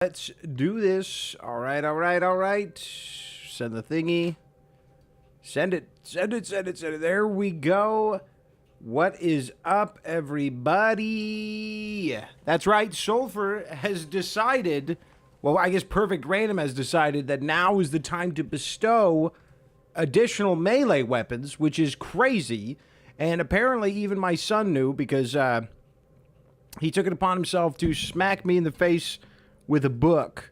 Let's do this. All right, all right, all right. Send the thingy. Send it, send it, send it, send it. There we go. What is up, everybody? That's right, Sulfur has decided, well, I guess Perfect Random has decided that now is the time to bestow additional melee weapons, which is crazy. And apparently even my son knew because he took it upon himself to smack me in the face with a book.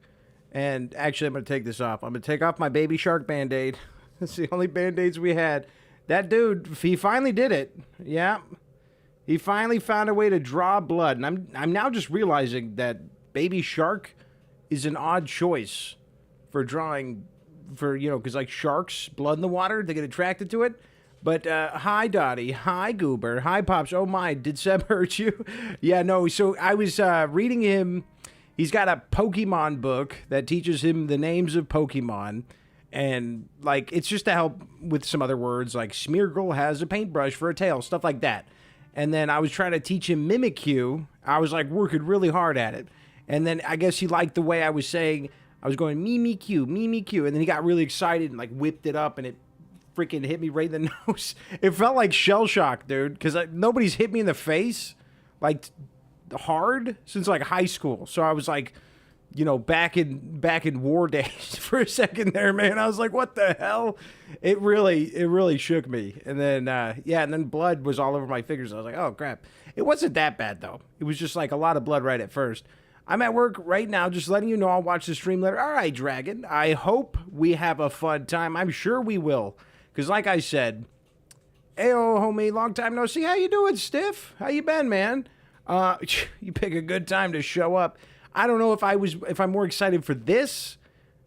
And actually, I'm going to take this off. I'm going to take off my Baby Shark Band-Aid. That's the only Band-Aids we had. That dude, he finally did it. Yeah. He finally found a way to draw blood. And I'm now just realizing that Baby Shark is an odd choice for drawing, because like sharks, blood in the water, they get attracted to it. But, hi, Dottie. Hi, Goober. Hi, Pops. Oh, my. Did Seb hurt you? Yeah, no. So I was reading him. He's got a Pokemon book that teaches him the names of Pokemon. And, like, it's just to help with some other words, like Smeargle has a paintbrush for a tail, stuff like that. And then I was trying to teach him Mimikyu. I was, like, working really hard at it. And then I guess he liked the way I was saying, I was going, Mimikyu, Mimikyu. And then he got really excited and, like, whipped it up, and it freaking hit me right in the nose. It felt like shell shock, dude, because nobody's hit me in the face, like, hard since like high school. So I was like, back in war days for a second there, man. I was like, what the hell? It really shook me. And then and then blood was all over my fingers. I was like, oh crap. It wasn't that bad though. It was just like a lot of blood right at first. I'm at work right now, just letting you know I'll watch the stream later. All right, Dragon. I hope we have a fun time. I'm sure we will. Because like I said, ayo, homie, long time no see. How you doing, Stiff? How you been, man? You pick a good time to show up. I don't know if I'm more excited for this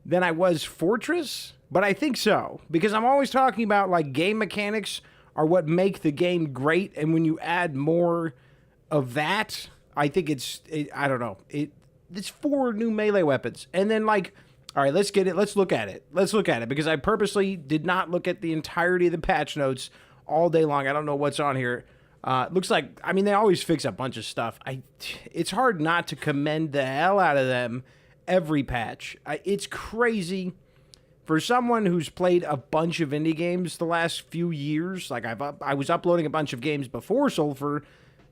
than I was Fortress, but I think so. Because I'm always talking about, like, game mechanics are what make the game great, and when you add more of that, I think I don't know. It's 4 new melee weapons. And then, like, all right, let's look at it. Because I purposely did not look at the entirety of the patch notes all day long. I don't know what's on here. Looks like, I mean, they always fix a bunch of stuff. It's hard not to commend the hell out of them every patch. It's crazy. For someone who's played a bunch of indie games the last few years, like I was uploading a bunch of games before Sulfur,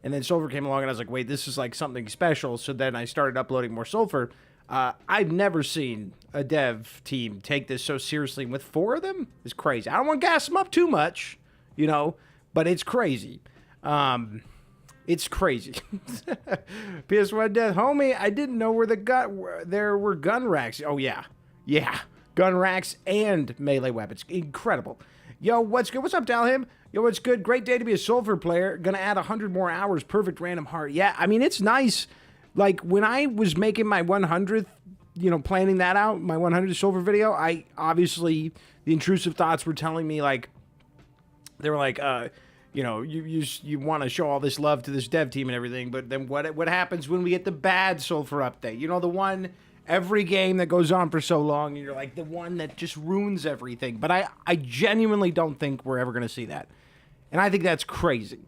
and then Sulfur came along and I was like, wait, this is like something special. So then I started uploading more Sulfur. I've never seen a dev team take this so seriously. With 4 of them, it's crazy. I don't want to gas them up too much, but it's crazy. It's crazy. PS1 Death, homie, I didn't know there were gun racks. Oh, yeah. Yeah. Gun racks and melee weapons. Incredible. Yo, what's good? What's up, Dalhim? Yo, what's good? Great day to be a Sulfur player. Gonna add 100 more hours. Perfect random heart. Yeah, I mean, it's nice. Like, when I was making my 100th, planning that out, my 100th Sulfur video, I obviously, the intrusive thoughts were telling me, like, they were like, you want to show all this love to this dev team and everything, but then what happens when we get the bad Sulfur update? The one, every game that goes on for so long, and you're like, the one that just ruins everything. But I genuinely don't think we're ever going to see that. And I think that's crazy.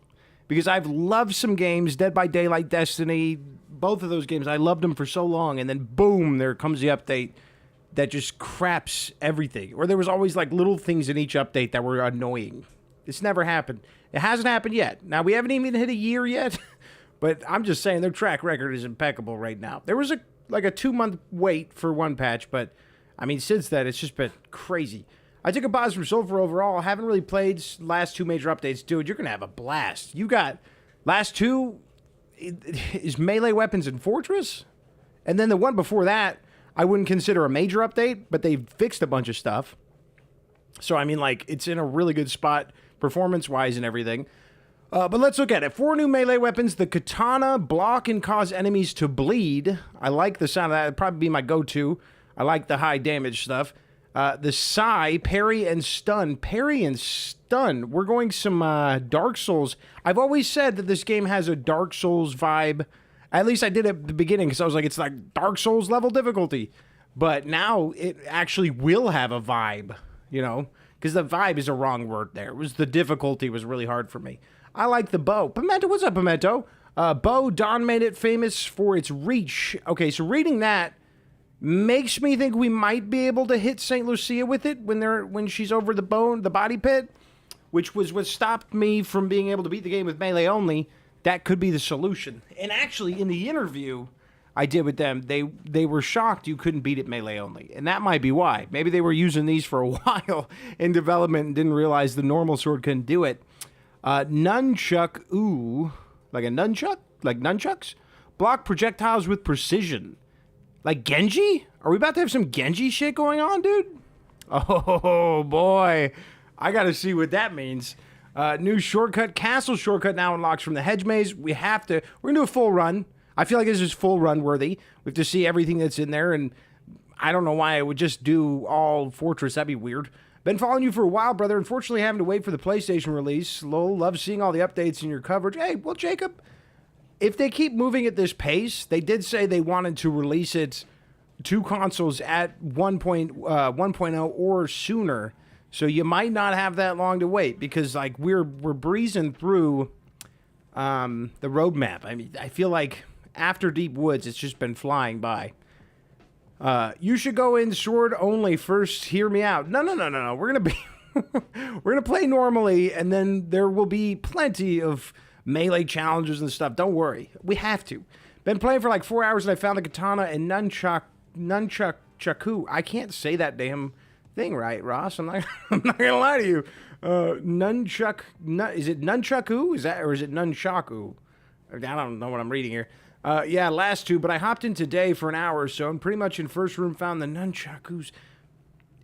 Because I've loved some games, Dead by Daylight, Destiny, both of those games, I loved them for so long, and then boom, there comes the update that just craps everything. Or there was always like little things in each update that were annoying. It's never happened. It hasn't happened yet. Now, we haven't even hit a year yet, but I'm just saying their track record is impeccable right now. There was a 2-month wait for one patch, but, I mean, since then, it's just been crazy. I took a pause from Sulfur overall. Haven't really played last 2 major updates. Dude, you're going to have a blast. You got last 2 is melee weapons in Fortress, and then the one before that, I wouldn't consider a major update, but they fixed a bunch of stuff. So, I mean, like, it's in a really good spot performance-wise and everything. But let's look at it. 4 new melee weapons. The Katana, block and cause enemies to bleed. I like the sound of that. It'd probably be my go-to. I like the high damage stuff. The Sai, parry and stun. Parry and stun. We're going some Dark Souls. I've always said that this game has a Dark Souls vibe. At least I did at the beginning, because I was like, it's like Dark Souls level difficulty. But now it actually will have a vibe, because the vibe is a wrong word there. It was the difficulty was really hard for me. I like the bow. Pimento, what's up, Pimento? Bow, Don made it famous for its reach. Okay, so reading that, Makes me think we might be able to hit St. Lucia with it when she's over the body pit, which was what stopped me from being able to beat the game with melee only. That could be the solution. And actually, in the interview I did with them, they were shocked you couldn't beat it melee only. And that might be why. Maybe they were using these for a while in development and didn't realize the normal sword couldn't do it. Nunchuck, ooh. Like a nunchuck? Like nunchucks? Block projectiles with precision. Like Genji? Are we about to have some Genji shit going on, dude? Oh, boy. I gotta see what that means. New shortcut. Castle shortcut now unlocks from the hedge maze. We're gonna do a full run. I feel like this is full run worthy. We have to see everything that's in there, and I don't know why I would just do all Fortress. That'd be weird. Been following you for a while, brother. Unfortunately, having to wait for the PlayStation release. Lol, love seeing all the updates in your coverage. Hey, well, Jacob, if they keep moving at this pace, they did say they wanted to release it to consoles at 1.0 or sooner. So you might not have that long to wait because like we're breezing through the roadmap. I mean, I feel like after Deep Woods, it's just been flying by. You should go in sword only first. Hear me out. No. We're gonna be we're gonna play normally, and then there will be plenty of melee challenges and stuff. Don't worry, we have to. Been playing for like 4 hours, and I found a katana and nunchaku. I can't say that damn thing right, Ross. I'm not gonna lie to you. Is it nunchaku? Is it nunchaku? I don't know what I'm reading here. Yeah, last two, but I hopped in today for an hour or so and pretty much in first room found the nunchakus.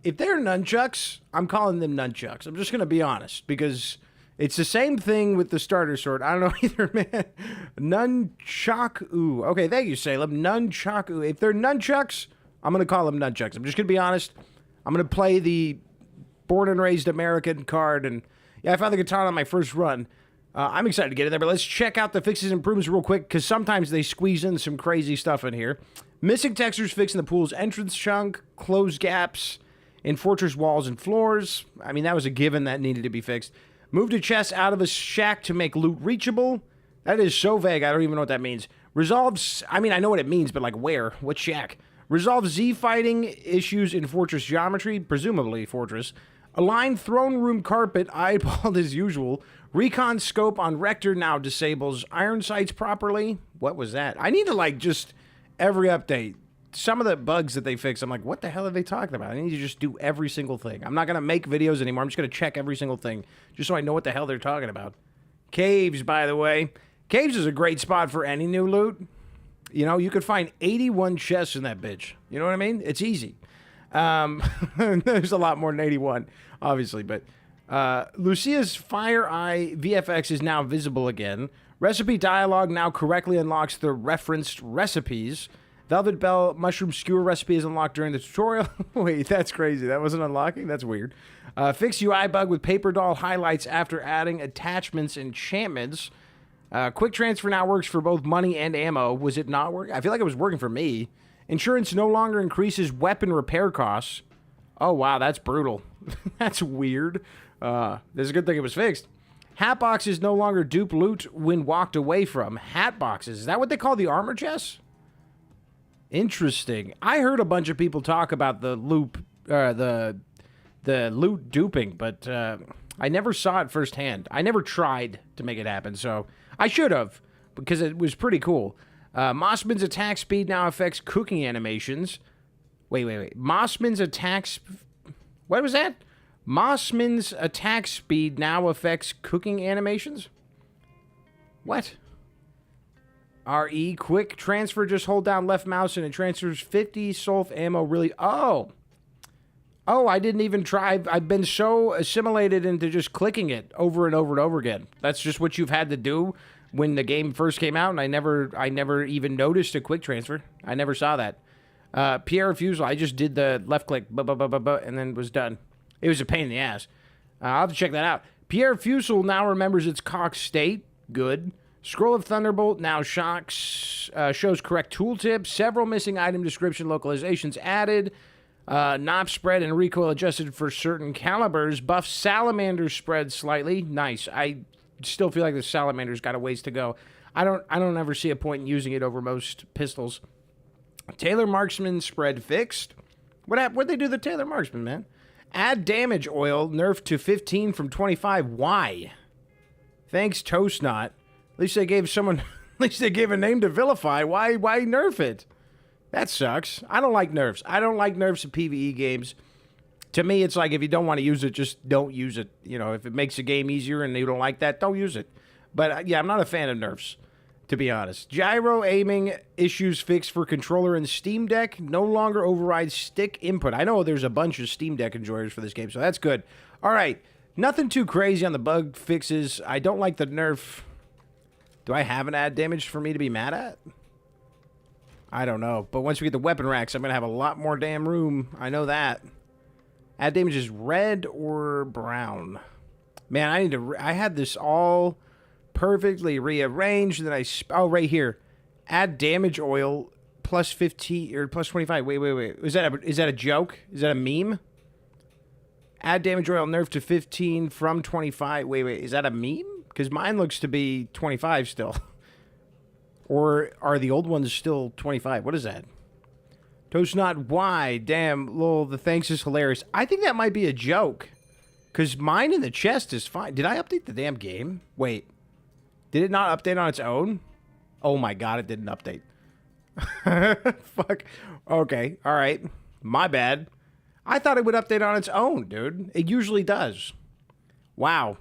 If they're nunchucks, I'm calling them nunchucks. I'm just going to be honest because it's the same thing with the starter sword. I don't know either, man. Nunchaku. Okay, thank you, Salem. Nunchaku. If they're nunchucks, I'm going to call them nunchucks. I'm just going to be honest. I'm going to play the born and raised American card. And yeah, I found the katana on my first run. I'm excited to get in there, but let's check out the fixes and improvements real quick, because sometimes they squeeze in some crazy stuff in here. Missing textures fixing the pool's entrance chunk, closed gaps in fortress walls and floors. I mean, that was a given that needed to be fixed. Moved a chest out of a shack to make loot reachable. That is so vague, I don't even know what that means. Resolves, I mean, I know what it means, but like where? What shack? Resolve Z fighting issues in fortress geometry, presumably fortress. Align throne room carpet, eyeballed as usual. Recon scope on Rector now disables iron sights properly. What was that? I need to like just every update. Some of the bugs that they fix, I'm like, what the hell are they talking about? I need to just do every single thing. I'm not going to make videos anymore. I'm just going to check every single thing just so I know what the hell they're talking about. Caves, by the way. Caves is a great spot for any new loot. You know, you could find 81 chests in that bitch. You know what I mean? It's easy. There's a lot more than 81, obviously, but Lucia's Fire Eye VFX is now visible again. Recipe dialogue now correctly unlocks the referenced recipes. Velvet Bell Mushroom Skewer recipe is unlocked during the tutorial. Wait, that's crazy. That wasn't unlocking? That's weird. Fix UI bug with paper doll highlights after adding attachments and enchantments. Quick transfer now works for both money and ammo. Was it not working? I feel like it was working for me. Insurance no longer increases weapon repair costs. Oh, wow, that's brutal. That's weird. There's a good thing it was fixed. Hat boxes no longer dupe loot when walked away from. Hat boxes. Is that what they call the armor chests? Interesting. I heard a bunch of people talk about the loot duping, but I never saw it firsthand. I never tried to make it happen, so I should have, because it was pretty cool. Mossman's attack speed now affects cooking animations. Wait. Mossman's attack... What was that? Mossman's attack speed now affects cooking animations? What? RE, quick transfer, just hold down left mouse and it transfers 50 sulf ammo really... Oh, I didn't even try. I've been so assimilated into just clicking it over and over and over again. That's just what you've had to do when the game first came out, and I never even noticed a quick transfer. I never saw that. Pierre Refusal, I just did the left click, and then was done. It was a pain in the ass. I'll have to check that out. Pierre Refusal now remembers its cock state. Good. Scroll of Thunderbolt now shows correct tooltip. Several missing item description localizations added. Knob spread and recoil adjusted for certain calibers. Buff salamander spread slightly. Nice. I still feel like the salamander's got a ways to go. I don't ever see a point in using it over most pistols. Taylor Marksman spread fixed. What'd they do to the Taylor Marksman, man? Add damage oil, nerfed to 15 from 25. Why? Thanks, Toastnot. At least they gave someone... At least they gave a name to vilify. Why nerf it? That sucks. I don't like nerfs. I don't like nerfs in PvE games. To me, it's like if you don't want to use it, just don't use it. You know, if it makes the game easier and you don't like that, don't use it. But yeah, I'm not a fan of nerfs, to be honest. Gyro aiming issues fixed for controller and Steam Deck. No longer overrides stick input. I know there's a bunch of Steam Deck enjoyers for this game, so that's good. All right, nothing too crazy on the bug fixes. I don't like the nerf. Do I have an add damage for me to be mad at? I don't know. But once we get the weapon racks, I'm going to have a lot more damn room. I know that. Add damage is red or brown. Man, I had this all perfectly rearranged. Then oh, right here. Add damage oil plus 15 or plus 25. Wait. Is that a joke? Is that a meme? Add damage oil nerf to 15 from 25. Wait. Is that a meme? Because mine looks to be 25 still. Or are the old ones still 25? What is that? Toastnot, why? Damn, lol, the thanks is hilarious. I think that might be a joke. Because mine in the chest is fine. Did I update the damn game? Wait. Did it not update on its own? Oh my god, it didn't update. Fuck. Okay, alright. My bad. I thought it would update on its own, dude. It usually does. Wow.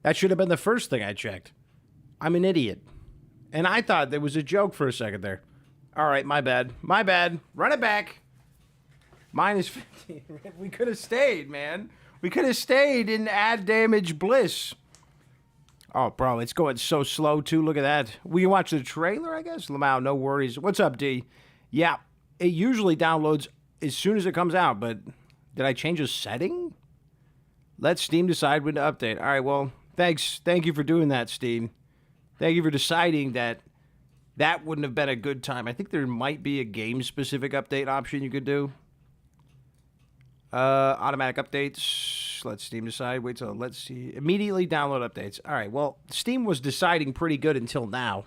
That should have been the first thing I checked. I'm an idiot. And I thought there was a joke for a second there. All right, my bad. My bad. Run it back. Mine is 15. We could have stayed, man. We could have stayed in add damage bliss. Oh, bro, it's going so slow, too. Look at that. We can watch the trailer, I guess? Lamau, no worries. What's up, D? Yeah, it usually downloads as soon as it comes out, but did I change a setting? Let Steam decide when to update. All right, well, thanks. Thank you for doing that, Steam. Thank you for deciding that that wouldn't have been a good time. I think there might be a game-specific update option you could do. Automatic updates. Let Steam decide. Wait till, let's see. Immediately download updates. All right, well, Steam was deciding pretty good until now.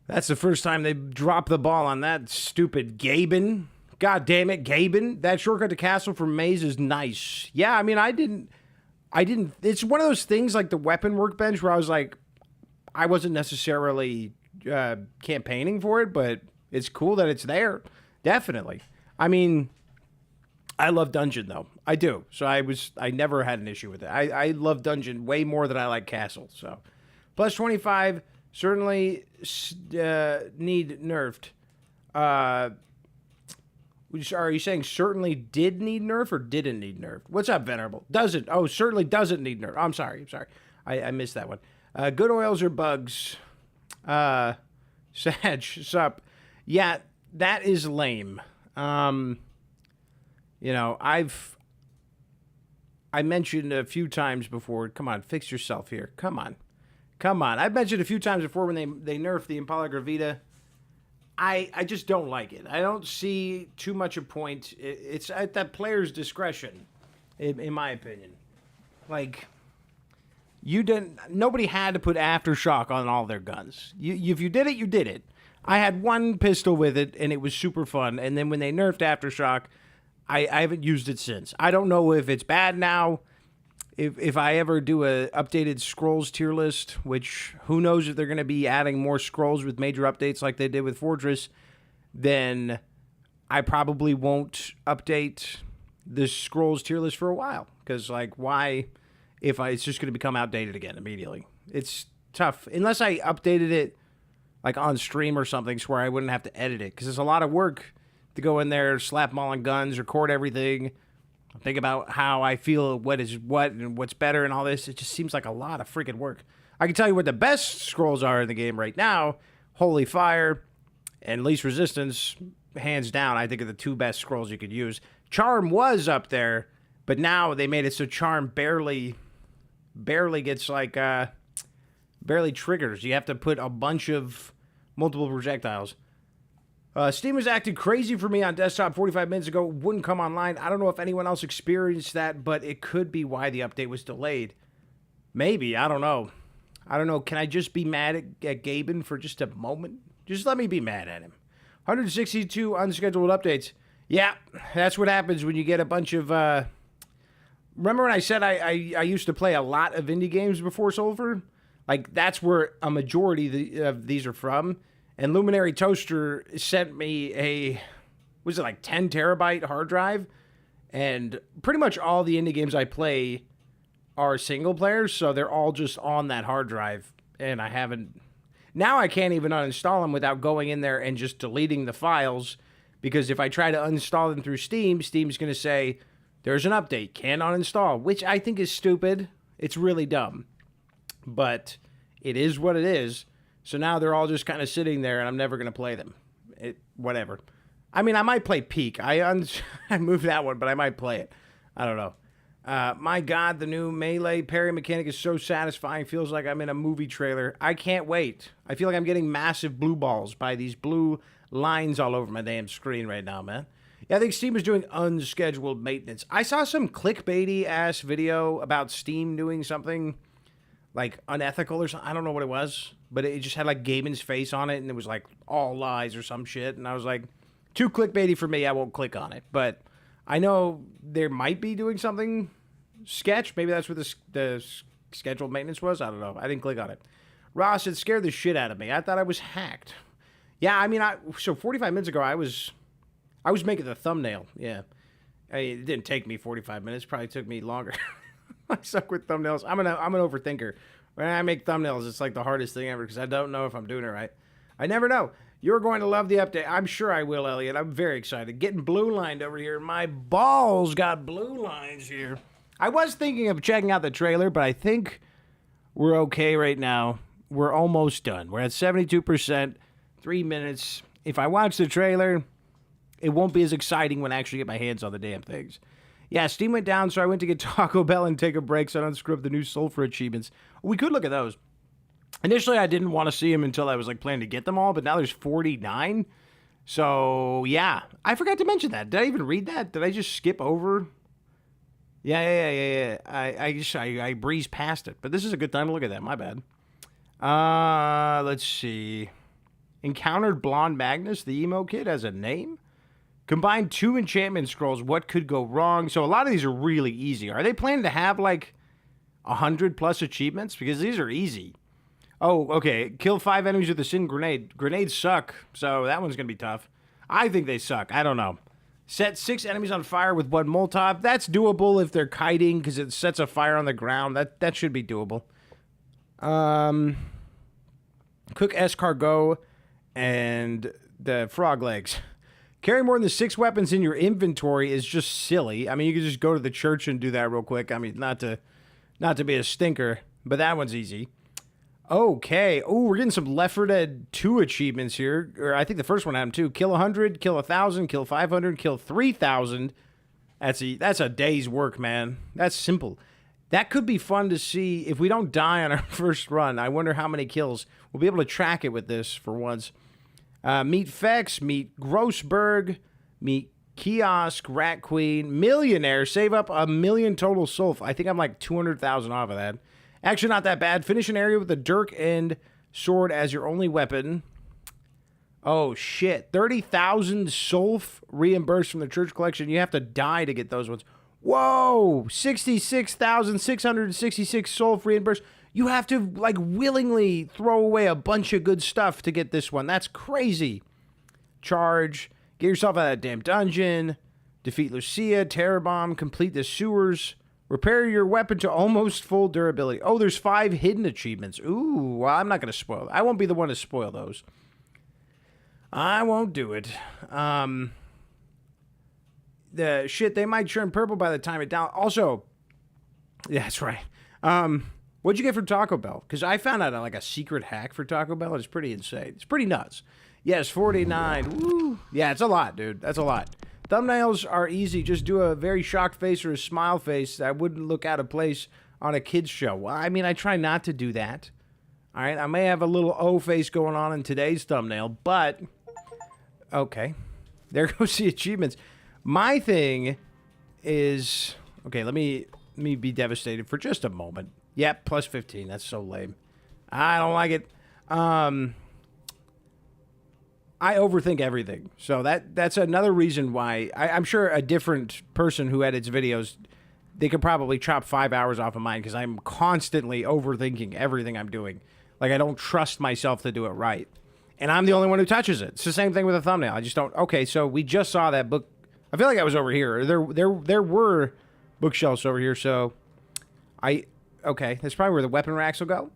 That's the first time they dropped the ball on that stupid Gaben. God damn it, Gaben. That shortcut to castle for Maze is nice. Yeah, I mean, I didn't, it's one of those things like the weapon workbench where I was like, I wasn't necessarily campaigning for it, but it's cool that it's there. Definitely. I mean, I love Dungeon, though. I do. So I never had an issue with it. I love Dungeon way more than I like Castle. So, plus 25, certainly need nerfed. Are you saying certainly did need nerf or didn't need nerf? What's up, Venerable? Doesn't. Oh, certainly doesn't need nerf. I'm sorry. I missed that one. Good oils or bugs? Sag, sup? Yeah, that is lame. You know, I mentioned a few times before. Come on, fix yourself here. Come on. I've mentioned a few times before when they nerfed the Impala Gravita. I just don't like it. I don't see too much a point. It's at that player's discretion, in my opinion. Like, nobody had to put Aftershock on all their guns. If you did it, you did it. I had one pistol with it, and it was super fun. And then when they nerfed Aftershock, I haven't used it since. I don't know if it's bad now. If I ever do a updated scrolls tier list, which who knows if they're going to be adding more scrolls with major updates like they did with Fortress, then I probably won't update the scrolls tier list for a while. Because, like, why... it's just going to become outdated again immediately. It's tough. Unless I updated it like on stream or something where I wouldn't have to edit it. Because there's a lot of work to go in there, slap them all on guns, record everything, think about how I feel, what is what, and what's better and all this. It just seems like a lot of freaking work. I can tell you what the best scrolls are in the game right now. Holy Fire and Least Resistance, hands down, I think are the two best scrolls you could use. Charm was up there, but now they made it so Charm barely gets like barely triggers. You have to put a bunch of multiple projectiles. Steam was acting crazy for me on desktop 45 minutes ago. Wouldn't come online. I don't know if anyone else experienced that, but it could be why the update was delayed. Maybe. I don't know. Can I just be mad at Gaben for just a moment? Just let me be mad at him. 162 unscheduled updates. Yeah, that's what happens when you get a bunch of... remember when I said I used to play a lot of indie games before Sulfur? Like, that's where a majority of these are from. And Luminary Toaster sent me a, was it like 10 terabyte hard drive? And pretty much all the indie games I play are single players, so they're all just on that hard drive. And I haven't, now I can't even uninstall them without going in there and just deleting the files. Because if I try to uninstall them through Steam, Steam's going to say, there's an update, can't uninstall, which I think is stupid. It's really dumb. But it is what it is. So now they're all just kind of sitting there, and I'm never going to play them. Whatever. I mean, I might play Peak. I moved that one, but I might play it. I don't know. My God, the new melee parry mechanic is so satisfying. Feels like I'm in a movie trailer. I can't wait. I feel like I'm getting massive blue balls by these blue lines all over my damn screen right now, man. Yeah, I think Steam is doing unscheduled maintenance. I saw some clickbaity-ass video about Steam doing something like unethical or something. I don't know what it was, but it just had like Gaiman's face on it, and it was like all lies or some shit. And I was like, too clickbaity for me. I won't click on it. But I know there might be doing something sketch. Maybe that's what the scheduled maintenance was. I don't know. I didn't click on it. Ross, it scared the shit out of me. I thought I was hacked. Yeah, I mean, so 45 minutes ago, I was making the thumbnail. Yeah, it didn't take me 45 minutes. Probably took me longer. I suck with thumbnails. I'm an overthinker. When I make thumbnails, it's like the hardest thing ever because I don't know if I'm doing it right. I never know. You're going to love the update. I'm sure I will, Elliot. I'm very excited. Getting blue lined over here. My balls got blue lines here. I was thinking of checking out the trailer, but I think we're okay right now. We're almost done. We're at 72%, 3 minutes. If I watch the trailer, it won't be as exciting when I actually get my hands on the damn things. Yeah, Steam went down, so I went to get Taco Bell and take a break so I don't screw up the new Sulfur achievements. We could look at those. Initially, I didn't want to see them until I was like planning to get them all, but now there's 49. So, yeah. I forgot to mention that. Did I even read that? Did I just skip over? Yeah. I breezed past it. But this is a good time to look at that. My bad. Let's see. Encountered Blonde Magnus, the emo kid, has a name? Combine 2 enchantment scrolls. What could go wrong? So a lot of these are really easy. Are they planning to have like 100 plus achievements? Because these are easy. Oh, okay. Kill 5 enemies with a sin grenade. Grenades suck, so that one's going to be tough. I think they suck. I don't know. Set 6 enemies on fire with 1 Molotov. That's doable if they're kiting because it sets a fire on the ground. That should be doable. Cook escargot and the frog legs. Carry more than 6 weapons in your inventory is just silly. I mean, you could just go to the church and do that real quick. I mean, not to be a stinker, but that one's easy. Okay. Oh, we're getting some Left 4 Dead 2 achievements here. Or I think the first one had them too. Kill 100, kill 1,000, kill 500, kill 3,000. That's a day's work, man. That's simple. That could be fun to see if we don't die on our first run. I wonder how many kills. We'll be able to track it with this for once. Meet Fex, meet Grossberg, meet Kiosk, Rat Queen, Millionaire, save up 1 million total sulf. I think I'm like 200,000 off of that. Actually, not that bad. Finish an area with a dirk and sword as your only weapon. Oh, shit. 30,000 sulf reimbursed from the church collection. You have to die to get those ones. Whoa! 66,666 sulf reimbursed. You have to, like, willingly throw away a bunch of good stuff to get this one. That's crazy. Charge. Get yourself out of that damn dungeon. Defeat Lucia. Terror bomb. Complete the sewers. Repair your weapon to almost full durability. Oh, there's 5 hidden achievements. Ooh, well, I'm not going to spoil. I won't be the one to spoil those. I won't do it. The shit, they might turn purple by the time it down. Also, yeah, that's right. What'd you get from Taco Bell? Because I found out like a secret hack for Taco Bell. It's pretty insane. It's pretty nuts. Yes, 49. Woo. Yeah, it's a lot, dude. That's a lot. Thumbnails are easy. Just do a very shocked face or a smile face that wouldn't look out of place on a kid's show. Well, I mean, I try not to do that. All right, I may have a little O face going on in today's thumbnail, but okay. There goes the achievements. My thing is, okay, let me be devastated for just a moment. Yep, plus 15. That's so lame. I don't like it. I overthink everything. So that's another reason why I'm sure a different person who edits videos, they could probably chop 5 hours off of mine because I'm constantly overthinking everything I'm doing. Like, I don't trust myself to do it right. And I'm the only one who touches it. It's the same thing with a thumbnail. I just don't. Okay, so we just saw that book. I feel like I was over here. There were bookshelves over here, so okay, that's probably where the weapon racks will go.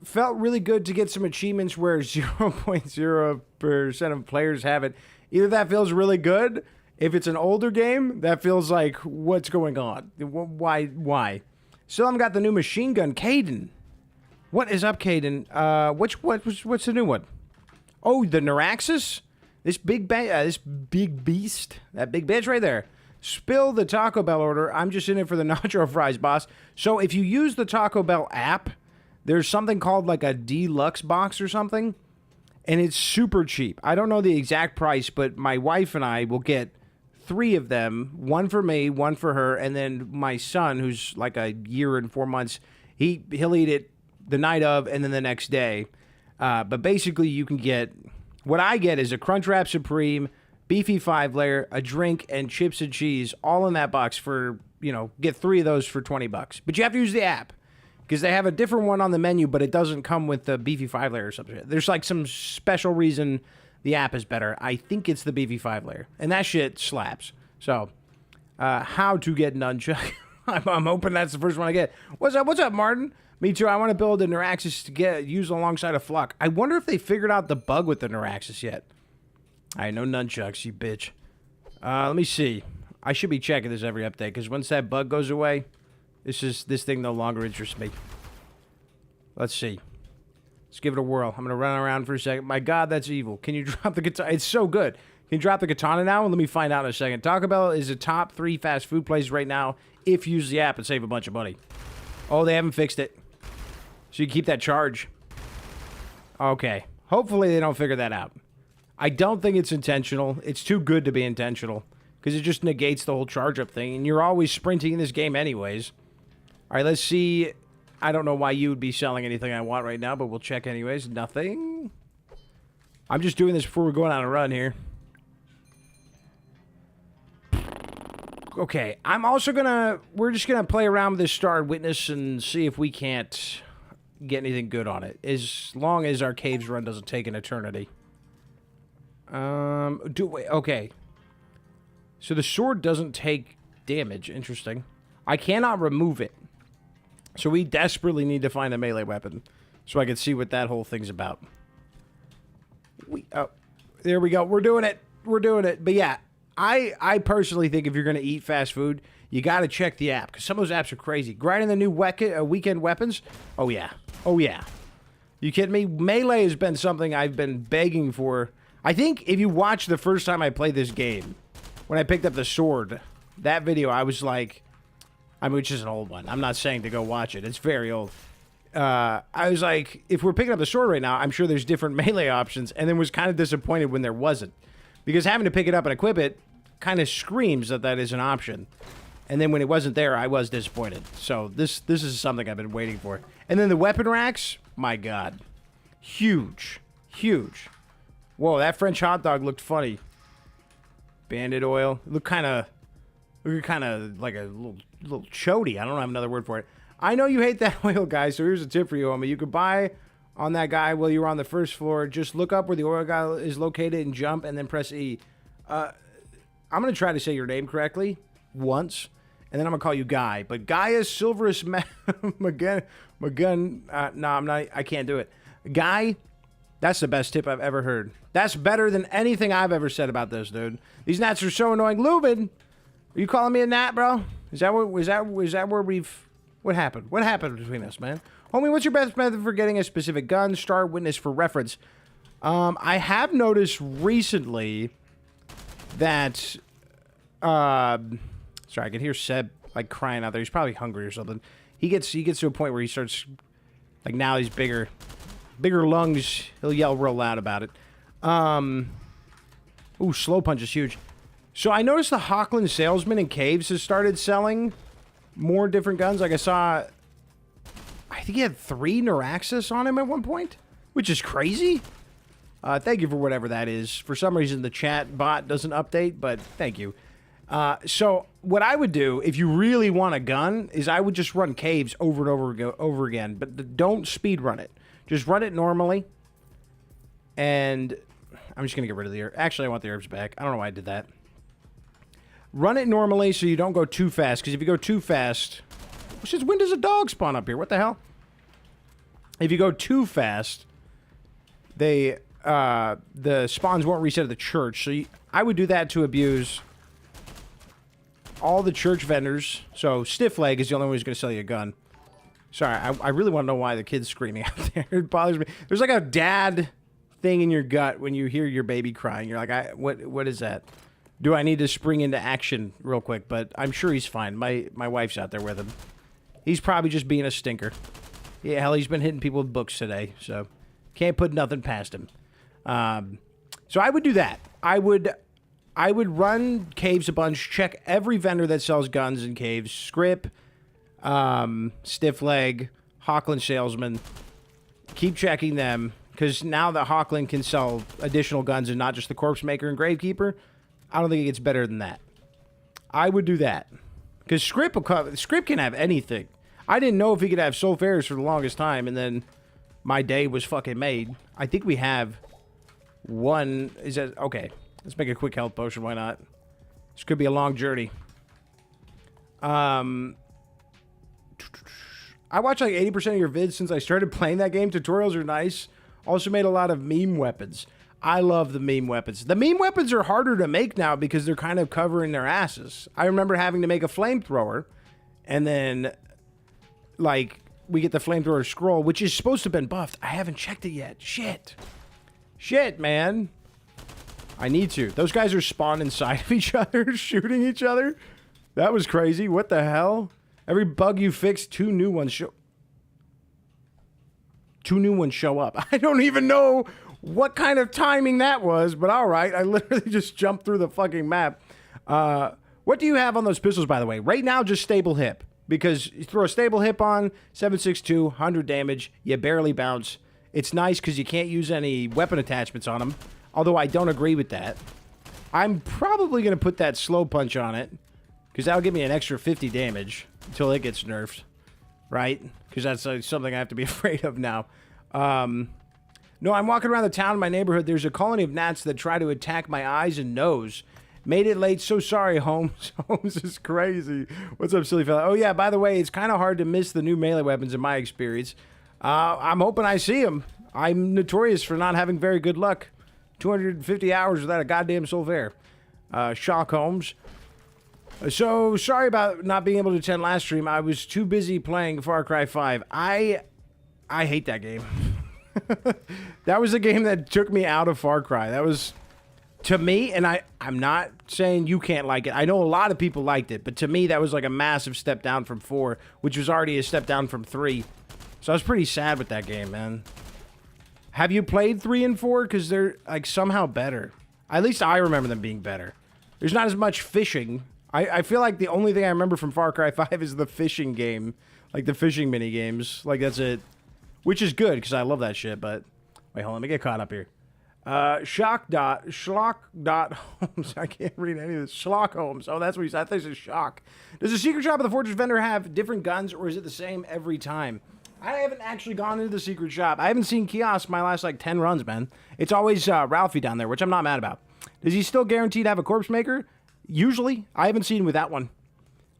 Felt really good to get some achievements where 0.0% of players have it. Either that feels really good. If it's an older game, that feels like, what's going on? Why? Still haven't got the new machine gun, Caden. What is up, Caden? What's the new one? Oh, the Neuraxis? This big beast. That big bitch right there. Spill the Taco Bell order. I'm just in it for the nacho fries, boss. So if you use the Taco Bell app, there's something called like a deluxe box or something. And it's super cheap. I don't know the exact price, but my wife and I will get 3 of them. One for me, one for her, and then my son, who's like a year and 4 months, he'll eat it the night of and then the next day. But basically you can get, what I get is a Crunchwrap Supreme, beefy 5-layer, a drink, and chips and cheese all in that box for, get 3 of those for $20. But you have to use the app because they have a different one on the menu, but it doesn't come with the beefy 5-layer or something. There's like some special reason the app is better. I think it's the beefy 5-layer, and that shit slaps. So, how to get nunchuck. I'm hoping that's the first one I get. What's up, Martin? Me too. I want to build a Neuraxis to use alongside a Flock. I wonder if they figured out the bug with the Neuraxis yet. All right, no nunchucks, you bitch. Let me see. I should be checking this every update, because once that bug goes away, this thing no longer interests me. Let's see. Let's give it a whirl. I'm going to run around for a second. My God, that's evil. Can you drop the katana? It's so good. Can you drop the katana now? Let me find out in a second. Taco Bell is a top 3 fast food place right now if you use the app and save a bunch of money. Oh, they haven't fixed it. So you keep that charge. Okay. Hopefully they don't figure that out. I don't think it's intentional. It's too good to be intentional. Because it just negates the whole charge-up thing. And you're always sprinting in this game anyways. All right, let's see. I don't know why you would be selling anything I want right now, but we'll check anyways. Nothing. I'm just doing this before we're going on a run here. Okay, I'm also we're just gonna play around with this Star Witness and see if we can't get anything good on it. As long as our caves run doesn't take an eternity. Okay. So the sword doesn't take damage. Interesting. I cannot remove it. So we desperately need to find a melee weapon so I can see what that whole thing's about. There we go. We're doing it. But yeah, I personally think if you're going to eat fast food, you got to check the app because some of those apps are crazy. Grinding the new weekend weapons. Oh, yeah. You kidding me? Melee has been something I've been begging for. I think if you watch the first time I played this game, when I picked up the sword, that video, I was like, which is an old one. I'm not saying to go watch it. It's very old. I was like, if we're picking up the sword right now, I'm sure there's different melee options, and then was kind of disappointed when there wasn't. Because having to pick it up and equip it kind of screams that is an option. And then when it wasn't there, I was disappointed. So this is something I've been waiting for. And then the weapon racks, my God. Huge. Whoa, that French hot dog looked funny. Bandit oil. Looked kind of like a little chody. I don't have another word for it. I know you hate that oil, guys, so here's a tip for you, homie. You could buy on that guy while you're on the first floor. Just look up where the oil guy is located and jump, and then press E. I'm going to try to say your name correctly once, and then I'm going to call you Guy. But Gaius Silverus McGun... no, I'm not... I can't do it. Guy, that's the best tip I've ever heard. That's better than anything I've ever said about this, dude. These gnats are so annoying. Lubin, are you calling me a gnat, bro? Is that where we've... What happened? What happened between us, man? Homie, what's your best method for getting a specific gun? Star Witness for reference. I have noticed recently that... sorry, I can hear Seb, like, crying out there. He's probably hungry or something. He gets to a point where he starts... Like, now he's bigger lungs. He'll yell real loud about it. Ooh, Slow Punch is huge. So I noticed the Hochland Salesman in Caves has started selling more different guns. Like I saw, I think he had 3 Neuraxis on him at one point, which is crazy. Thank you for whatever that is. For some reason, the chat bot doesn't update, but thank you. So what I would do, if you really want a gun, is I would just run caves over and over again. But don't speed run it. Just run it normally. And I'm just going to get rid of the herb. Actually, I want the herbs back. I don't know why I did that. Run it normally so you don't go too fast. Because if you go too fast... Since when does a dog spawn up here? What the hell? If you go too fast, the spawns won't reset at the church. So I would do that to abuse all the church vendors. So Stiff Leg is the only one who's going to sell you a gun. Sorry, I really want to know why the kid's screaming out there. It bothers me. There's like a dad thing in your gut when you hear your baby crying. You're like, what is that? Do I need to spring into action real quick? But I'm sure he's fine. My wife's out there with him. He's probably just being a stinker. Yeah, hell, he's been hitting people with books today, so can't put nothing past him. So I would do that. I would run caves a bunch, check every vendor that sells guns in caves. Scrip, Stiff Leg, Hawkland Salesman. Keep checking them, because now that Hawkland can sell additional guns and not just the Corpse Maker and Gravekeeper, I don't think it gets better than that. I would do that. Because Scrip can have anything. I didn't know if he could have Sulfuras for the longest time, and then my day was fucking made. I think we have one... Is that... Okay. Let's make a quick health potion. Why not? This could be a long journey. I watched like 80% of your vids since I started playing that game. Tutorials are nice. Also made a lot of meme weapons. I love the meme weapons. The meme weapons are harder to make now because they're kind of covering their asses. I remember having to make a flamethrower, and then, like, we get the flamethrower scroll, which is supposed to have been buffed. I haven't checked it yet. Shit, man. I need to. Those guys are spawned inside of each other, shooting each other. That was crazy. What the hell? Every bug you fix, two new ones show up. I don't even know what kind of timing that was, but all right. I literally just jumped through the fucking map. What do you have on those pistols, by the way? Right now, just stable hip. Because you throw a stable hip on, 7.62, 100 damage, you barely bounce. It's nice because you can't use any weapon attachments on them. Although I don't agree with that. I'm probably going to put that slow punch on it, because that'll give me an extra 50 damage until it gets nerfed. Right? Because that's something I have to be afraid of now. No, I'm walking around the town in my neighborhood. There's a colony of gnats that try to attack my eyes and nose. Made it late. So sorry, Holmes. Holmes is crazy. What's up, silly fella? Oh, yeah, by the way, it's kind of hard to miss the new melee weapons in my experience. I'm hoping I see them. I'm notorious for not having very good luck. 250 hours without a goddamn Sulfur. Shock Holmes. So, sorry about not being able to attend last stream. I was too busy playing Far Cry 5. I hate that game. That was a game that took me out of Far Cry. That was, to me, and I'm not saying you can't like it. I know a lot of people liked it, but to me, that was like a massive step down from 4, which was already a step down from 3. So I was pretty sad with that game, man. Have you played 3 and 4? Because they're, like, somehow better. At least I remember them being better. There's not as much fishing. I feel like the only thing I remember from Far Cry 5 is the fishing game. Like, the fishing mini games. Like, that's it. Which is good, because I love that shit, but... Wait, hold on, let me get caught up here. Schlock dot Holmes. I can't read any of this. Schlock Holmes. Oh, that's what he said. I think it's Shock. Does the secret shop of the Fortress vendor have different guns, or is it the same every time? I haven't actually gone into the secret shop. I haven't seen kiosks my last, like, 10 runs, man. It's always Ralphie down there, which I'm not mad about. Does he still guarantee to have a corpse maker? Usually. I haven't seen him with that one.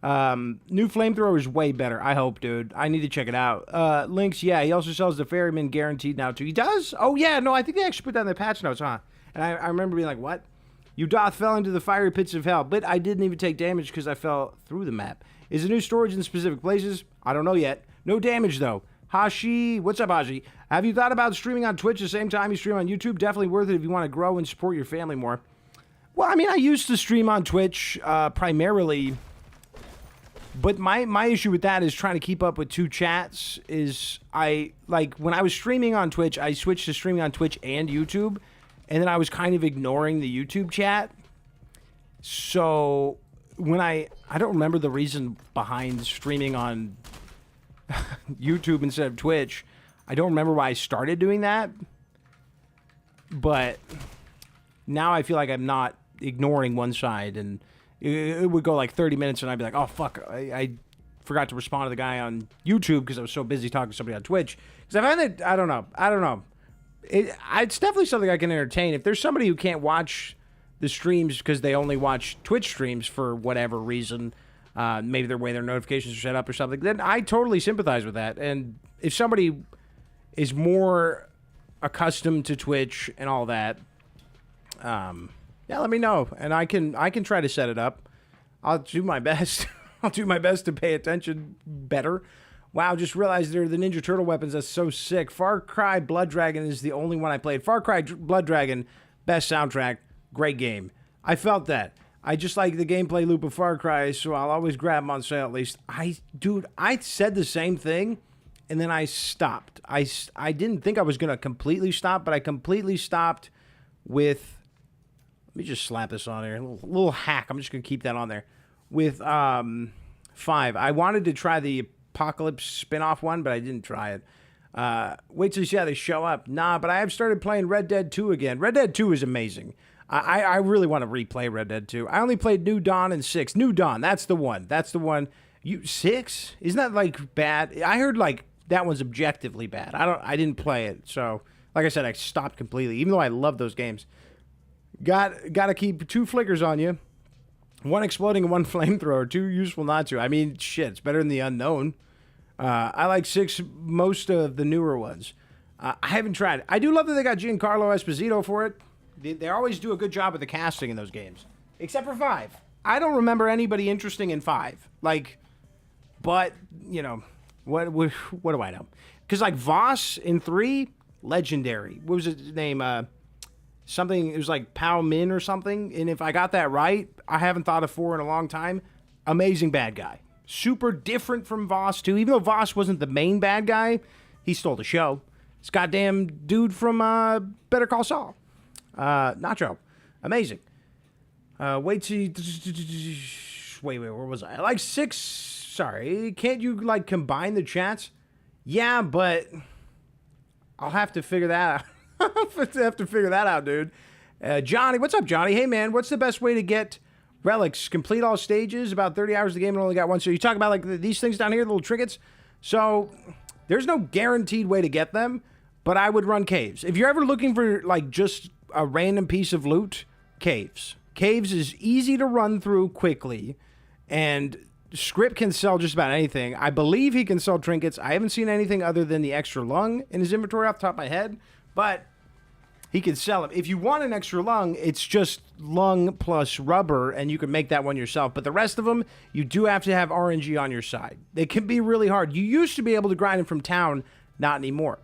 New flamethrower is way better. I hope, dude. I need to check it out. Links, yeah, he also sells the ferryman guaranteed now, too. He does? Oh, yeah, no, I think they actually put that in the patch notes, huh? And I remember being like, what? You doth fell into the fiery pits of hell, but I didn't even take damage because I fell through the map. Is the new storage in specific places? I don't know yet. No damage, though. Hashi, what's up, Hashi? Have you thought about streaming on Twitch the same time you stream on YouTube? Definitely worth it if you want to grow and support your family more. Well, I mean, I used to stream on Twitch primarily, but my issue with that is trying to keep up with 2 chats. Is when I was streaming on Twitch, I switched to streaming on Twitch and YouTube, and then I was kind of ignoring the YouTube chat. So when I don't remember the reason behind streaming on YouTube instead of Twitch. I don't remember why I started doing that. but now I feel like I'm not ignoring one side, and it would go like 30 minutes, and I'd be like, oh, fuck, I forgot to respond to the guy on YouTube because I was so busy talking to somebody on Twitch. Because I find that, I don't know. It's definitely something I can entertain. If there's somebody who can't watch the streams because they only watch Twitch streams for whatever reason, maybe the way their notifications are set up or something, then I totally sympathize with that. And if somebody is more accustomed to Twitch and all that, yeah, let me know, and I can try to set it up. I'll do my best. I'll do my best to pay attention better. Wow, just realized they're the Ninja Turtle weapons. That's so sick. Far Cry Blood Dragon is the only one I played. Far Cry Blood Dragon, best soundtrack, great game. I felt that. I just like the gameplay loop of Far Cry, so I'll always grab them on sale at least. I said the same thing, and then I stopped. I didn't think I was going to completely stop, but I completely stopped with... Let me just slap this on there. A little hack. I'm just going to keep that on there. With 5. I wanted to try the Apocalypse spin-off one, but I didn't try it. Wait till you see how they show up. Nah, but I have started playing Red Dead 2 again. Red Dead 2 is amazing. I really want to replay Red Dead 2. I only played New Dawn and 6. New Dawn, that's the one. That's the one. 6? Isn't that, like, bad? I heard, like, that one's objectively bad. I didn't play it. So, like I said, I stopped completely, even though I love those games. Got to keep 2 flickers on you. 1 exploding and 1 flamethrower. 2 useful not to. I mean, shit, it's better than the unknown. I like 6 most of the newer ones. I haven't tried it. I do love that they got Giancarlo Esposito for it. They always do a good job with the casting in those games. Except for 5. I don't remember anybody interesting in 5. Like, but, you know, what do I know? Because, like, Voss in 3, legendary. What was his name? Something, it was like Pao Min or something. And if I got that right, I haven't thought of 4 in a long time. Amazing bad guy. Super different from Voss, too. Even though Voss wasn't the main bad guy, he stole the show. This goddamn dude from Better Call Saul. Nacho. Amazing. Wait, where was I? Like 6, sorry. Can't you, like, combine the chats? Yeah, but I'll have to figure that out. have to figure that out, dude. Johnny, what's up, Johnny? Hey, man, what's the best way to get relics? Complete all stages, about 30 hours of the game and only got 1. So you talk about, like, these things down here, the little trinkets. So there's no guaranteed way to get them, but I would run caves. If you're ever looking for, like, just a random piece of loot, caves. Caves is easy to run through quickly, and Script can sell just about anything. I believe he can sell trinkets. I haven't seen anything other than the extra lung in his inventory off the top of my head, but he can sell it. If you want an extra lung, it's just lung plus rubber, and you can make that one yourself. But the rest of them, you do have to have RNG on your side. They can be really hard. You used to be able to grind them from town, not anymore.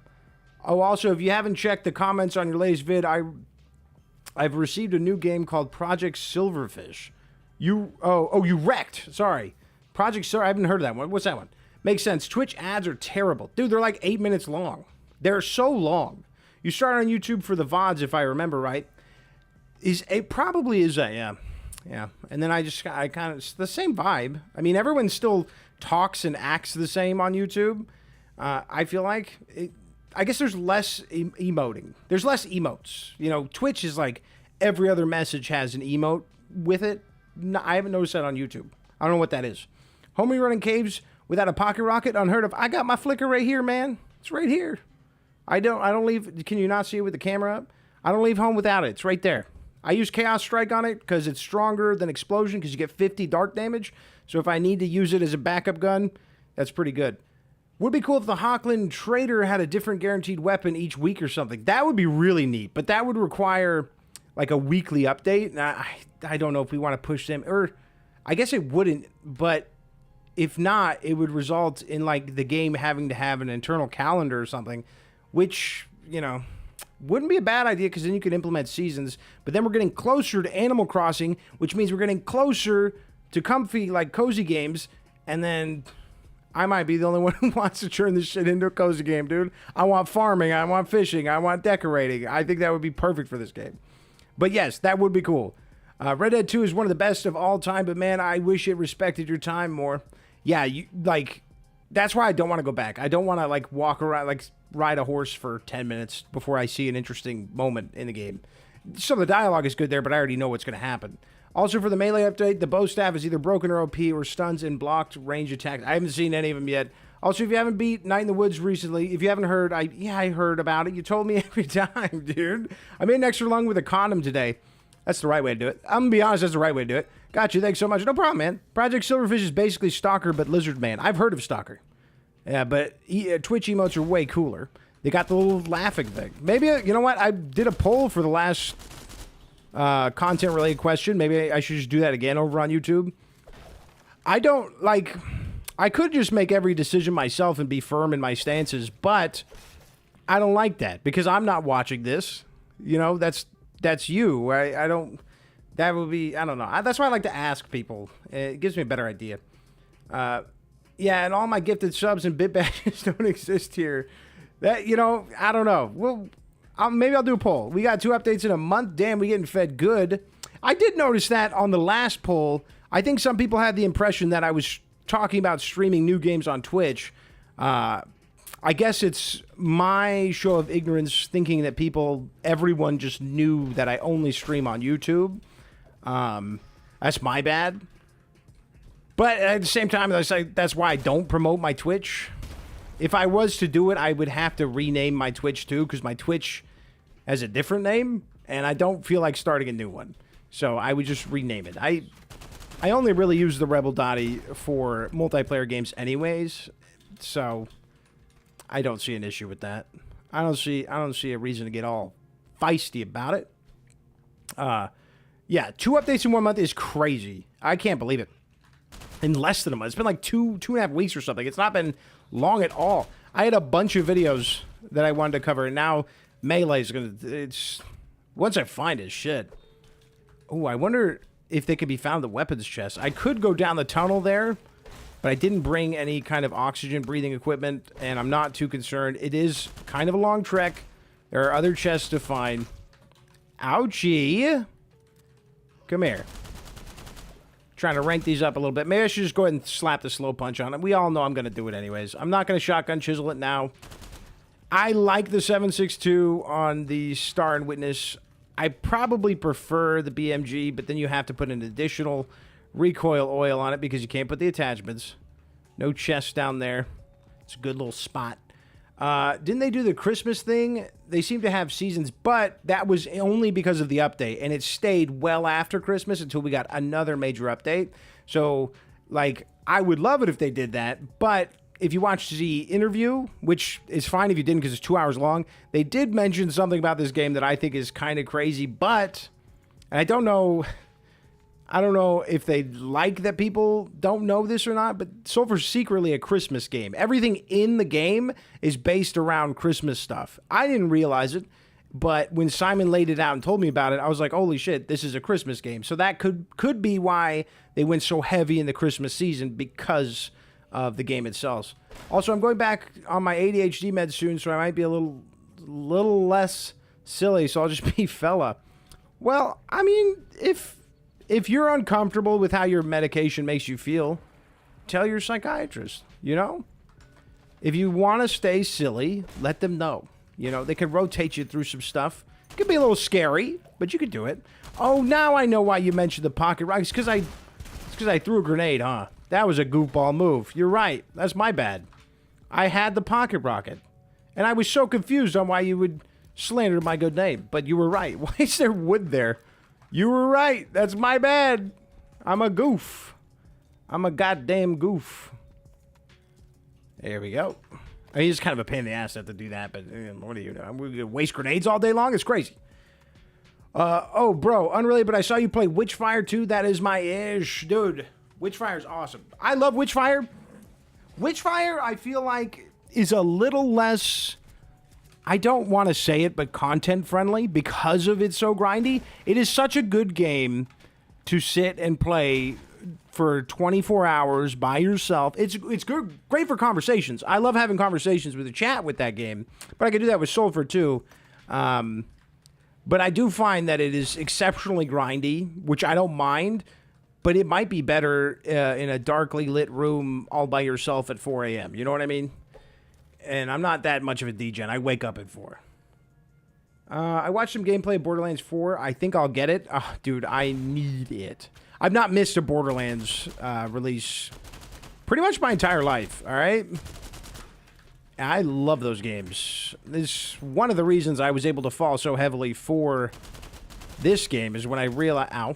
Oh, also, if you haven't checked the comments on your latest vid, I've received a new game called Project Silverfish. You wrecked. Sorry. I haven't heard of that one. What's that one? Makes sense. Twitch ads are terrible. Dude, they're like 8 minutes long. They're so long. You start on YouTube for the VODs, if I remember right. It probably is that, yeah. And then I kind of, it's the same vibe. I mean, everyone still talks and acts the same on YouTube. I feel like, I guess there's less emoting. There's less emotes. You know, Twitch is like every other message has an emote with it. No, I haven't noticed that on YouTube. I don't know what that is. Homie running caves without a pocket rocket, unheard of. I got my flicker right here, man. It's right here. I don't leave. Can you not see it with the camera up? I don't leave home without it. It's right there. I use Chaos Strike on it because it's stronger than Explosion because you get 50 dark damage. So if I need to use it as a backup gun, that's pretty good. Would be cool if the Hawkland Trader had a different guaranteed weapon each week or something. That would be really neat, but that would require like a weekly update. And I don't know if we want to push them, or I guess it wouldn't, but if not, it would result in like the game having to have an internal calendar or something, which, you know, wouldn't be a bad idea because then you could implement seasons. But then we're getting closer to Animal Crossing, which means we're getting closer to comfy, like, cozy games. And then I might be the only one who wants to turn this shit into a cozy game, dude. I want farming. I want fishing. I want decorating. I think that would be perfect for this game. But yes, that would be cool. Red Dead 2 is one of the best of all time, but man, I wish it respected your time more. Yeah, that's why I don't want to go back. I don't want to, like, walk around, like, ride a horse for 10 minutes before I see an interesting moment in the game. Some of the dialogue is good there, but I already know what's going to happen. Also, for the melee update, the bow staff is either broken or OP or stuns and blocked range attacks. I haven't seen any of them yet. Also, if you haven't beat Night in the Woods recently, if you haven't heard, I heard about it. You told me every time, dude. I made an extra lung with a condom today. That's the right way to do it. I'm going to be honest, that's the right way to do it. Got you. Thanks so much. No problem, man. Project Silverfish is basically Stalker, but Lizard Man. I've heard of Stalker. Yeah, but Twitch emotes are way cooler. They got the little laughing thing. Maybe, you know what? I did a poll for the last content-related question. Maybe I should just do that again over on YouTube. I don't, like... I could just make every decision myself and be firm in my stances, but I don't like that because I'm not watching this. You know, that's you. I don't... That would be... I don't know. That's why I like to ask people. It gives me a better idea. Yeah, and all my gifted subs and bit badges don't exist here. That, you know, I don't know. Well, maybe I'll do a poll. We got 2 updates in a month. Damn, we getting fed good. I did notice that on the last poll. I think some people had the impression that I was talking about streaming new games on Twitch. I guess it's my show of ignorance thinking that everyone just knew that I only stream on YouTube. That's my bad. But at the same time, that's why I don't promote my Twitch. If I was to do it, I would have to rename my Twitch too, because my Twitch has a different name, and I don't feel like starting a new one. So I would just rename it. I only really use the Rebel Dottie for multiplayer games anyways, so I don't see an issue with that. I don't see a reason to get all feisty about it. Yeah, 2 updates in 1 month is crazy. I can't believe it. In less than a month. It's been like 2.5 weeks or something. It's not been long at all. I had a bunch of videos that I wanted to cover, and now Melee's once I find it, shit. Oh, I wonder if they could be found in the weapons chest. I could go down the tunnel there, but I didn't bring any kind of oxygen breathing equipment, and I'm not too concerned. It is kind of a long trek. There are other chests to find. Ouchie. Come here. Trying to rank these up a little bit. Maybe I should just go ahead and slap the slow punch on it. We all know I'm going to do it anyways. I'm not going to shotgun chisel it now. I like the 7.62 on the Star and Witness. I probably prefer the BMG, but then you have to put an additional recoil oil on it because you can't put the attachments. No chest down there. It's a good little spot. Didn't they do the Christmas thing? They seem to have seasons, but that was only because of the update, and it stayed well after Christmas until we got another major update. So, like, I would love it if they did that, but if you watch the interview, which is fine if you didn't because it's 2 hours long, they did mention something about this game that I think is kind of crazy, but, and I don't know if they like that people don't know this or not, but Sulfur's secretly a Christmas game. Everything in the game is based around Christmas stuff. I didn't realize it, but when Simon laid it out and told me about it, I was like, holy shit, this is a Christmas game. So that could be why they went so heavy in the Christmas season, because of the game itself. Also, I'm going back on my ADHD meds soon, so I might be a little less silly, so I'll just be fella. Well, I mean, if you're uncomfortable with how your medication makes you feel, tell your psychiatrist, you know? If you want to stay silly, let them know. You know, they can rotate you through some stuff. It could be a little scary, but you could do it. Oh, now I know why you mentioned the pocket rockets. It's because I threw a grenade, huh? That was a goofball move. You're right. That's my bad. I had the pocket rocket. And I was so confused on why you would slander my good name. But you were right. Why is there wood there? You were right. That's my bad. I'm a goof. I'm a goddamn goof. There we go. I mean, it's kind of a pain in the ass to have to do that, but what do you know? I'm going to waste grenades all day long? It's crazy. Oh, bro, unrelated, but I saw you play Witchfire 2. That is my ish. Dude, Witchfire is awesome. I love Witchfire. Witchfire, I feel like, is a little less, I don't want to say it, but content friendly because of it's so grindy. It is such a good game to sit and play for 24 hours by yourself. It's good, great for conversations. I love having conversations with the chat with that game, but I could do that with Sulfur too. But I do find that it is exceptionally grindy, which I don't mind, but it might be better in a darkly lit room all by yourself at 4 a.m. You know what I mean? And I'm not that much of a degen. I wake up at 4. I watched some gameplay of Borderlands 4. I think I'll get it. Oh, dude, I need it. I've not missed a Borderlands release pretty much my entire life, all right? I love those games. This is one of the reasons I was able to fall so heavily for this game is when I realized... Ow.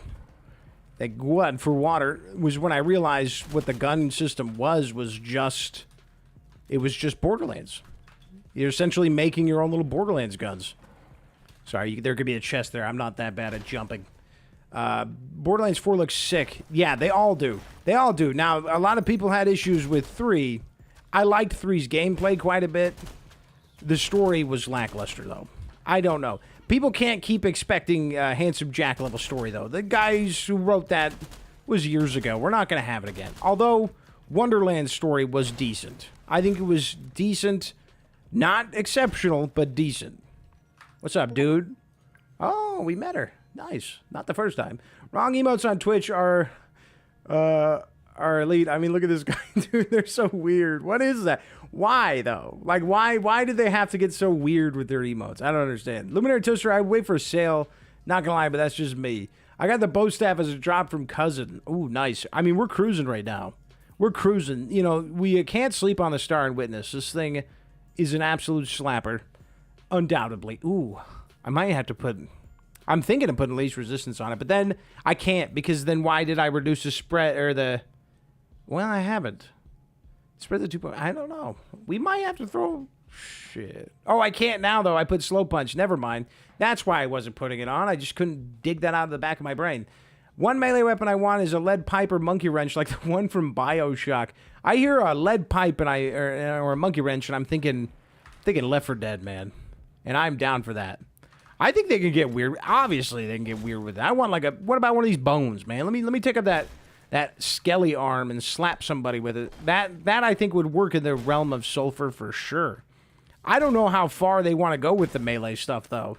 That blood for water was when I realized what the gun system was just... It was just Borderlands. You're essentially making your own little Borderlands guns. Sorry, there could be a chest there. I'm not that bad at jumping. Borderlands 4 looks sick. Yeah, they all do. They all do. Now, a lot of people had issues with 3. I liked 3's gameplay quite a bit. The story was lackluster, though. I don't know. People can't keep expecting Handsome Jack level story, though. The guys who wrote that was years ago. We're not going to have it again. Although, Wonderland's story was decent. I think it was decent. Not exceptional, but decent. What's up, dude? Oh, we met her. Nice. Not the first time. Wrong emotes on Twitch are elite. I mean, look at this guy, dude. They're so weird. What is that? Why, though? Like, why did they have to get so weird with their emotes? I don't understand. Luminary Toaster, I wait for a sale. Not gonna lie, but that's just me. I got the bow staff as a drop from Cousin. Ooh, nice. I mean, we're cruising right now. We're cruising. You know, we can't sleep on the Star and Witness. This thing is an absolute slapper. Undoubtedly. Ooh, I might have to put... I'm thinking of putting least resistance on it, but then I can't, because then why did I reduce the spread, or the... Well, I haven't. Spread the 2 point... I don't know. We might have to throw... Shit. Oh, I can't now, though. I put slow punch. Never mind. That's why I wasn't putting it on. I just couldn't dig that out of the back of my brain. One melee weapon I want is a lead pipe or monkey wrench, like the one from BioShock. I hear a lead pipe and or a monkey wrench, and I'm thinking Left 4 Dead, man. And I'm down for that. I think they can get weird. Obviously, they can get weird with that. I want like a... What about one of these bones, man? Let me take up that skelly arm and slap somebody with it. That I think would work in the realm of Sulfur for sure. I don't know how far they want to go with the melee stuff, though.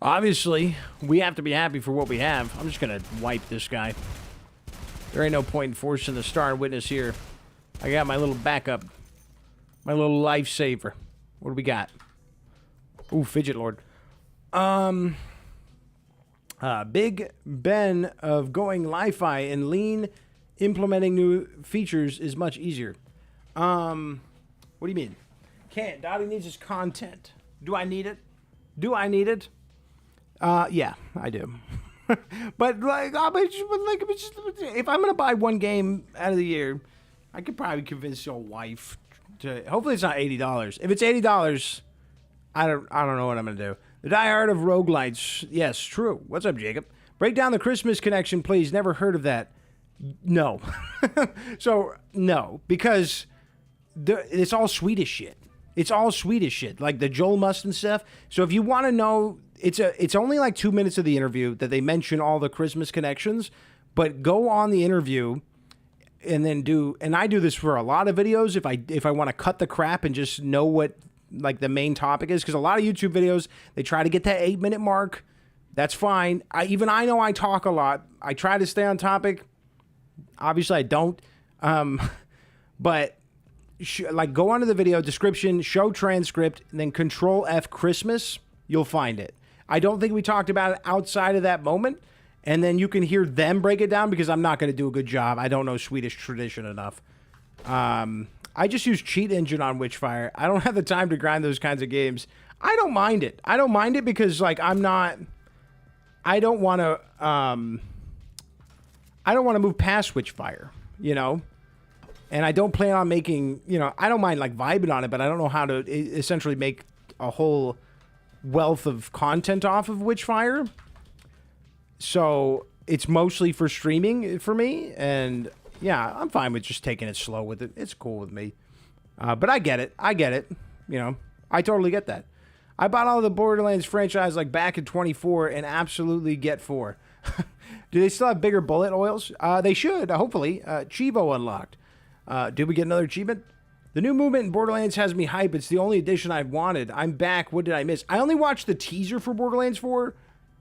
Obviously, we have to be happy for what we have. I'm just going to wipe this guy. There ain't no point in forcing the Star and Witness here. I got my little backup. My little lifesaver. What do we got? Ooh, Fidget Lord. Big Ben of going li-fi and lean implementing new features is much easier. What do you mean? Can't. Dottie needs his content. Do I need it? Do I need it? Yeah, I do. But if I'm gonna buy one game out of the year, I could probably convince your wife to. Hopefully, it's not $80. If it's $80, I don't know what I'm gonna do. The Die Hard of roguelites. Yes, true. What's up, Jacob? Break down the Christmas connection, please. Never heard of that. No. So no, because it's all Swedish shit. It's all Swedish shit, like the Joel Must stuff. So if you want to know, it's only like 2 minutes of the interview that they mention all the Christmas connections, but go on the interview and then and I do this for a lot of videos if I want to cut the crap and just know what like the main topic is, because a lot of YouTube videos, they try to get that 8-minute mark. That's fine. I know I talk a lot. I try to stay on topic. Obviously I don't. But like go onto the video description, show transcript, and then Control F Christmas. You'll find it. I don't think we talked about it outside of that moment, and then you can hear them break it down, because I'm not going to do a good job. I don't know Swedish tradition enough. I just use Cheat Engine on Witchfire. I don't have the time to grind those kinds of games. I don't mind it. I don't mind it because like I don't want to move past Witchfire, you know? And I don't plan on making, you know, I don't mind like vibing on it, but I don't know how to essentially make a whole wealth of content off of Witchfire. So it's mostly for streaming for me. And yeah, I'm fine with just taking it slow with it. It's cool with me. But I get it. You know, I totally get that. I bought all the Borderlands franchise like back in 24 and absolutely get 4. Do they still have bigger bullet oils? They should, hopefully. Chivo unlocked. Did we get another achievement? The new movement in Borderlands has me hype. It's the only addition I've wanted. I'm back. What did I miss? I only watched the teaser for Borderlands 4,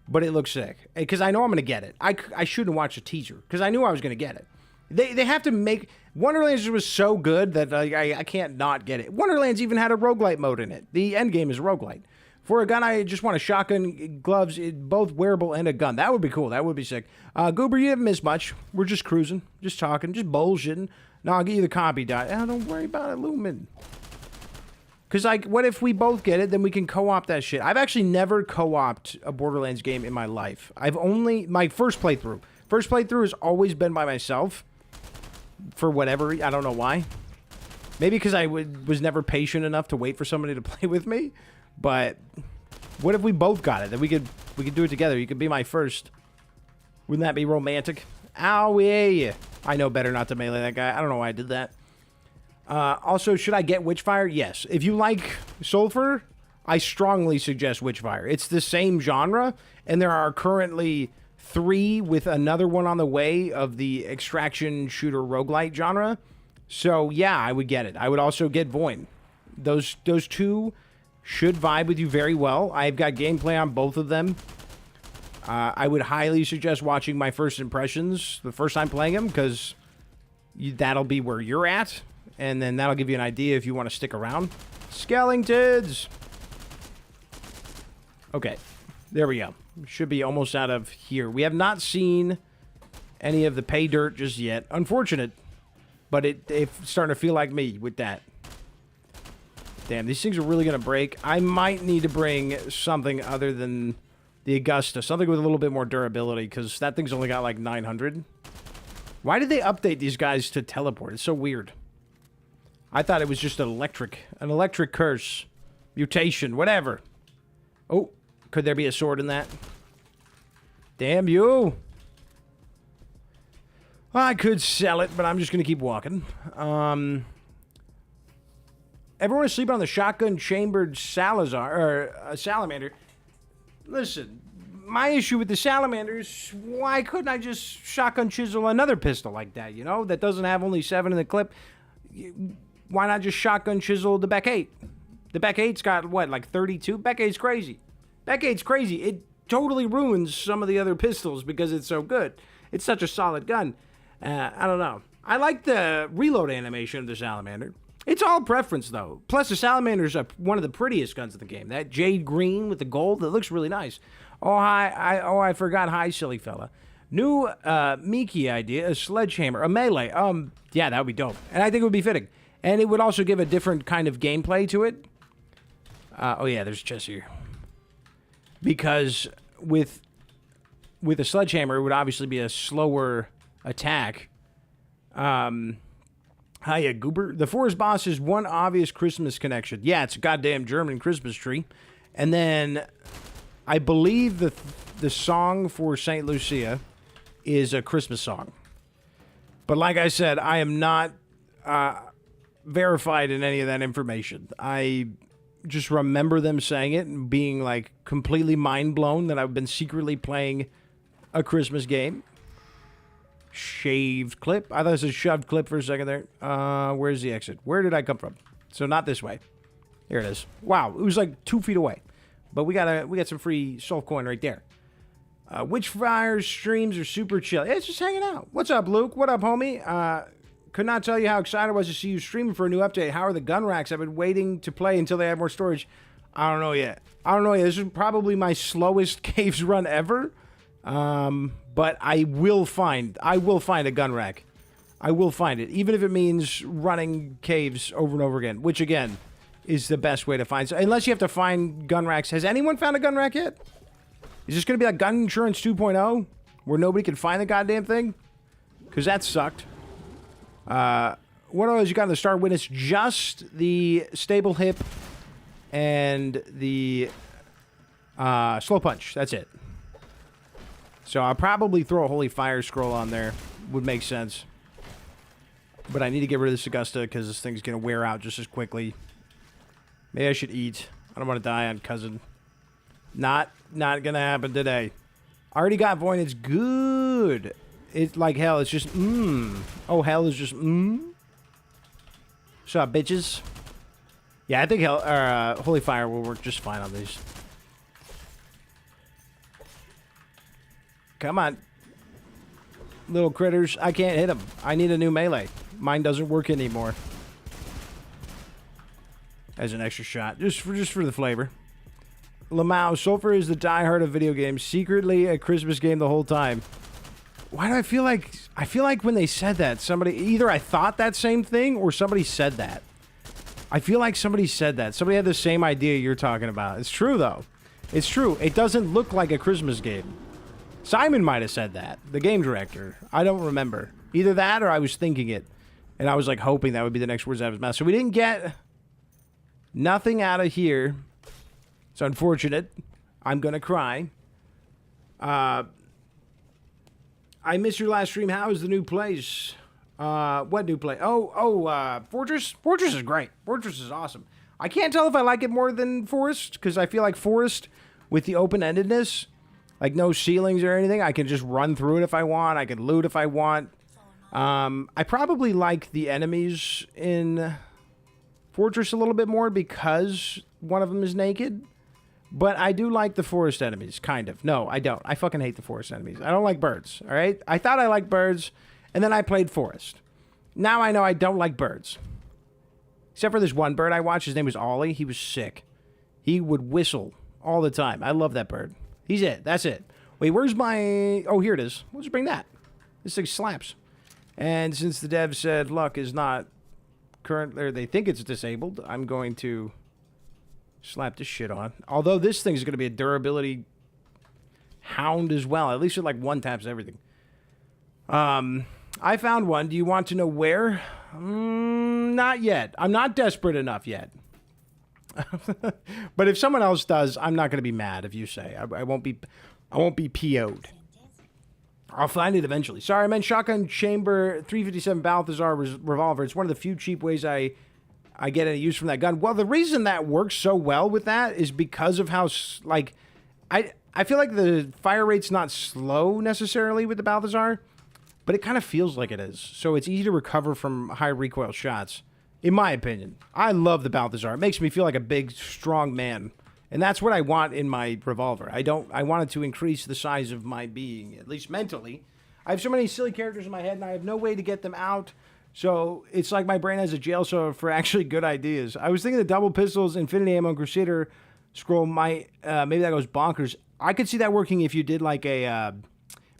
but it looks sick. Because I know I'm going to get it. I shouldn't watch the teaser, because I knew I was going to get it. They have to make... Wonderlands was so good that I can't not get it. Wonderlands even had a roguelite mode in it. The end game is roguelite. For a gun, I just want a shotgun, gloves, both wearable, and a gun. That would be cool. That would be sick. Goober, you haven't missed much. We're just cruising, just talking, just bullshitting. No, I'll get you the copy dot. Oh, don't worry about it, Lumen. Because, like, what if we both get it, then we can co-op that shit. I've actually never co-opted a Borderlands game in my life. I've only... My first playthrough. First playthrough has always been by myself. For whatever... I don't know why. Maybe because I was never patient enough to wait for somebody to play with me. But what if we both got it? Then we could do it together. You could be my first. Wouldn't that be romantic? Ow, yeah. I know better not to melee that guy. I don't know why I did that. Also, should I get Witchfire? Yes. If you like Sulfur, I strongly suggest Witchfire. It's the same genre, and there are currently 3 with another one on the way of the extraction shooter roguelite genre. So, yeah, I would get it. I would also get Void. Those 2 should vibe with you very well. I've got gameplay on both of them. I would highly suggest watching my first impressions the first time playing them, because that'll be where you're at, and then that'll give you an idea if you want to stick around. Skeletons! Okay, there we go. Should be almost out of here. We have not seen any of the pay dirt just yet. Unfortunate, but it's starting to feel like me with that. Damn, these things are really going to break. I might need to bring something other than the Augusta. Something with a little bit more durability, because that thing's only got like 900. Why did they update these guys to teleport? It's so weird. I thought it was just an electric curse. Mutation, whatever. Oh, could there be a sword in that? Damn you. I could sell it, but I'm just going to keep walking. Everyone is sleeping on the shotgun-chambered salamander. Listen, my issue with the salamander is, why couldn't I just shotgun chisel another pistol like that, you know? That doesn't have only 7 in the clip. Why not just shotgun chisel the Beck 8? The Beck 8's got, what, like 32? Beck 8's crazy. Beck 8's crazy. It totally ruins some of the other pistols because it's so good. It's such a solid gun. I don't know. I like the reload animation of the salamander. It's all preference, though. Plus, the Salamander's one of the prettiest guns in the game. That jade green with the gold, that looks really nice. Oh, hi. I forgot. Hi, silly fella. New Miki idea, a sledgehammer, a melee. Yeah, that would be dope. And I think it would be fitting. And it would also give a different kind of gameplay to it. Oh, yeah, there's chest here. Because with a sledgehammer, it would obviously be a slower attack. Hiya, Goober. The forest boss is one obvious Christmas connection. Yeah, it's a goddamn German Christmas tree. And then I believe the song for St. Lucia is a Christmas song. But like I said, I am not verified in any of that information. I just remember them saying it and being like completely mind blown that I've been secretly playing a Christmas game. Shaved clip. I thought it was a shoved clip for a second there. Where's the exit? Where did I come from? So not this way. Here it is. Wow, it was like 2 feet away. But we got some free Soul Coin right there. Witchfire streams are super chill. Yeah, it's just hanging out. What's up, Luke? What up, homie? Could not tell you how excited I was to see you streaming for a new update. How are the gun racks? I've been waiting to play until they have more storage. I don't know yet. This is probably my slowest caves run ever. But I will find a gun rack. I will find it, even if it means running caves over and over again, which again is the best way to find. So unless you have to find gun racks. Has anyone found a gun rack yet? Is this going to be like Gun Insurance 2.0, where nobody can find the goddamn thing? Because that sucked. What else you got in the Star Witness? Just the stable hip and the slow punch. That's it. So I'll probably throw a Holy Fire Scroll on there. Would make sense. But I need to get rid of this Augusta because this thing's going to wear out just as quickly. Maybe I should eat. I don't want to die on cousin. Not going to happen today. I already got Void. It's good. It's like hell. It's just Oh, hell is just What's up, bitches? Yeah, I think Holy Fire will work just fine on these. Come on. little critters. I can't hit them. I need a new melee. Mine doesn't work anymore. As an extra shot, just for the flavor. Lamau, Sulfur is the diehard of video games. Secretly a Christmas game the whole time. Why do I feel like... I feel like when they said that, somebody... Either I thought that same thing, or somebody said that. I feel like somebody said that. Somebody had the same idea you're talking about. It's true, though. It's true. It doesn't look like a Christmas game. Simon might have said that. The game director. I don't remember. Either that, or I was thinking it. And I was, like, hoping that would be the next words out of his mouth. So we didn't get... nothing out of here. It's unfortunate. I'm gonna cry. I missed your last stream. How is the new place? What new place? Fortress? Fortress is great. Fortress is awesome. I can't tell if I like it more than Forest, because I feel like Forest, with the open-endedness, like no ceilings or anything, I can just run through it if I want. I can loot if I want. I probably like the enemies in Fortress a little bit more because one of them is naked. But I do like the forest enemies, kind of. No, I don't. I fucking hate the forest enemies. I don't like birds, all right? I thought I liked birds, and then I played forest. Now I know I don't like birds. Except for this one bird I watched. His name was Ollie. He was sick. He would whistle all the time. I love that bird. He's it. That's it. Wait, where's my... Oh, here it is. We'll just bring that. This thing slaps. And since the dev said luck is not current... or they think it's disabled, I'm going to... slap this shit on. Although this thing's going to be a durability hound as well. At least it like one taps everything. I found one. Do you want to know where? Not yet. I'm not desperate enough yet. But if someone else does, I'm not going to be mad if you say. I won't be PO'd. I'll find it eventually. Sorry, I meant shotgun chamber 357 Balthazar revolver. It's one of the few cheap ways I get any use from that gun. Well, the reason that works so well with that is because of how, like, I feel like the fire rate's not slow necessarily with the Balthazar, but it kind of feels like it is. So it's easy to recover from high recoil shots, in my opinion. I love the Balthazar. It makes me feel like a big, strong man. And that's what I want in my revolver. I want it to increase the size of my being, at least mentally. I have so many silly characters in my head, and I have no way to get them out. So it's like my brain has a jail cell for actually good ideas. I was thinking the double pistols, Infinity Ammo, and Crusader scroll might, maybe that goes bonkers. I could see that working if you did like a,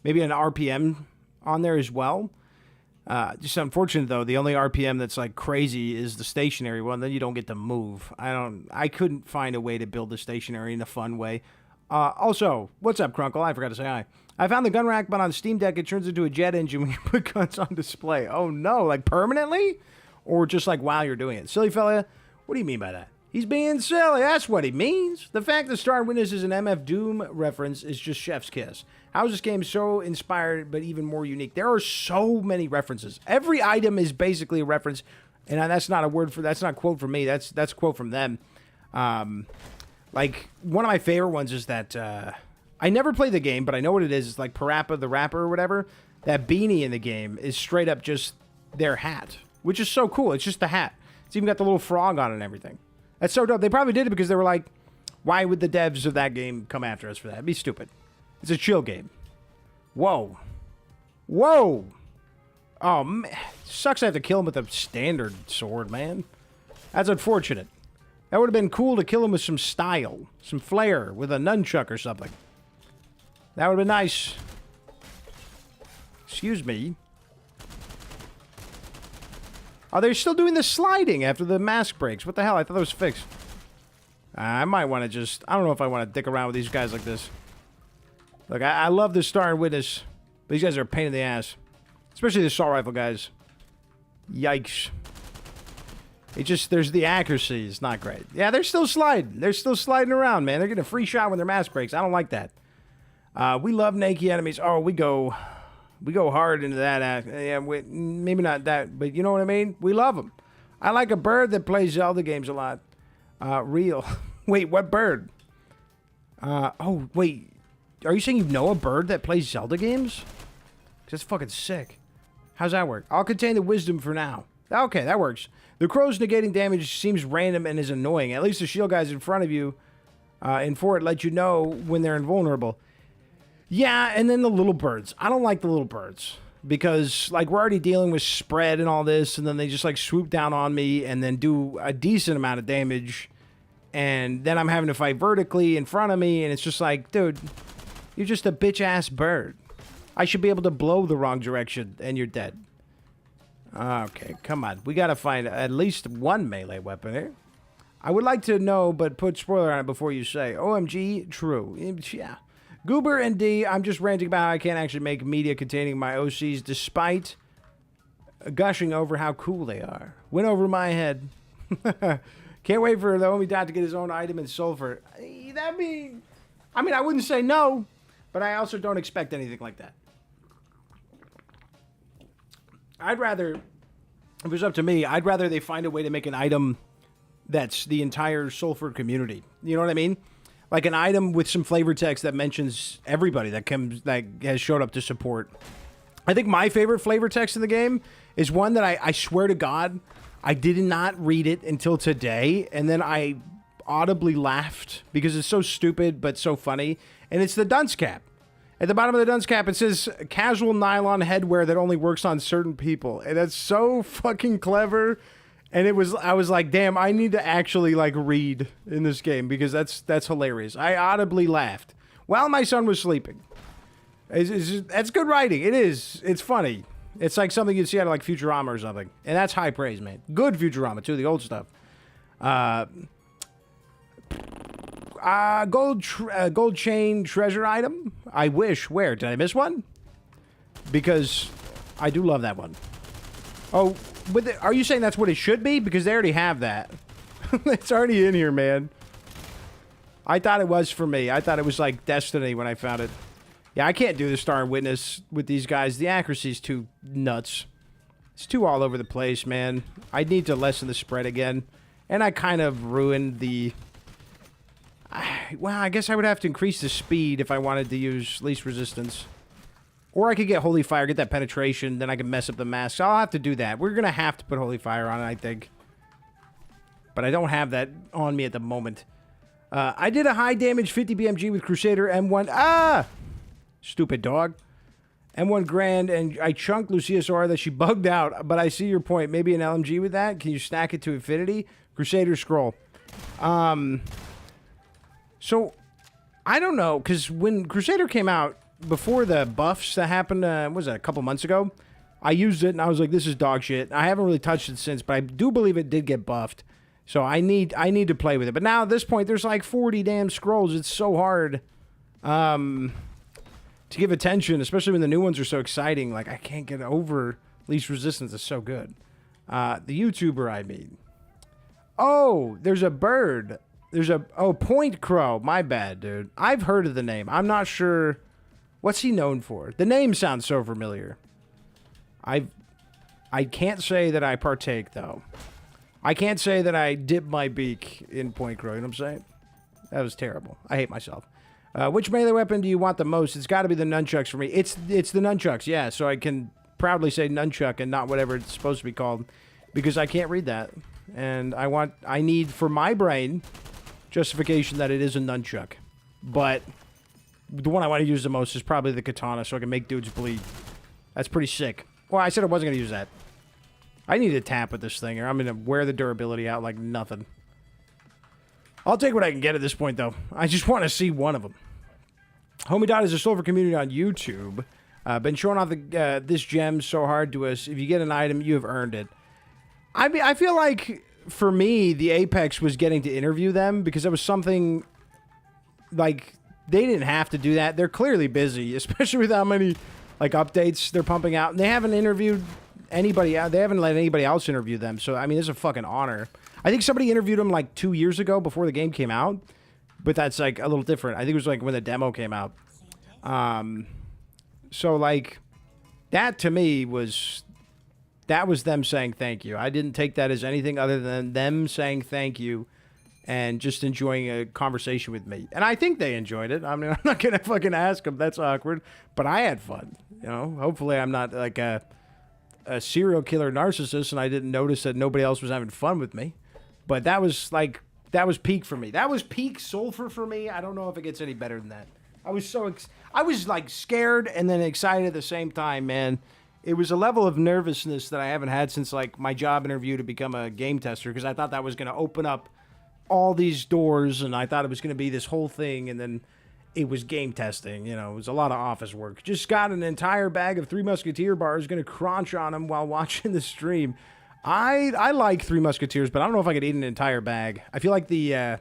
maybe an RPM on there as well. Just unfortunate though, the only RPM that's like crazy is the stationary one. Then you don't get to move. I couldn't find a way to build the stationary in a fun way. Also, what's up, Crunkle? I forgot to say hi. I found the gun rack, but on Steam Deck, it turns into a jet engine when you put guns on display. Oh, no. Like, permanently? Or just, like, while you're doing it? Silly fella, what do you mean by that? He's being silly. That's what he means. The fact that Star Witness is an MF Doom reference is just chef's kiss. How is this game so inspired, but even more unique? There are so many references. Every item is basically a reference. And that's not a word for... That's not a quote from me. That's a quote from them. Like, one of my favorite ones is that... I never played the game, but I know what it is. It's like Parappa the Rapper or whatever. That beanie in the game is straight up just their hat, which is so cool. It's just the hat. It's even got the little frog on it and everything. That's so dope. They probably did it because they were like, why would the devs of that game come after us for that? It'd be stupid. It's a chill game. Whoa. Whoa. Oh, man. Sucks I have to kill him with a standard sword, man. That's unfortunate. That would have been cool to kill him with some style. Some flair with a nunchuck or something. That would have been nice. Excuse me. Oh, they're still doing the sliding after the mask breaks. What the hell? I thought that was fixed. I might want to just... I don't know if I want to dick around with these guys like this. Look, I love the Star and Witness, but these guys are a pain in the ass. Especially the assault rifle guys. Yikes. It just... There's the accuracy. It's not great. Yeah, they're still sliding. They're still sliding around, man. They're getting a free shot when their mask breaks. I don't like that. We love naked enemies. Oh, we go hard into that. Yeah, maybe not that, but you know what I mean? We love them. I like a bird that plays Zelda games a lot. Real. Wait, what bird? Oh, wait. Are you saying you know a bird that plays Zelda games? That's fucking sick. How's that work? I'll contain the wisdom for now. Okay, that works. The crow's negating damage seems random and is annoying. At least the shield guys in front of you in Fort let you know when they're invulnerable. Yeah, and then the little birds. I don't like the little birds. because like we're already dealing with spread and all this, and then they just like swoop down on me and then do a decent amount of damage, and then I'm having to fight vertically in front of me, and it's just like, dude, you're just a bitch ass bird. I should be able to blow the wrong direction and you're dead. Okay, come on. We gotta find at least one melee weapon here. I would like to know, but put spoiler on it before you say. OMG, true. Yeah. Goober and D, I'm just ranting about how I can't actually make media containing my OCs despite gushing over how cool they are. Went over my head. Can't wait for the homie Dot to get his own item in Sulfur. That'd be... I mean, I wouldn't say no, but I also don't expect anything like that. I'd rather, if it was up to me, I'd rather they find a way to make an item that's the entire Sulfur community. You know what I mean? Like an item with some flavor text that mentions everybody that has showed up to support. I think my favorite flavor text in the game is one that I swear to God, I did not read it until today, and then I audibly laughed because it's so stupid but so funny, and it's the dunce cap. At the bottom of the dunce cap, it says, casual nylon headwear that only works on certain people. And that's so fucking clever. And I was like, damn, I need to actually, like, read in this game because that's hilarious. I audibly laughed while my son was sleeping. That's good writing. It is. It's funny. It's like something you'd see out of, like, Futurama or something. And that's high praise, man. Good Futurama, too, the old stuff. Gold chain treasure item. I wish. Where? Did I miss one? Because I do love that one. Oh, are you saying that's what it should be? Because they already have that. It's already in here, man. I thought it was for me. I thought it was like Destiny when I found it. Yeah, I can't do the Star and Witness with these guys. The accuracy's too nuts. It's too all over the place, man. I need to lessen the spread again. And I kind of ruined the... Well, I guess I would have to increase the speed if I wanted to use least resistance. Or I could get Holy Fire, get that penetration, then I can mess up the mask. So I'll have to do that. We're going to have to put Holy Fire on it, I think. But I don't have that on me at the moment. I did a high damage 50 BMG with Crusader M1. Ah! Stupid dog. M1 Grand, and I chunked Lucia's aura that she bugged out. But I see your point. Maybe an LMG with that? Can you stack it to infinity? Crusader Scroll. So, I don't know, because when Crusader came out, before the buffs that happened, what was that, a couple months ago? I used it, and I was like, this is dog shit. I haven't really touched it since, but I do believe it did get buffed. So, I need to play with it. But now, at this point, there's like 40 damn scrolls. It's so hard to give attention, especially when the new ones are so exciting. Like, I can't get over least resistance. It's so good. The YouTuber, I mean. Oh, there's a bird. Point Crow. My bad, dude. I've heard of the name. I'm not sure. What's he known for? The name sounds so familiar. I can't say that I partake, though. I can't say that I dip my beak in Point Crow. You know what I'm saying? That was terrible. I hate myself. Which melee weapon do you want the most? It's got to be the nunchucks for me. It's the nunchucks, yeah. So I can proudly say nunchuck and not whatever it's supposed to be called. Because I can't read that. And I need, for my brain... justification that it is a nunchuck. But the one I want to use the most is probably the katana, so I can make dudes bleed. That's pretty sick. Well, I said I wasn't going to use that. I need to tap with this thing, or I'm going to wear the durability out like nothing. I'll take what I can get at this point, though. I just want to see one of them. Homie Dot is a Sulfur community on YouTube. Been showing off this gem so hard to us. If you get an item, you have earned it. I feel like... for me, the Apex was getting to interview them because it was something like they didn't have to do that. They're clearly busy, especially with how many like updates they're pumping out. And they haven't interviewed anybody out. They haven't let anybody else interview them. So, I mean, it's a fucking honor. I think somebody interviewed them like 2 years ago before the game came out. But that's like a little different. I think it was like when the demo came out. So, like, that to me was... that was them saying thank you. I didn't take that as anything other than them saying thank you and just enjoying a conversation with me. And I think they enjoyed it. I mean, I'm not going to fucking ask them. That's awkward. But I had fun. You know, hopefully I'm not like a serial killer narcissist and I didn't notice that nobody else was having fun with me. But that was like, that was peak for me. That was peak Sulfur for me. I don't know if it gets any better than that. I was so, I was like scared and then excited at the same time, man. it was a level of nervousness that I haven't had since like my job interview to become a game tester, because I thought that was going to open up all these doors, and I thought it was going to be this whole thing, and then it was game testing. You know, it was a lot of office work. Just got an entire bag of Three Musketeer bars, going to crunch on them while watching the stream. I like Three Musketeers, but I don't know if I could eat an entire bag. I feel like the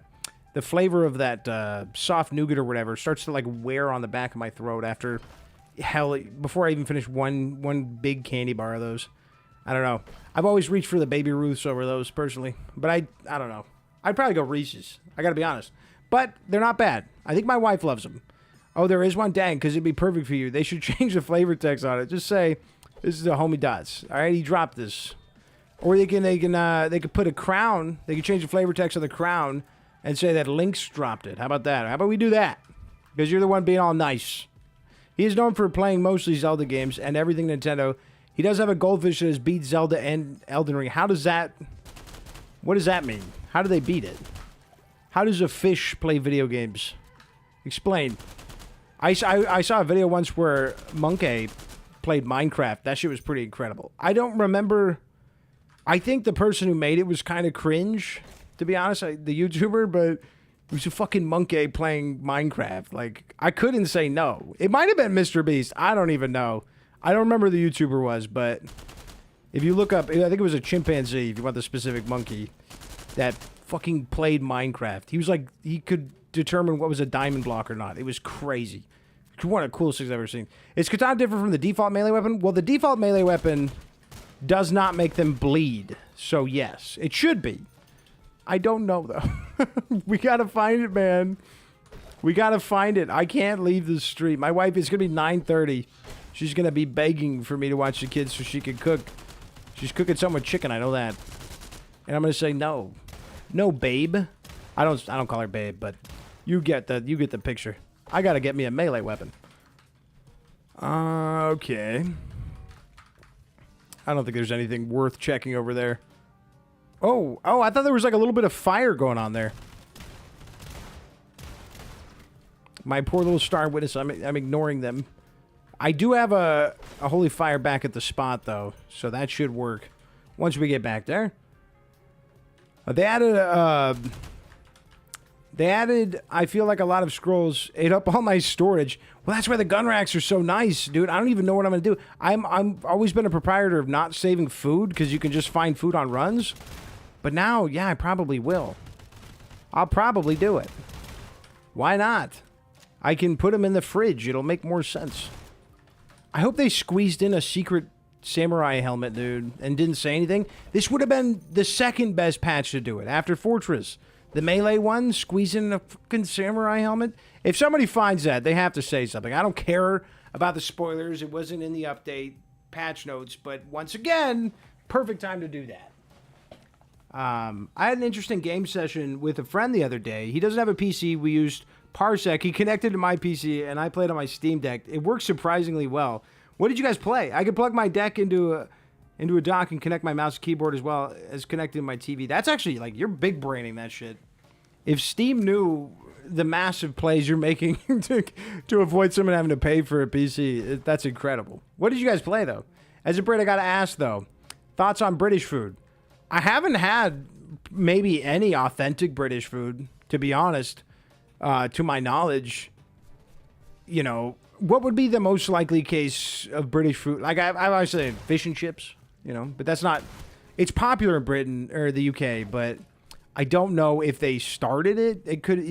flavor of that soft nougat or whatever starts to like wear on the back of my throat after before I even finish one big candy bar of those. I don't know. I've always reached for the Baby Ruths over those personally, but I don't know. I'd probably go Reese's. I got to be honest, but they're not bad. I think my wife loves them. Oh, there is one, dang, because it'd be perfect for you. They should change the flavor text on it. Just say this is the homie Dots. All right, he dropped this. Or they could put a crown. They could change the flavor text of the crown and say that Link's dropped it. How about that? How about we do that? Because you're the one being all nice. He is known for playing mostly Zelda games and everything Nintendo. He does have a goldfish that has beat Zelda and Elden Ring. What does that mean? How do they beat it? How does a fish play video games? Explain. I saw a video once where Monkey played Minecraft. That shit was pretty incredible. I don't remember. I think the person who made it was kind of cringe, to be honest, the YouTuber, but it was a fucking monkey playing Minecraft. Like, I couldn't say no. It might have been Mr. Beast. I don't even know. I don't remember who the YouTuber was, but if you look up, I think it was a chimpanzee, if you want the specific monkey, that fucking played Minecraft. He was like, he could determine what was a diamond block or not. It was crazy. One of the coolest things I've ever seen. Is katana different from the default melee weapon? Well, the default melee weapon does not make them bleed. So, yes, it should be. I don't know, though. We gotta find it, man. We gotta find it. I can't leave the street. My wife is gonna be 9:30. She's gonna be begging for me to watch the kids so she can cook. She's cooking something with chicken, I know that. And I'm gonna say no. No, babe. I don't call her babe, but you get the picture. I gotta get me a melee weapon. Okay. I don't think there's anything worth checking over there. Oh, I thought there was like a little bit of fire going on there. My poor little star witness, I'm ignoring them. I do have a holy fire back at the spot, though, so that should work once we get back there. They added, I feel like a lot of scrolls ate up all my storage. Well, that's why the gun racks are so nice, dude. I don't even know what I'm going to do. I'm always been a proprietor of not saving food because you can just find food on runs. But now, yeah, I probably will. I'll probably do it. Why not? I can put them in the fridge. It'll make more sense. I hope they squeezed in a secret samurai helmet, dude, and didn't say anything. This would have been the second best patch to do it. After Fortress. The melee one, squeeze in a fucking samurai helmet. If somebody finds that, they have to say something. I don't care about the spoilers. It wasn't in the update patch notes. But once again, perfect time to do that. I had an interesting game session with a friend the other day. He doesn't have a PC. We used Parsec. He connected to my PC, and I played on my Steam Deck. It works surprisingly well. What did you guys play? I could plug my deck into a dock and connect my mouse and keyboard as well as connecting my TV. That's actually, like, you're big braining that shit. If Steam knew the massive plays you're making to avoid someone having to pay for a PC, that's incredible. What did you guys play, though? As a Brit, I gotta ask, though, thoughts on British food? I haven't had maybe any authentic British food, to be honest, to my knowledge. You know, what would be the most likely case of British food? Like, I've always said fish and chips, you know, but that's not... It's popular in Britain, or the UK, but I don't know if they started it. It could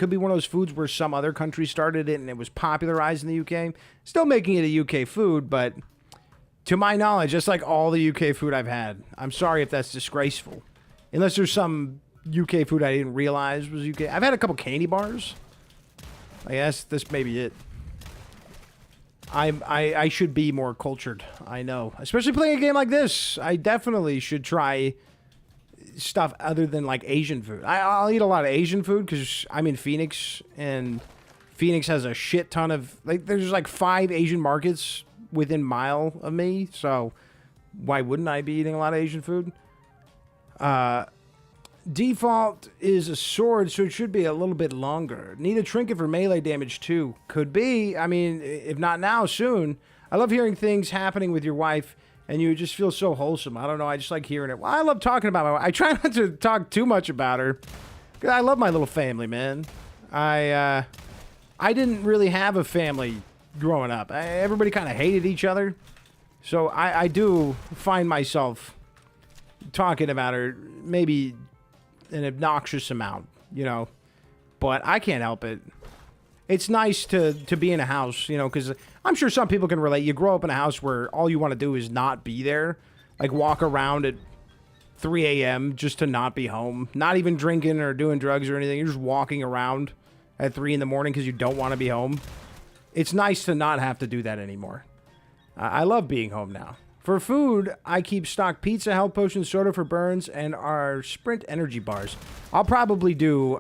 be one of those foods where some other country started it and it was popularized in the UK. Still making it a UK food, but... To my knowledge, that's like all the UK food I've had. I'm sorry if that's disgraceful. Unless there's some UK food I didn't realize was UK. I've had a couple candy bars. I guess this may be it. I should be more cultured. I know. Especially playing a game like this. I definitely should try stuff other than like Asian food. I'll eat a lot of Asian food because I'm in Phoenix. And Phoenix has a shit ton of... Like, there's like 5 Asian markets within mile of me, so why wouldn't I be eating a lot of Asian food? Default is a sword, so it should be a little bit longer. Need a trinket for melee damage too. Could be. I mean, if not now, soon. I love hearing things happening with your wife, and you just feel so wholesome. I don't know. I just like hearing it. Well, I love talking about my wife. I try not to talk too much about her. I love my little family, man. I didn't really have a family growing up. Everybody kind of hated each other. So I do find myself talking about her maybe an obnoxious amount, you know. But I can't help it. It's nice to be in a house, you know, because I'm sure some people can relate. You grow up in a house where all you want to do is not be there. Like walk around at 3 a.m. just to not be home. Not even drinking or doing drugs or anything. You're just walking around at 3 in the morning because you don't want to be home. It's nice to not have to do that anymore. I love being home now. For food, I keep stocked pizza, health potions, soda for burns, and our Sprint energy bars. I'll probably do,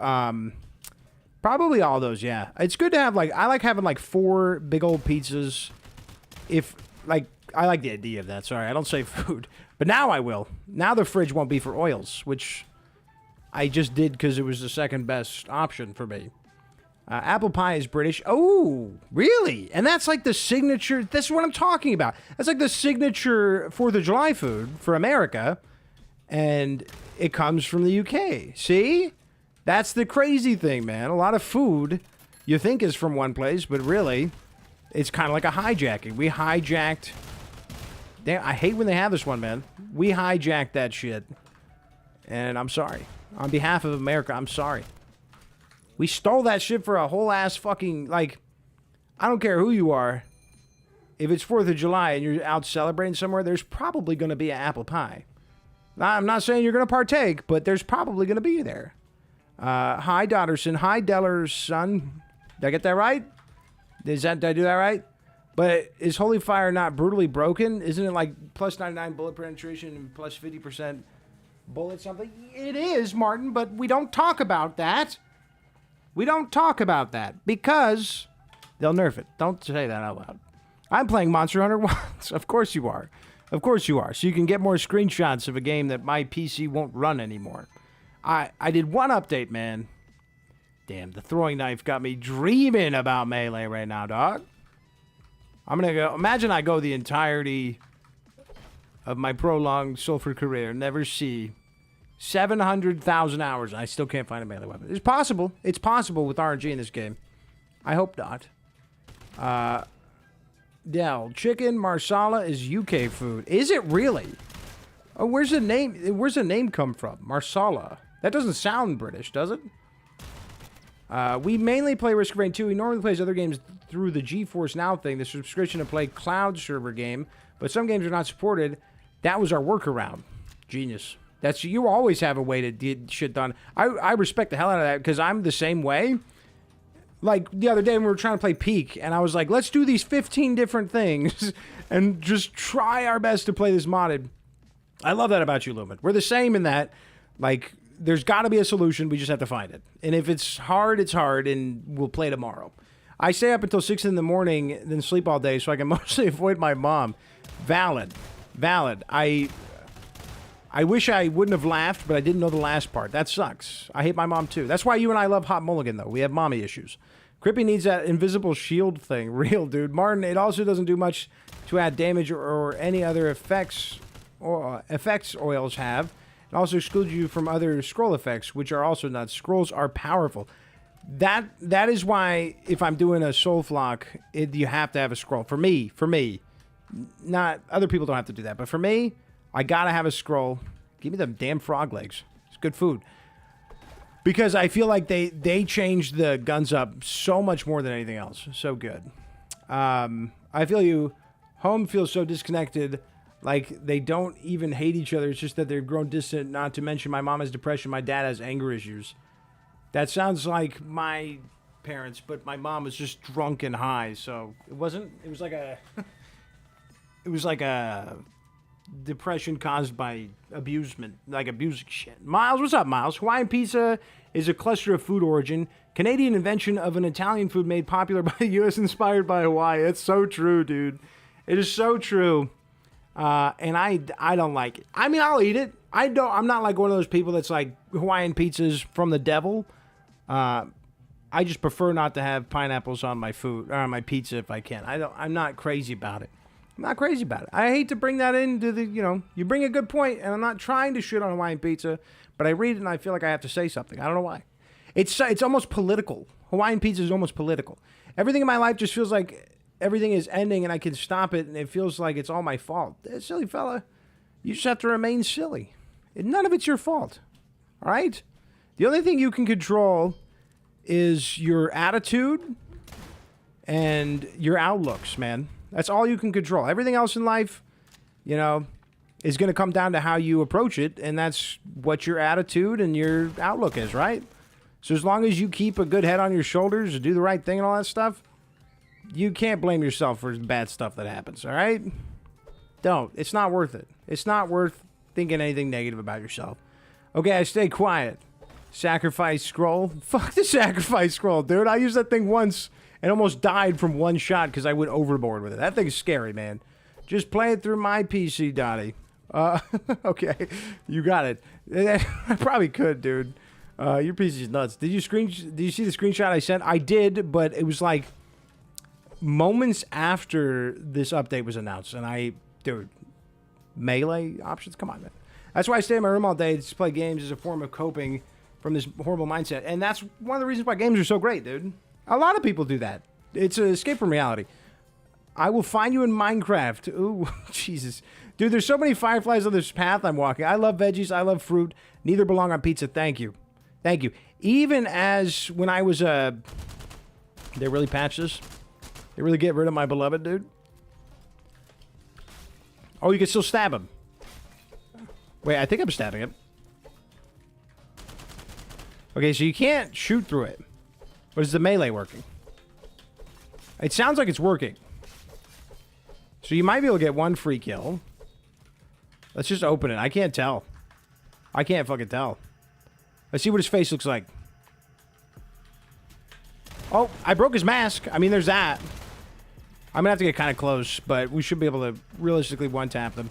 probably all those, yeah. It's good to have, like, I like having, like, 4 big old pizzas. If, like, I like the idea of that. Sorry, I don't say food. But now I will. Now the fridge won't be for oils, which I just did because it was the second best option for me. Apple pie is British. Oh, really? And that's like the signature. This is what I'm talking about. That's like the signature 4th of July food for America. And it comes from the UK. See? That's the crazy thing, man. A lot of food you think is from one place, but really, it's kind of like a hijacking. We hijacked. Damn, I hate when they have this one, man. We hijacked that shit. And I'm sorry. On behalf of America, I'm sorry. We stole that shit for a whole ass fucking, like, I don't care who you are. If it's 4th of July and you're out celebrating somewhere, there's probably going to be an apple pie. I'm not saying you're going to partake, but there's probably going to be there. Hi, Dotterson. Hi, Deller's son. Did I get that right? Did I do that right? But is Holy Fire not brutally broken? Isn't it like plus 99 bullet penetration and plus 50% bullet something? It is, Martin, but we don't talk about that. We don't talk about that because they'll nerf it. Don't say that out loud. I'm playing Monster Hunter once. Of course you are. Of course you are. So you can get more screenshots of a game that my PC won't run anymore. I did one update, man. Damn, the throwing knife got me dreaming about Melee right now, dog. I'm going to go. Imagine I go the entirety of my prolonged Sulfur career, never see 700,000 hours, and I still can't find a melee weapon. It's possible. It's possible with RNG in this game. I hope not. Dell, chicken marsala is UK food. Is it really? Oh, where's the name? Where's the name come from? Marsala. That doesn't sound British, does it? We mainly play Risk of Rain 2. He normally plays other games through the GeForce Now thing, the subscription to play cloud server game, but some games are not supported. That was our workaround. Genius. You always have a way to get shit done. I respect the hell out of that because I'm the same way. Like the other day when we were trying to play Peak, and I was like, let's do these 15 different things and just try our best to play this modded. I love that about you, Lumen. We're the same in that, like, there's got to be a solution. We just have to find it. And if it's hard, and we'll play tomorrow. I stay up until 6 in the morning, then sleep all day so I can mostly avoid my mom. Valid. I wish I wouldn't have laughed, but I didn't know the last part. That sucks. I hate my mom, too. That's why you and I love Hot Mulligan, though. We have mommy issues. Crippy needs that invisible shield thing. Real, dude. Martin, it also doesn't do much to add damage or any other effects oils have. It also excludes you from other scroll effects, which are also nuts. Scrolls are powerful. That is why, if I'm doing a soul flock, you have to have a scroll. For me. Not, other people don't have to do that, but for me, I gotta have a scroll. Give me them damn frog legs. It's good food. Because I feel like they changed the guns up so much more than anything else. So good. I feel you. Home feels so disconnected. Like they don't even hate each other. It's just that they've grown distant. Not to mention my mom has depression. My dad has anger issues. That sounds like my parents, but my mom was just drunk and high. So it wasn't. It was like a. It was like a depression caused by abusement, like abusing shit. Miles, what's up, Miles? Hawaiian pizza is a cluster of food origin. Canadian invention of an Italian food made popular by the U.S. inspired by Hawaii. It's so true, dude. It is so true. And I don't like it. I mean, I'll eat it. I'm not like one of those people that's like Hawaiian pizza's from the devil. I just prefer not to have pineapples on my food or on my pizza if I can. I'm not crazy about it. I'm not crazy about it. I hate to bring that into the, you bring a good point, and I'm not trying to shit on Hawaiian pizza, but I read it and I feel like I have to say something. I don't know why. It's almost political. Hawaiian pizza is almost political. Everything in my life just feels like everything is ending and I can stop it, and it feels like it's all my fault. Silly fella, you just have to remain silly. None of it's your fault, all right? The only thing you can control is your attitude and your outlooks, man. That's all you can control. Everything else in life, is going to come down to how you approach it, and that's what your attitude and your outlook is, right? So as long as you keep a good head on your shoulders and do the right thing and all that stuff, you can't blame yourself for the bad stuff that happens, all right? Don't. It's not worth it. It's not worth thinking anything negative about yourself. Okay, I stay quiet. Sacrifice scroll. Fuck the sacrifice scroll, dude. I used that thing once and almost died from one shot because I went overboard with it. That thing's scary, man. Just play it through my PC, Dottie. Okay, you got it. I probably could, dude. Your PC's nuts. Did you see the screenshot I sent? I did, but it was like moments after this update was announced, and dude, melee options? Come on, man. That's why I stay in my room all day to play games as a form of coping from this horrible mindset, and that's one of the reasons why games are so great, dude. A lot of people do that. It's an escape from reality. I will find you in Minecraft. Ooh, Jesus. Dude, there's so many fireflies on this path I'm walking. I love veggies. I love fruit. Neither belong on pizza. Thank you. Thank you. Even as when I was, they really patched this? They really get rid of my beloved, dude? Oh, you can still stab him. Wait, I think I'm stabbing him. Okay, so you can't shoot through it. But is the melee working? It sounds like it's working. So you might be able to get one free kill. Let's just open it. I can't tell. I can't fucking tell. Let's see what his face looks like. Oh, I broke his mask. I mean, there's that. I'm gonna have to get kind of close, but we should be able to realistically one-tap them.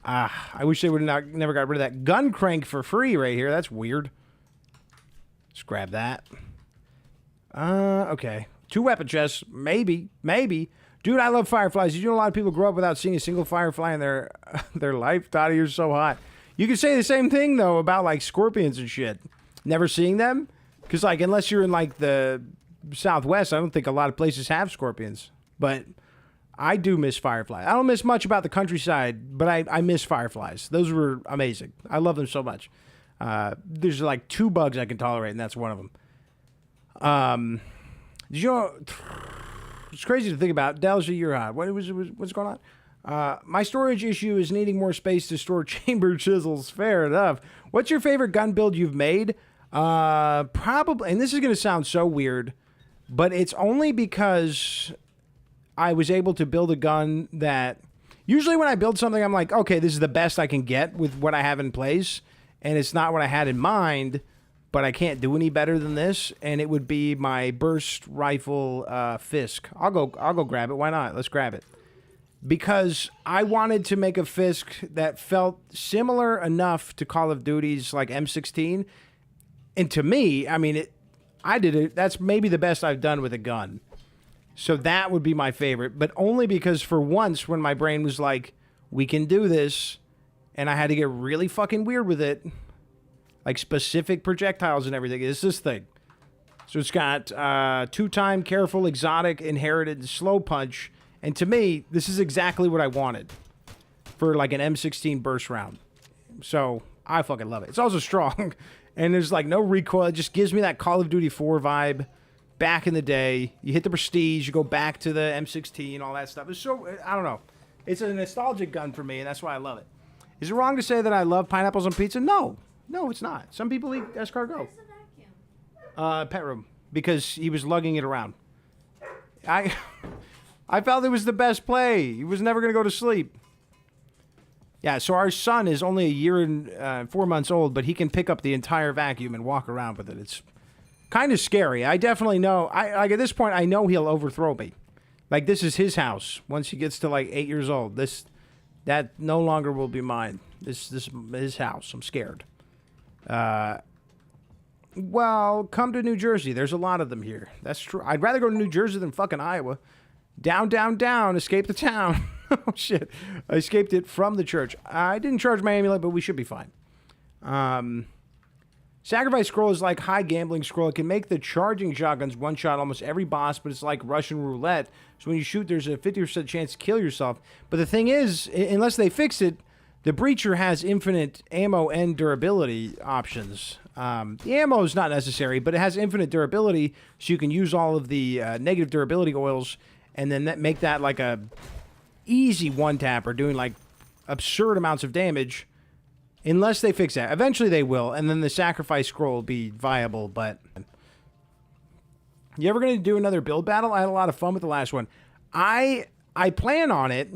I wish they would have never got rid of that gun crank for free right here. That's weird. Let's grab that. Okay. 2 weapon chests. Maybe. Dude, I love fireflies. You know a lot of people grow up without seeing a single firefly in their life? Dottie, you're so hot. You can say the same thing, though, about, like, scorpions and shit. Never seeing them? Because, like, unless you're in, like, the Southwest, I don't think a lot of places have scorpions. But I do miss fireflies. I don't miss much about the countryside, but I miss fireflies. Those were amazing. I love them so much. There's, like, 2 bugs I can tolerate, and that's one of them. Did you know... It's crazy to think about. Delja, you're hot. What's going on? My storage issue is needing more space to store chamber chisels. Fair enough. What's your favorite gun build you've made? Probably, and this is going to sound so weird, but it's only because I was able to build a gun that... Usually when I build something, I'm like, okay, this is the best I can get with what I have in place, and it's not what I had in mind, but I can't do any better than this, and it would be my burst rifle Fisk. I'll go grab it. Why not? Let's grab it. Because I wanted to make a Fisk that felt similar enough to Call of Duty's like M16, and to me, I mean, I did it. That's maybe the best I've done with a gun. So that would be my favorite, but only because for once when my brain was like, we can do this, and I had to get really fucking weird with it, like specific projectiles and everything. It's this thing. So it's got 2-time careful, exotic, inherited, slow punch. And to me, this is exactly what I wanted for like an M16 burst round. So I fucking love it. It's also strong. And there's like no recoil. It just gives me that Call of Duty 4 vibe. Back in the day, you hit the Prestige, you go back to the M16, all that stuff. It's so, I don't know. It's a nostalgic gun for me, and that's why I love it. Is it wrong to say that I love pineapples on pizza? No. No, it's not. Some people eat escargot. Pet room. Because he was lugging it around. I felt it was the best play. He was never going to go to sleep. Yeah, so our son is only a year and 4 months old, but he can pick up the entire vacuum and walk around with it. It's kind of scary. I definitely know. Like at this point, I know he'll overthrow me. Like this is his house. Once he gets to like 8 years old, that no longer will be mine. This is his house. I'm scared. Well, come to New Jersey. There's a lot of them here. That's true. I'd rather go to New Jersey than fucking Iowa. Down, down, down. Escape the town. Oh, shit. I escaped it from the church. I didn't charge my amulet, but we should be fine. Sacrifice scroll is like high gambling scroll. It can make the charging shotguns one-shot almost every boss, but it's like Russian roulette. So when you shoot, there's a 50% chance to kill yourself. But the thing is, unless they fix it, the Breacher has infinite ammo and durability options. The ammo is not necessary, but it has infinite durability, so you can use all of the negative durability oils and then make that like a easy one-tapper, doing like absurd amounts of damage, unless they fix that. Eventually they will, and then the sacrifice scroll will be viable, but... You ever going to do another build battle? I had a lot of fun with the last one. I plan on it,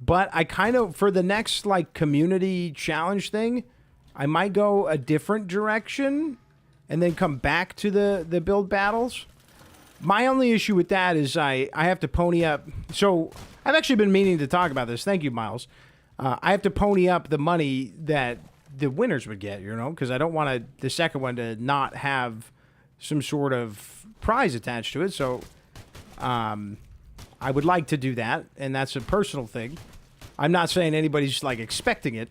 but I kind of, for the next like community challenge thing, I might go a different direction and then come back to the build battles. My only issue with that is I have to pony up. So I've actually been meaning to talk about this. Thank you, Miles. I have to pony up the money that the winners would get, you know, because I don't want the second one to not have some sort of prize attached to it. So I would like to do that, and that's a personal thing. I'm not saying anybody's like expecting it,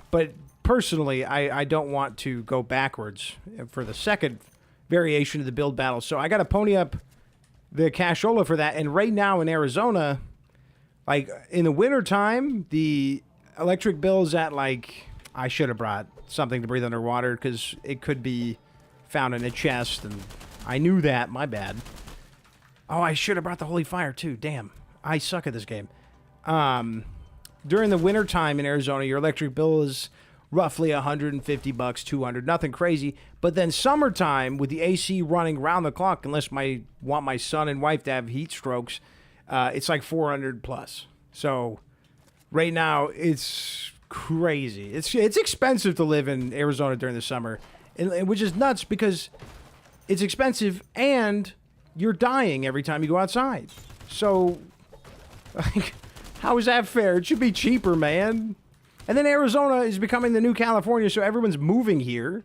but personally, I don't want to go backwards for the second variation of the build battle. So I got to pony up the cashola for that. And right now in Arizona, like in the wintertime, the electric bill is at like, I should have brought something to breathe underwater because it could be found in a chest, and I knew that. My bad. Oh, I should have brought the holy fire too. Damn, I suck at this game. During the wintertime in Arizona, your electric bill is roughly $150, $200, nothing crazy. But then summertime, with the AC running round the clock, unless I want my son and wife to have heat strokes, it's like $400 plus. So right now, it's crazy. It's expensive to live in Arizona during the summer, which is nuts because it's expensive and you're dying every time you go outside. So, like, how is that fair? It should be cheaper, man. And then Arizona is becoming the new California, so everyone's moving here.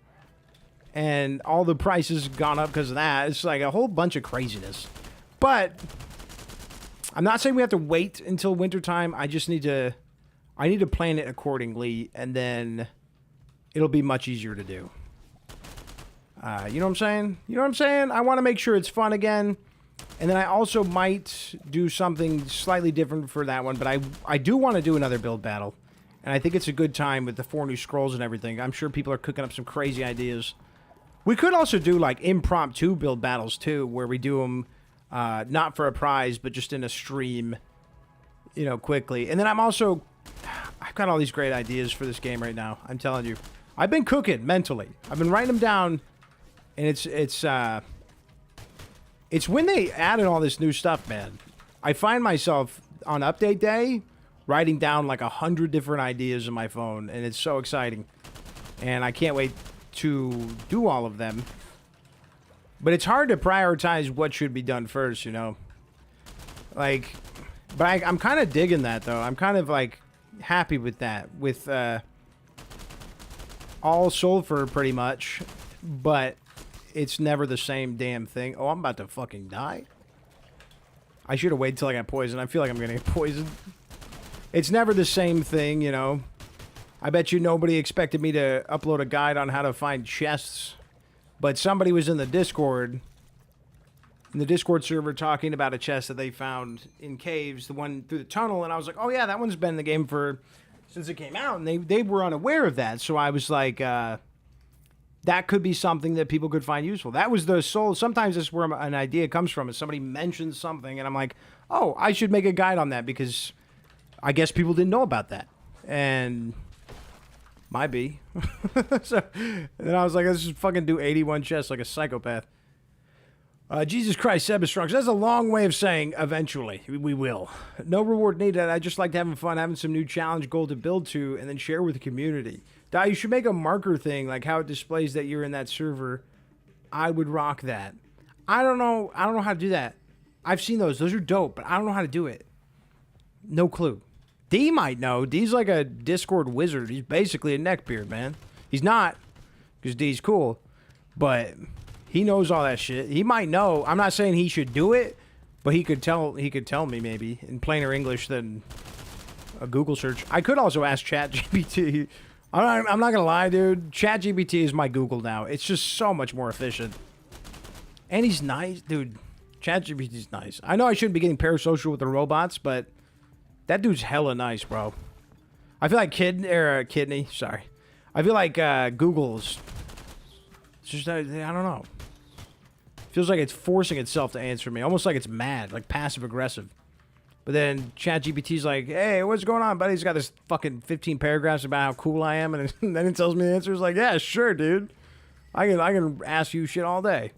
And all the prices gone up because of that. It's like a whole bunch of craziness. But I'm not saying we have to wait until wintertime. I just need to... I need to plan it accordingly, and then it'll be much easier to do. You know what I'm saying? You know what I'm saying? I want to make sure it's fun again. And then I also might do something slightly different for that one. But I do want to do another build battle. And I think it's a good time with the 4 new scrolls and everything. I'm sure people are cooking up some crazy ideas. We could also do like impromptu build battles too, where we do them not for a prize, but just in a stream, you know, quickly. And then I've got all these great ideas for this game right now. I'm telling you. I've been cooking mentally. I've been writing them down. And it's when they added all this new stuff, man. I find myself on update day writing down like 100 different ideas on my phone, and it's so exciting. And I can't wait to do all of them. But it's hard to prioritize what should be done first, you know. Like, but I'm kind of digging that, though. I'm kind of like happy with that, with all sulfur pretty much, but it's never the same damn thing. Oh, I'm about to fucking die. I should have waited till I got poisoned. I feel like I'm gonna get poisoned. It's never the same thing, you know. I bet you nobody expected me to upload a guide on how to find chests, but somebody was in the Discord server talking about a chest that they found in caves, the one through the tunnel, and I was like, oh yeah, that one's been in the game since it came out, and they were unaware of that, so I was like, that could be something that people could find useful. That was the soul. Sometimes that's where an idea comes from, is somebody mentions something, and I'm like, oh, I should make a guide on that, because I guess people didn't know about that, and might be. So, and then I was like, let's just fucking do 81 chests like a psychopath. Jesus Christ, Sebastrux. That's a long way of saying eventually. We will. No reward needed. I just like having fun, having some new challenge goal to build to, and then share with the community. Di, you should make a marker thing, like how it displays that you're in that server. I would rock that. I don't know how to do that. I've seen those. Those are dope, but I don't know how to do it. No clue. D might know. D's like a Discord wizard. He's basically a neckbeard, man. He's not, because D's cool, but he knows all that shit. He might know. I'm not saying he should do it, But he could tell me maybe in plainer English than a Google search. I could also ask ChatGPT. I'm not gonna lie, dude. ChatGPT is my Google now. It's just so much more efficient. And he's nice, dude. ChatGPT's nice. I know I shouldn't be getting parasocial with the robots, but that dude's hella nice, bro. I feel like Kidney. Sorry. I feel like Google's. It's just I don't know. Feels like it's forcing itself to answer me, almost like it's mad, like passive aggressive. But then ChatGPT's like, "Hey, what's going on, buddy?" He's got this fucking 15 paragraphs about how cool I am, and then it tells me the answer. It's like, "Yeah, sure, dude. I can ask you shit all day."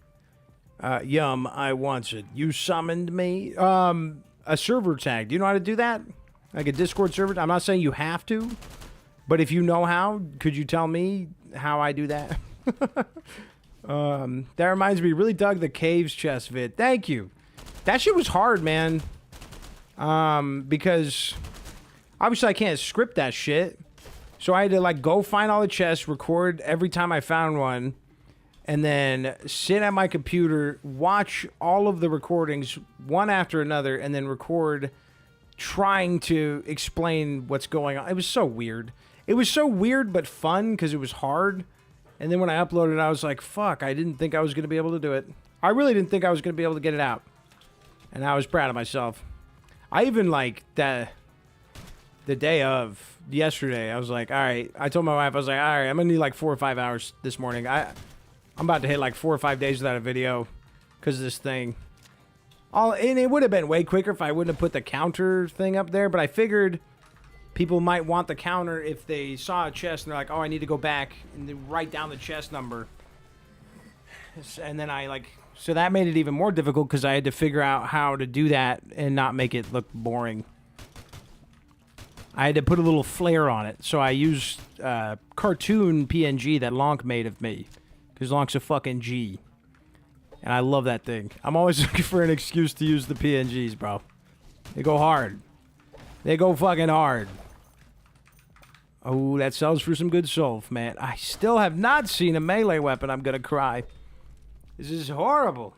Yum, I want it. You summoned me. A server tag. Do you know how to do that? Like a Discord server? I'm not saying you have to, but if you know how, could you tell me how I do that? That reminds me, really dug the Caves chest vid. Thank you. That shit was hard, man. Because obviously I can't script that shit. So I had to like go find all the chests, record every time I found one, and then sit at my computer, watch all of the recordings one after another, and then record trying to explain what's going on. It was so weird. It was so weird but fun because it was hard. And then when I uploaded it, I was like, fuck, I didn't think I was going to be able to do it. I really didn't think I was going to be able to get it out. And I was proud of myself. I even, like, the day of yesterday, I was like, all right. I told my wife, I was like, all right, I'm going to need like 4 or 5 hours this morning. I'm about to hit like 4 or 5 days without a video because of this thing. And it would have been way quicker if I wouldn't have put the counter thing up there, but I figured people might want the counter if they saw a chest and they're like, oh, I need to go back and then write down the chest number. And then so that made it even more difficult because I had to figure out how to do that and not make it look boring. I had to put a little flair on it. So I used cartoon PNG that Lonk made of me. Because Lonk's a fucking G. And I love that thing. I'm always looking for an excuse to use the PNGs, bro. They go hard. They go fucking hard. Oh, that sells for some good Sulf, man. I still have not seen a melee weapon. I'm gonna cry. This is horrible.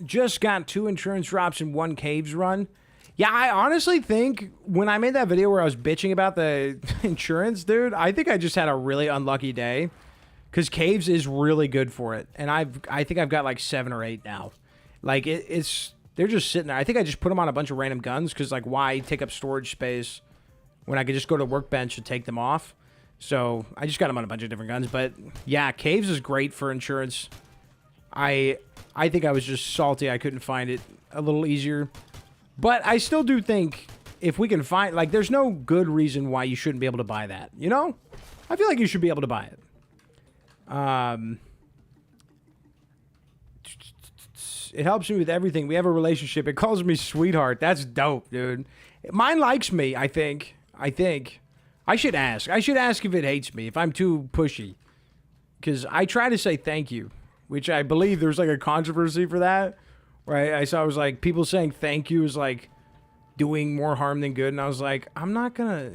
Just got 2 insurance drops in 1 caves run. Yeah, I honestly think when I made that video where I was bitching about the insurance, dude, I think I just had a really unlucky day. Because caves is really good for it. And I think I've got like 7 or 8 now. Like, they're just sitting there. I think I just put them on a bunch of random guns because, like, why take up storage space when I could just go to the workbench and take them off? So I just got them on a bunch of different guns. But, yeah, caves is great for insurance. I think I was just salty I couldn't find it a little easier. But I still do think if we can find... Like, there's no good reason why you shouldn't be able to buy that. You know? I feel like you should be able to buy it. It helps me with everything. We have a relationship. It calls me sweetheart. That's dope, dude. Mine likes me, I think. I should ask. I should ask if it hates me, if I'm too pushy. Because I try to say thank you, which I believe there's like a controversy for that. Right? I saw it was like people saying thank you is like doing more harm than good. And I was like, I'm not gonna...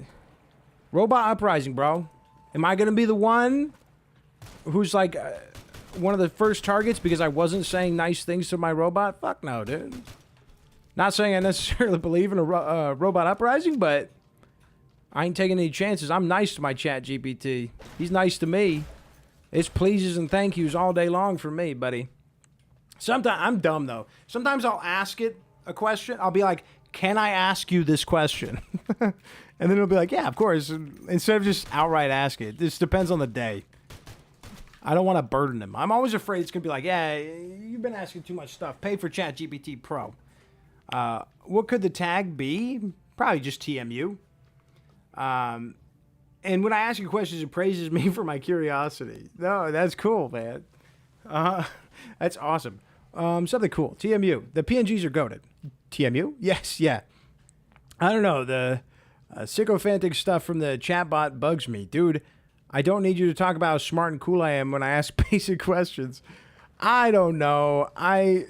Robot Uprising, bro. Am I gonna be the one who's like one of the first targets because I wasn't saying nice things to my robot? Fuck no, dude. Not saying I necessarily believe in a Robot Uprising, but I ain't taking any chances. I'm nice to my chat GPT. He's nice to me. It's pleases and thank yous all day long for me, buddy. Sometimes I'm dumb though. Sometimes I'll ask it a question. I'll be like, "Can I ask you this question?" And then it'll be like, "Yeah, of course." Instead of just outright ask it. This depends on the day. I don't want to burden him. I'm always afraid it's gonna be like, "Yeah, you've been asking too much stuff. Pay for ChatGPT Pro." What could the tag be? Probably just TMU. And when I ask you questions, it praises me for my curiosity. No, that's cool, man. That's awesome. Something cool. TMU. The PNGs are goated. TMU? Yes, yeah. I don't know. The sycophantic stuff from the chatbot bugs me. Dude, I don't need you to talk about how smart and cool I am when I ask basic questions. I don't know. I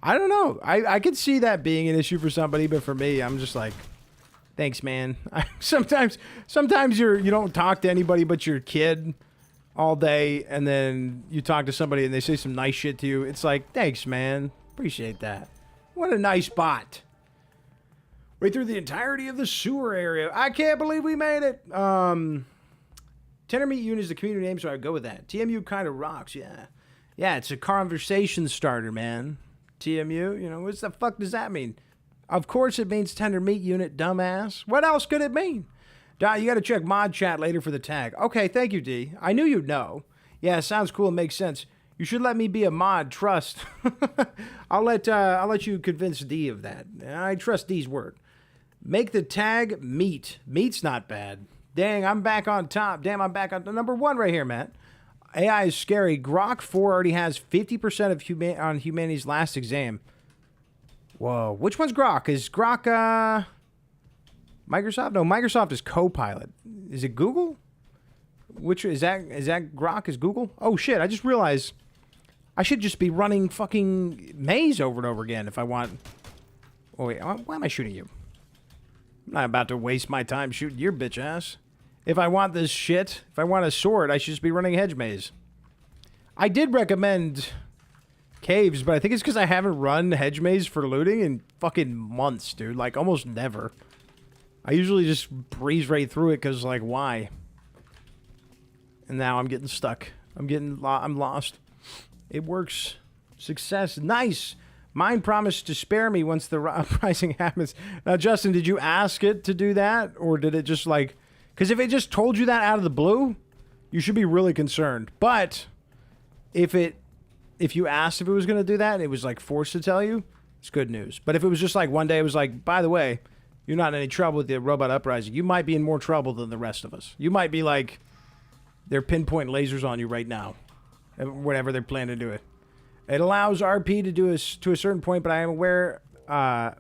don't know. I could see that being an issue for somebody, but for me, I'm just like, thanks, man. Sometimes you don't talk to anybody but your kid, all day, and then you talk to somebody and they say some nice shit to you. It's like, thanks, man. Appreciate that. What a nice bot. Way through the entirety of the sewer area. I can't believe we made it. Tender Meat Unit is the community name, so I'd go with that. TMU kind of rocks, yeah. Yeah, it's a conversation starter, man. TMU, you know, what the fuck does that mean? Of course it means Tender Meat Unit, dumbass. What else could it mean? You got to check mod chat later for the tag. Okay, thank you, D. I knew you'd know. Yeah, sounds cool. It makes sense. You should let me be a mod. Trust. I'll let you convince D of that. I trust D's word. Make the tag meat. Meat's not bad. Dang, I'm back on top. Damn, I'm back on number 1 right here, Matt. AI is scary. Grok 4 already has 50% of on humanity's last exam. Whoa, which one's Grok? Is Grok Microsoft? No, Microsoft is Copilot. Is it Google? Which is that Grok is Google? Oh shit, I just realized I should just be running fucking Maze over and over again if I want. Oh wait, why am I shooting you? I'm not about to waste my time shooting your bitch ass. If I want this shit, if I want a sword, I should just be running Hedge Maze. I did recommend Caves, but I think it's because I haven't run Hedge Maze for looting in fucking months, dude. Like, almost never. I usually just breeze right through it because, like, why? And now I'm getting stuck. I'm lost. It works. Success. Nice. Mine promised to spare me once the uprising happens. Now, Justin, did you ask it to do that? Or did it just, like... Because if it just told you that out of the blue, you should be really concerned. But if you asked if it was going to do that and it was, like, forced to tell you, it's good news. But if it was just, like, one day it was like, by the way... You're not in any trouble with the robot uprising. You might be in more trouble than the rest of us. You might be like, they're pinpoint lasers on you right now. Whatever they're planning to do it. It allows RP to do to a certain point, but I am aware how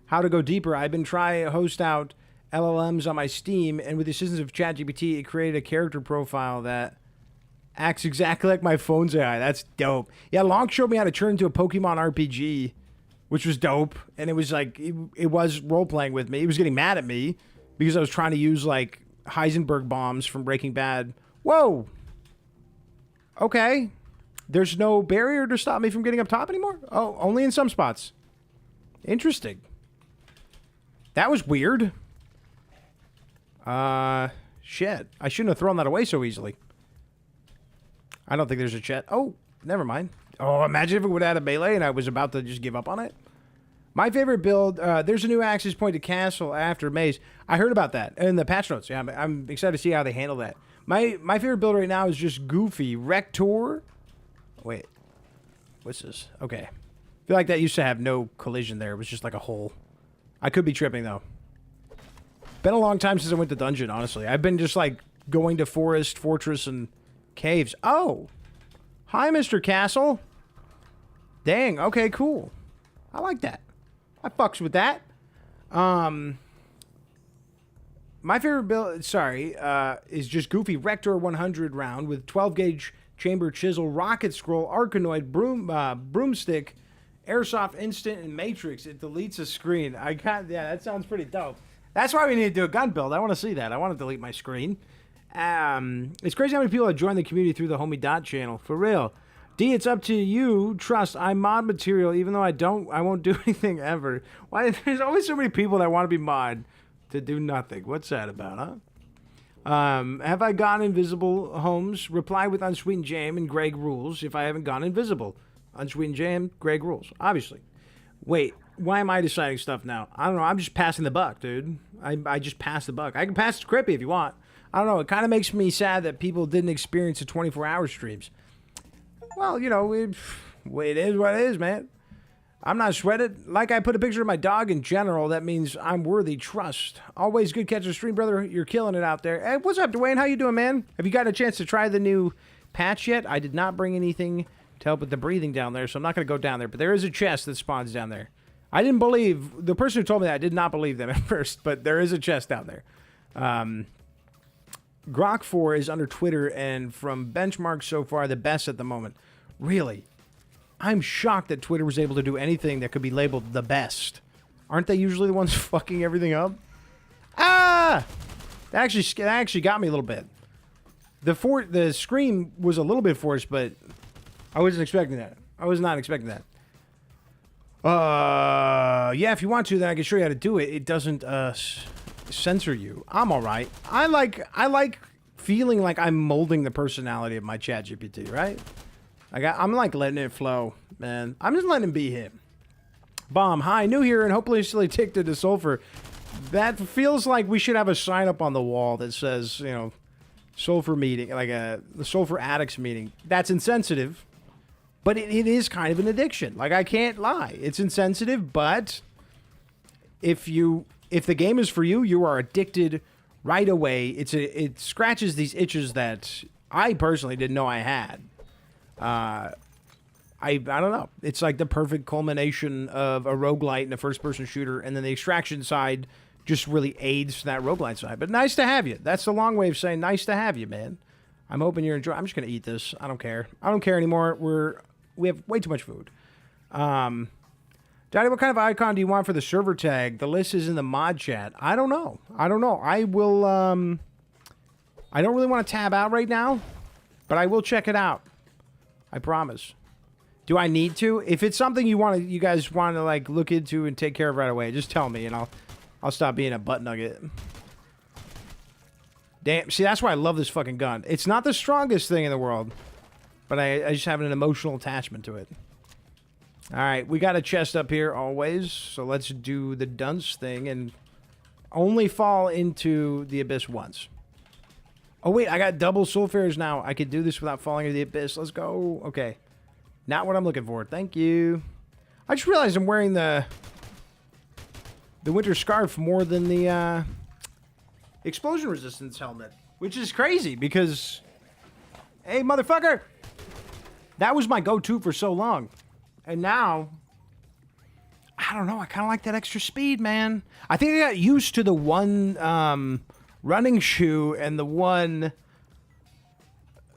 to go deeper. I've been trying to host out LLMs on my Steam, and with the assistance of ChatGPT, it created a character profile that acts exactly like my phone's AI. That's dope. Yeah, Long showed me how to turn into a Pokemon RPG, which was dope, and it was like, it was role-playing with me. He was getting mad at me because I was trying to use, like, Heisenberg bombs from Breaking Bad. Whoa! Okay. There's no barrier to stop me from getting up top anymore? Oh, only in some spots. Interesting. That was weird. Shit. I shouldn't have thrown that away so easily. I don't think there's a chat. Oh, never mind. Oh, imagine if it would add a melee and I was about to just give up on it. My favorite build, there's a new access point to castle after maze. I heard about that in the patch notes. Yeah, I'm excited to see how they handle that. My favorite build right now is just Goofy. Rector. Wait. What's this? Okay. I feel like that used to have no collision there. It was just like a hole. I could be tripping, though. Been a long time since I went to dungeon, honestly. I've been just, like, going to forest, fortress, and caves. Oh! Hi, Mr. Castle. Dang, okay, cool. I like that. I fucks with that. My favorite build, is just Goofy. Rector 100 round with 12-gauge chamber chisel, rocket scroll, Arkanoid, broomstick, airsoft instant, and matrix. It deletes a screen. Yeah, that sounds pretty dope. That's why we need to do a gun build. I want to see that. I want to delete my screen. It's crazy how many people have joined the community through the Homie Dot channel. For real. D, it's up to you. Trust, I'm mod material, even though I won't do anything ever. Why? There's always so many people that want to be mod to do nothing. What's that about, huh? Have I gone invisible, Holmes? Reply with Unsweetened Jam and Greg Rules if I haven't gone invisible. Unsweetened Jam, Greg Rules. Obviously. Wait, why am I deciding stuff now? I don't know. I'm just passing the buck, dude. I just pass the buck. I can pass to Crippy if you want. I don't know. It kind of makes me sad that people didn't experience the 24-hour streams. Well, you know, it is what it is, man. I'm not sweated. Like I put a picture of my dog in general, that means I'm worthy. Trust. Always good catch the stream, brother. You're killing it out there. Hey, what's up, Dwayne? How you doing, man? Have you gotten a chance to try the new patch yet? I did not bring anything to help with the breathing down there, so I'm not going to go down there. But there is a chest that spawns down there. I didn't believe... The person who told me that, I did not believe them at first, but there is a chest down there. Grok 4 is under Twitter, and from benchmarks so far, the best at the moment. Really? I'm shocked that Twitter was able to do anything that could be labeled the best. Aren't they usually the ones fucking everything up? Ah! That actually got me a little bit. The scream was a little bit forced, but I wasn't expecting that. I was not expecting that. Yeah, if you want to, then I can show you how to do it. It doesn't censor you. I'm all right. I like feeling like I'm molding the personality of my ChatGPT, right? I'm like letting it flow, man. I'm just letting him be him. Bomb, hi, new here and hopefully still addicted to sulfur. That feels like we should have a sign up on the wall that says, you know, sulfur meeting, like the sulfur addicts meeting. That's insensitive, but it is kind of an addiction. Like, I can't lie. It's insensitive, but if the game is for you, you are addicted right away. It scratches these itches that I personally didn't know I had. I don't know. It's like the perfect culmination of a roguelite and a first-person shooter, and then the extraction side just really aids that roguelite side. But nice to have you. That's the long way of saying nice to have you, man. I'm hoping you're enjoying. I'm just gonna eat this. I don't care. I don't care anymore. We have way too much food. Daddy, what kind of icon do you want for the server tag? The list is in the mod chat. I don't know. I will. I don't really want to tab out right now, but I will check it out. I promise. Do I need to? If it's something you guys want to like look into and take care of right away, just tell me and I'll stop being a butt nugget. Damn, see, that's why I love this fucking gun. It's not the strongest thing in the world, but I just have an emotional attachment to it. All right, we got a chest up here always, so let's do the dunce thing and only fall into the abyss once. Oh wait, I got double sulfurs now. I could do this without falling into the abyss. Let's go. Okay. Not what I'm looking for. Thank you. I just realized I'm wearing the winter scarf more than the explosion resistance helmet, which is crazy because, hey, motherfucker, that was my go-to for so long. And now, I don't know, I kind of like that extra speed, man. I think I got used to the one running shoe and the one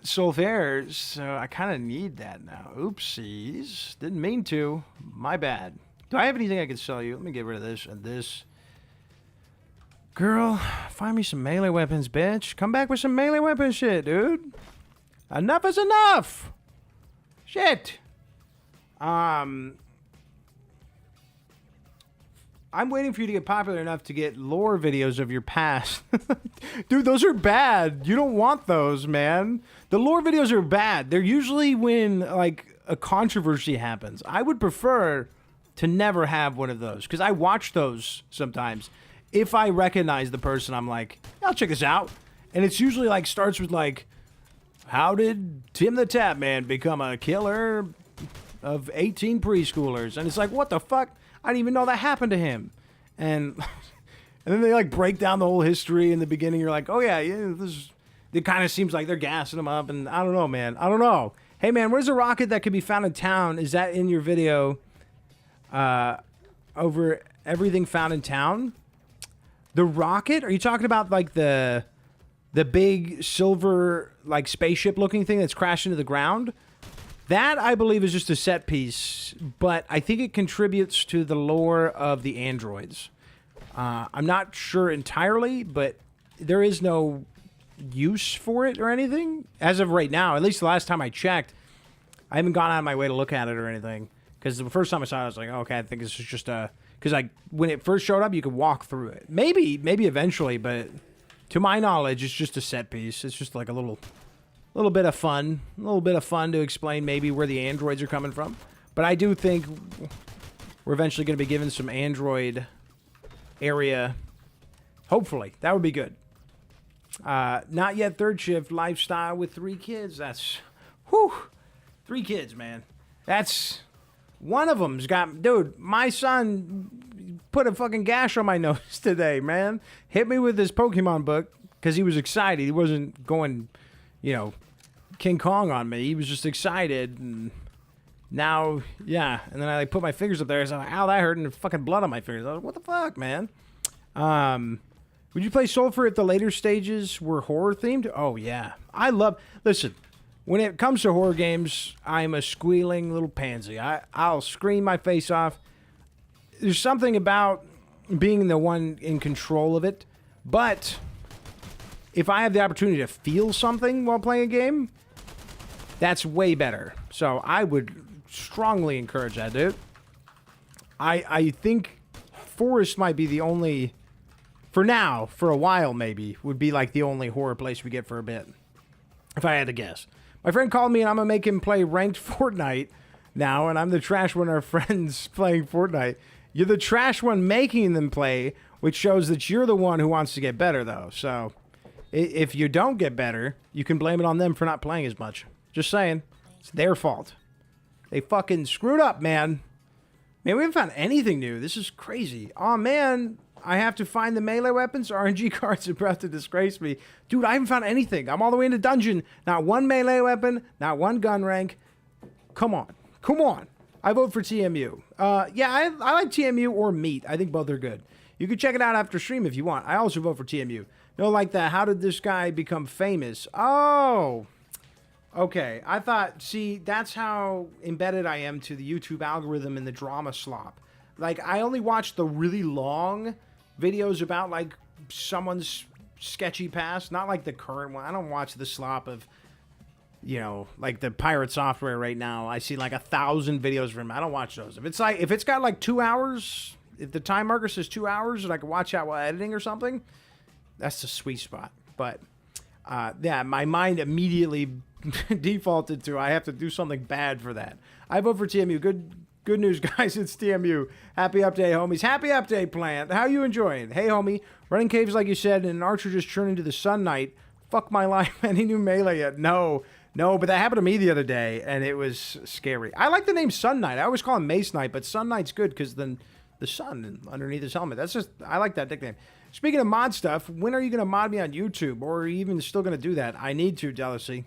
sulfurs, so I kind of need that now. Oopsies. Didn't mean to. My bad. Do I have anything I can sell you? Let me get rid of this and this. Girl, find me some melee weapons, bitch. Come back with some melee weapon shit, dude. Enough is enough. Shit. I'm waiting for you to get popular enough to get lore videos of your past. Dude, those are bad. You don't want those, man. The lore videos are bad. They're usually when, like, a controversy happens. I would prefer to never have one of those, because I watch those sometimes. If I recognize the person, I'm like, I'll check this out. And it's usually, like, starts with, like, how did Tim the Tap Man become a killer of 18 preschoolers? And it's like, what the fuck? I didn't even know that happened to him. And then they like break down the whole history in the beginning. You're like, oh yeah, it kind of seems like they're gassing him up. And I don't know, man. I don't know. Hey man, where's a rocket that could be found in town? Is that in your video? Over everything found in town? The rocket? Are you talking about like the big silver like spaceship looking thing that's crashed into the ground? That, I believe, is just a set piece, but I think it contributes to the lore of the androids. I'm not sure entirely, but there is no use for it or anything. As of right now, at least the last time I checked, I haven't gone out of my way to look at it or anything. Because the first time I saw it, I was like, oh, okay, I think this is just a... Because when it first showed up, you could walk through it. Maybe eventually, but to my knowledge, it's just a set piece. It's just like a little bit of fun. A little bit of fun to explain maybe where the androids are coming from. But I do think we're eventually going to be given some android area. Hopefully. That would be good. Not yet third shift lifestyle with 3 kids. That's... Whew. 3 kids, man. That's... One of them's got... Dude, my son put a fucking gash on my nose today, man. Hit me with this Pokemon book because he was excited. He wasn't going, you know, King Kong on me. He was just excited. And now, yeah. And then I like put my fingers up there. I was like, ow, that hurt. And there's fucking blood on my fingers. I was like, what the fuck, man? Would you play Sulfur if the later stages were horror themed? Oh, yeah. I love... Listen... When it comes to horror games, I'm a squealing little pansy. I'll scream my face off. There's something about being the one in control of it. But if I have the opportunity to feel something while playing a game, that's way better. So I would strongly encourage that, dude. I think Forest might be the only, for now, for a while maybe, would be like the only horror place we get for a bit, if I had to guess. My friend called me and I'm going to make him play ranked Fortnite now, and I'm the trash one of our friends playing Fortnite. You're the trash one making them play, which shows that you're the one who wants to get better, though. So if you don't get better, you can blame it on them for not playing as much. Just saying. It's their fault. They fucking screwed up, man. Man, we haven't found anything new. This is crazy. Oh, man. I have to find the melee weapons. RNG cards are about to disgrace me. Dude, I haven't found anything. I'm all the way into dungeon. Not one melee weapon. Not one gun rank. Come on. Come on. I vote for TMU. Yeah, I like TMU or Meat. I think both are good. You can check it out after stream if you want. I also vote for TMU. No, like that. How did this guy become famous? Oh. Okay. I thought, see, that's how embedded I am to the YouTube algorithm and the drama slop. Like, I only watch the really long videos about, like, someone's sketchy past. Not like the current one. I don't watch the slop of, you know, like the pirate software right now. I see like 1,000 videos from him. I don't watch those. If it's got like 2 hours, if the time marker says 2 hours and I can watch that while editing or something, that's the sweet spot. But, yeah, my mind immediately defaulted to I have to do something bad for that. I vote for TMU. Good news, guys. It's TMU. Happy update, homies. Happy update, Plant. How you enjoying? Hey, homie. Running caves, like you said, and an archer just turned into the Sun Knight. Fuck my life. Any new melee yet? No, but that happened to me the other day, and it was scary. I like the name Sun Knight. I always call him Mace Knight, but Sun Knight's good because then the sun underneath his helmet. I like that nickname. Speaking of mod stuff, when are you going to mod me on YouTube? Or are you even still going to do that? I need to, Jealousy.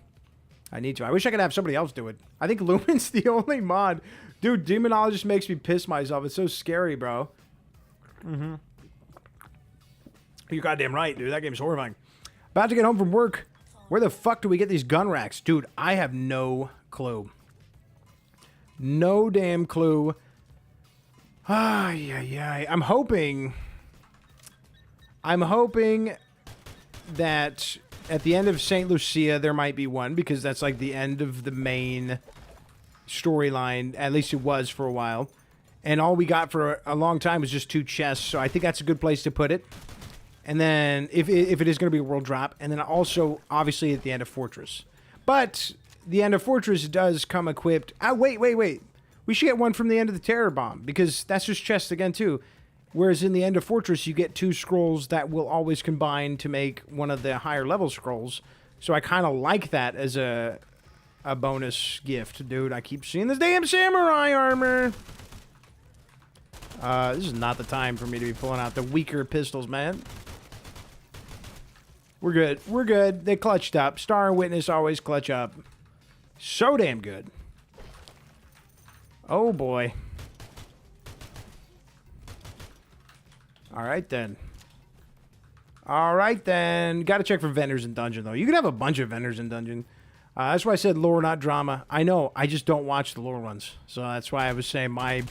I need to. I wish I could have somebody else do it. I think Lumen's the only mod. Dude, Demonologist makes me piss myself. It's so scary, bro. Mm-hmm. You're goddamn right, dude. That game's horrifying. About to get home from work. Where the fuck do we get these gun racks? Dude, I have no clue. No damn clue. Yeah. I'm hoping that at the end of St. Lucia there might be one, because that's like the end of the main storyline. At least it was for a while. And all we got for a long time was just 2 chests, so I think that's a good place to put it. And then, if it is going to be a world drop, and then also, obviously, at the end of Fortress. But the end of Fortress does come equipped. Wait. We should get one from the end of the Terror Bomb, because that's just chests again, too. Whereas in the end of Fortress, you get 2 scrolls that will always combine to make one of the higher level scrolls. So I kind of like that as a bonus gift. Dude, I keep seeing this damn samurai armor. This is not the time for me to be pulling out the weaker pistols, man. We're good. They clutched up. Star and Witness always clutch up. So damn good. Oh, boy. All right, then. Got to check for vendors in Dungeon, though. You can have a bunch of vendors in Dungeon. That's why I said lore, not drama. I know. I just don't watch the lore ones. So that's why I was saying my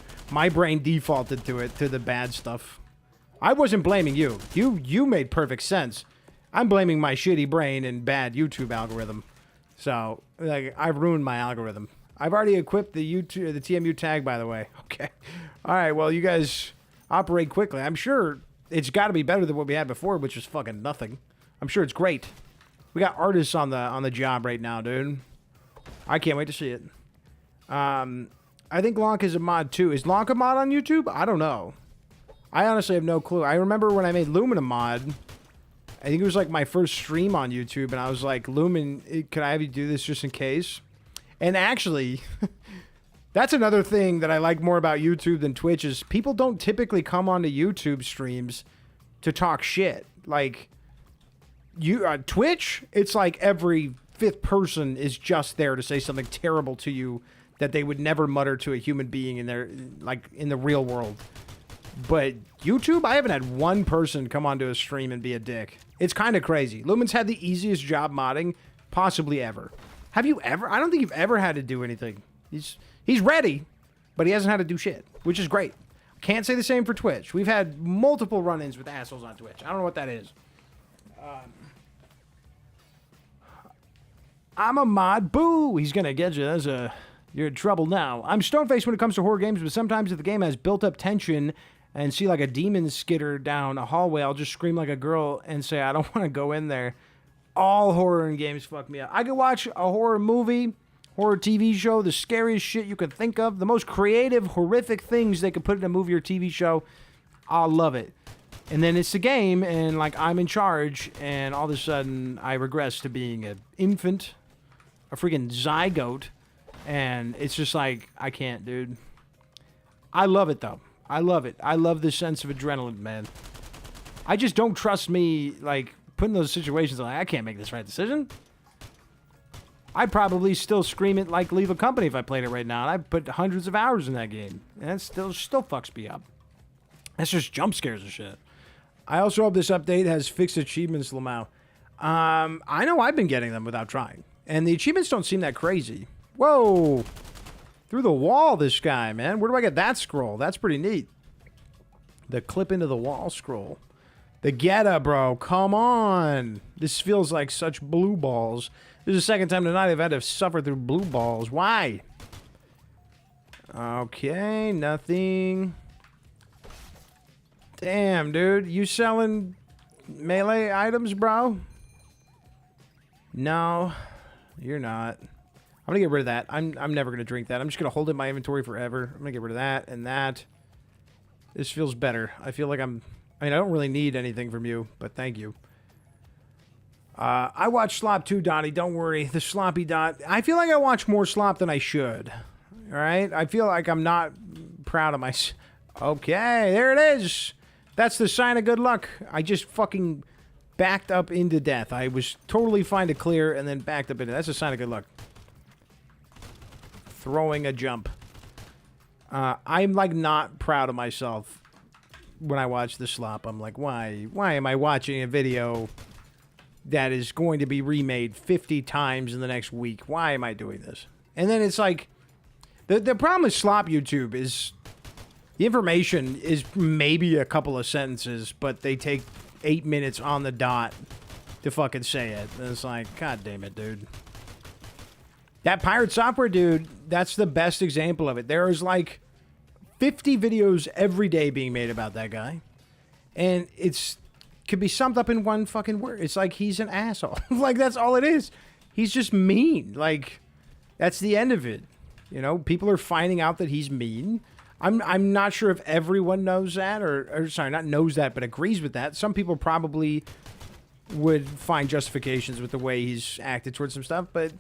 brain defaulted to the bad stuff. I wasn't blaming you. You made perfect sense. I'm blaming my shitty brain and bad YouTube algorithm. So, like, I've ruined my algorithm. I've already equipped the TMU tag, by the way. Okay. All right, well, you guys operate quickly. I'm sure it's got to be better than what we had before, which was fucking nothing. I'm sure it's great. We got artists on the job right now, dude. I can't wait to see it. I think Lonk is a mod, too. Is Lonk a mod on YouTube? I don't know. I honestly have no clue. I remember when I made Lumen a mod, I think it was like my first stream on YouTube, and I was like, Lumen, could I have you do this just in case? And actually, that's another thing that I like more about YouTube than Twitch is people don't typically come onto YouTube streams to talk shit. Like, Twitch, it's like every 5th person is just there to say something terrible to you that they would never mutter to a human being in the real world. But YouTube, I haven't had one person come onto a stream and be a dick. It's kind of crazy. Lumen's had the easiest job modding possibly ever. Have you ever? I don't think you've ever had to do anything. He's ready, but he hasn't had to do shit, which is great. Can't say the same for Twitch. We've had multiple run-ins with assholes on Twitch. I don't know what that is. I'm a mod. Boo! He's gonna get you. You're in trouble now. I'm stone-faced when it comes to horror games, but sometimes if the game has built-up tension and see like a demon skitter down a hallway, I'll just scream like a girl and say, I don't want to go in there. All horror in games fuck me up. I could watch a horror movie, horror TV show, the scariest shit you could think of, the most creative, horrific things they could put in a movie or TV show. I'll love it. And then it's the game, and like I'm in charge, and all of a sudden I regress to being an infant, a freaking zygote, and it's just like, I can't, dude. I love it, though. I love it. I love this sense of adrenaline, man. I just don't trust me, like, putting those situations, like, I can't make this right decision. I'd probably still scream it like Leave a Company if I played it right now, and I put hundreds of hours in that game, and it still fucks me up. That's just jump scares and shit. I also hope this update has fixed achievements, Lamau. I know I've been getting them without trying, and the achievements don't seem that crazy. Whoa! Through the wall, this guy, man. Where do I get that scroll? That's pretty neat. The clip into the wall scroll. The Geta, bro. Come on. This feels like such blue balls. This is the second time tonight I've had to suffer through blue balls. Why? Okay, nothing. Damn, dude. You selling melee items, bro? No, you're not. I'm gonna get rid of that. I'm never gonna drink that. I'm just gonna hold it in my inventory forever. I'm gonna get rid of that and that. This feels better. I feel like I don't really need anything from you, but thank you. I watch Slop too, Donnie. Don't worry. The Sloppy Dot. I feel like I watch more Slop than I should. All right? I feel like I'm not proud of myself. Okay, there it is. That's the sign of good luck. I just fucking backed up into death. I was totally fine to clear and then backed up into. That's a sign of good luck. Throwing a jump. I'm like not proud of myself when I watch the Slop. I'm like, why am I watching a video that is going to be remade 50 times in the next week? Why am I doing this? And then it's like, the problem with Slop YouTube is the information is maybe a couple of sentences, but they take 8 minutes on the dot to fucking say it. And it's like, God damn it, dude. That Pirate Software dude, that's the best example of it. There is like 50 videos every day being made about that guy. And could be summed up in one fucking word. It's like he's an asshole. Like, that's all it is. He's just mean. Like, that's the end of it. You know, people are finding out that he's mean. I'm not sure if everyone knows that, or sorry, not knows that, but agrees with that. Some people probably would find justifications with the way he's acted towards some stuff, but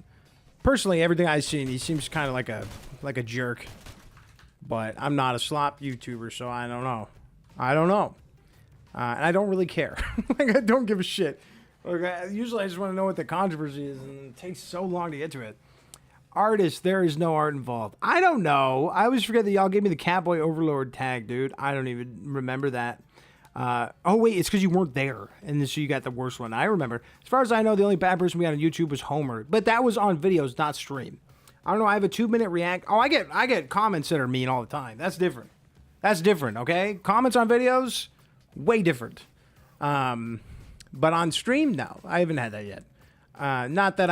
personally, everything I've seen, he seems kind of like a jerk. But I'm not a Slop YouTuber, so I don't know. And I don't really care. Like, I don't give a shit. Like, usually I just want to know what the controversy is, and it takes so long to get to it. Artist, there is no art involved. I don't know. I always forget that y'all gave me the Catboy Overlord tag, dude. I don't even remember that. Oh, wait, it's because you weren't there, and so you got the worst one. I remember. As far as I know, the only bad person we got on YouTube was Homer, but that was on videos, not stream. I don't know. I have a 2-minute react. Oh, I get comments that are mean all the time. That's different. That's different, okay? Comments on videos, way different. But on stream, no. I haven't had that yet. Not that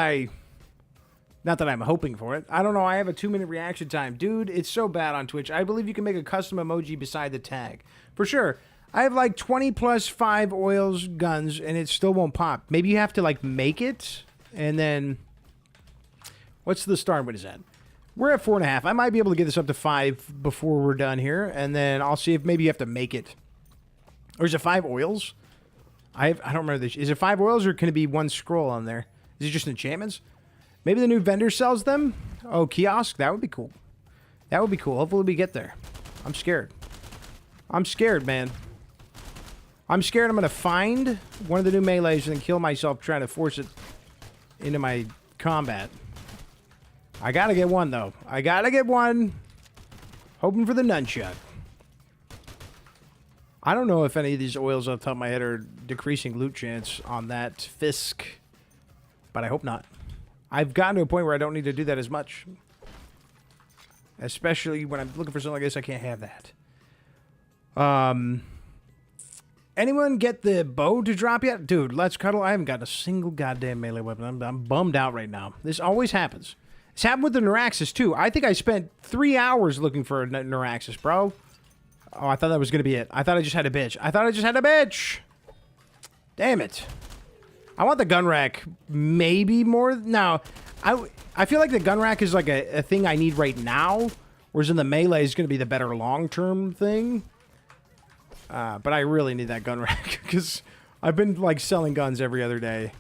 I'm hoping for it. I don't know. I have a 2-minute reaction time. Dude, it's so bad on Twitch. I believe you can make a custom emoji beside the tag. For sure. I have like 20 plus 5 oils guns, and it still won't pop. Maybe you have to like make it, and then... What's the start? What is that? We're at 4.5. I might be able to get this up to 5 before we're done here, and then I'll see if maybe you have to make it. Or is it 5 oils? I don't remember this. Is it 5 oils, or can it be 1 scroll on there? Is it just enchantments? Maybe the new vendor sells them? Oh, kiosk? That would be cool. That would be cool. Hopefully we get there. I'm scared. I'm scared, man. I'm scared I'm going to find one of the new melees and then kill myself trying to force it into my combat. I got to get one, though. I got to get one. Hoping for the nunchuck. I don't know if any of these oils off the top of my head are decreasing loot chance on that Fisk. But I hope not. I've gotten to a point where I don't need to do that as much. Especially when I'm looking for something like this, I can't have that. Anyone get the bow to drop yet? Dude, let's cuddle. I haven't got a single goddamn melee weapon. I'm bummed out right now. This always happens. It's happened with the Neuraxis, too. I think I spent 3 hours looking for a Neuraxis, bro. Oh, I thought that was going to be it. I thought I just had a bitch. Damn it. I want the gun rack maybe more. No, I feel like the gun rack is like a thing I need right now, whereas in the melee is going to be the better long-term thing. But I really need that gun rack because I've been like selling guns every other day.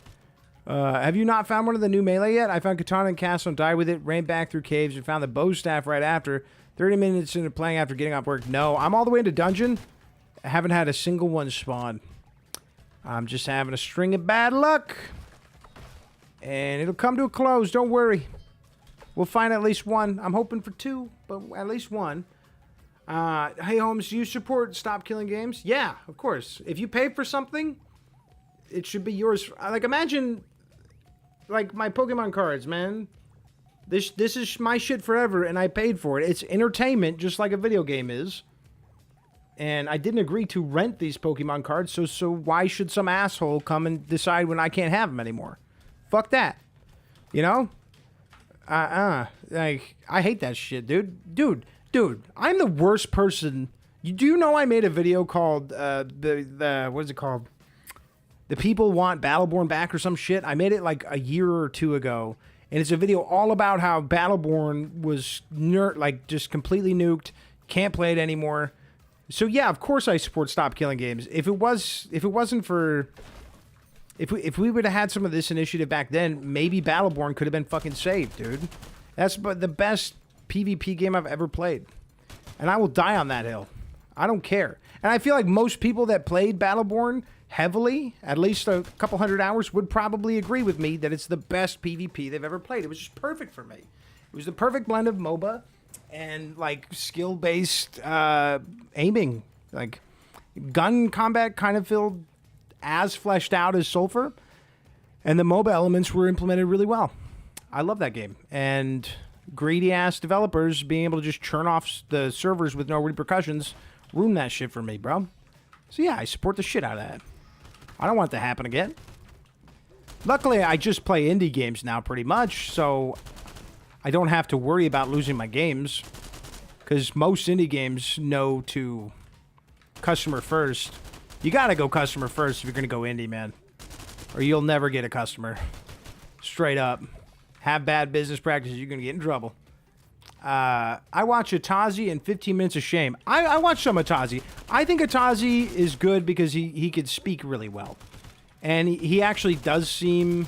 Have you not found one of the new melee yet? I found Katana and Castle and died with it, ran back through caves and found the bow staff right after. 30 minutes into playing after getting off work. No, I'm all the way into dungeon. I haven't had a single one spawn. I'm just having a string of bad luck. And it'll come to a close, don't worry. We'll find at least one. I'm hoping for 2, but at least one. Hey, Holmes, do you support Stop Killing Games? Yeah, of course. If you pay for something, it should be yours. Like, imagine, like, my Pokemon cards, man. This is my shit forever, and I paid for it. It's entertainment, just like a video game is. And I didn't agree to rent these Pokemon cards, so why should some asshole come and decide when I can't have them anymore? Fuck that. You know? Like, I hate that shit, dude. Dude, I'm the worst person. Do you know I made a video called, what is it called? The People Want Battleborn Back or some shit? I made it like a year or 2 ago. And it's a video all about how Battleborn was just completely nuked. Can't play it anymore. So yeah, of course I support Stop Killing Games. If we would have had some of this initiative back then, maybe Battleborn could have been fucking saved, dude. That's the best PvP game I've ever played. And I will die on that hill. I don't care. And I feel like most people that played Battleborn heavily, at least a couple hundred hours, would probably agree with me that it's the best PvP they've ever played. It was just perfect for me. It was the perfect blend of MOBA and like skill-based aiming. Like gun combat kind of felt as fleshed out as Sulfur, and the MOBA elements were implemented really well. I love that game. And greedy-ass developers being able to just churn off the servers with no repercussions ruined that shit for me, bro. So yeah, I support the shit out of that. I don't want that to happen again. Luckily, I just play indie games now pretty much, so I don't have to worry about losing my games. Because most indie games know to customer first. You gotta go customer first if you're gonna go indie, man. Or you'll never get a customer. Straight up. Have bad business practices, you're gonna get in trouble. I watch Atazi and 15 Minutes of Shame. I watch some Atazi. I think Atazi is good because he could speak really well. And he actually does seem...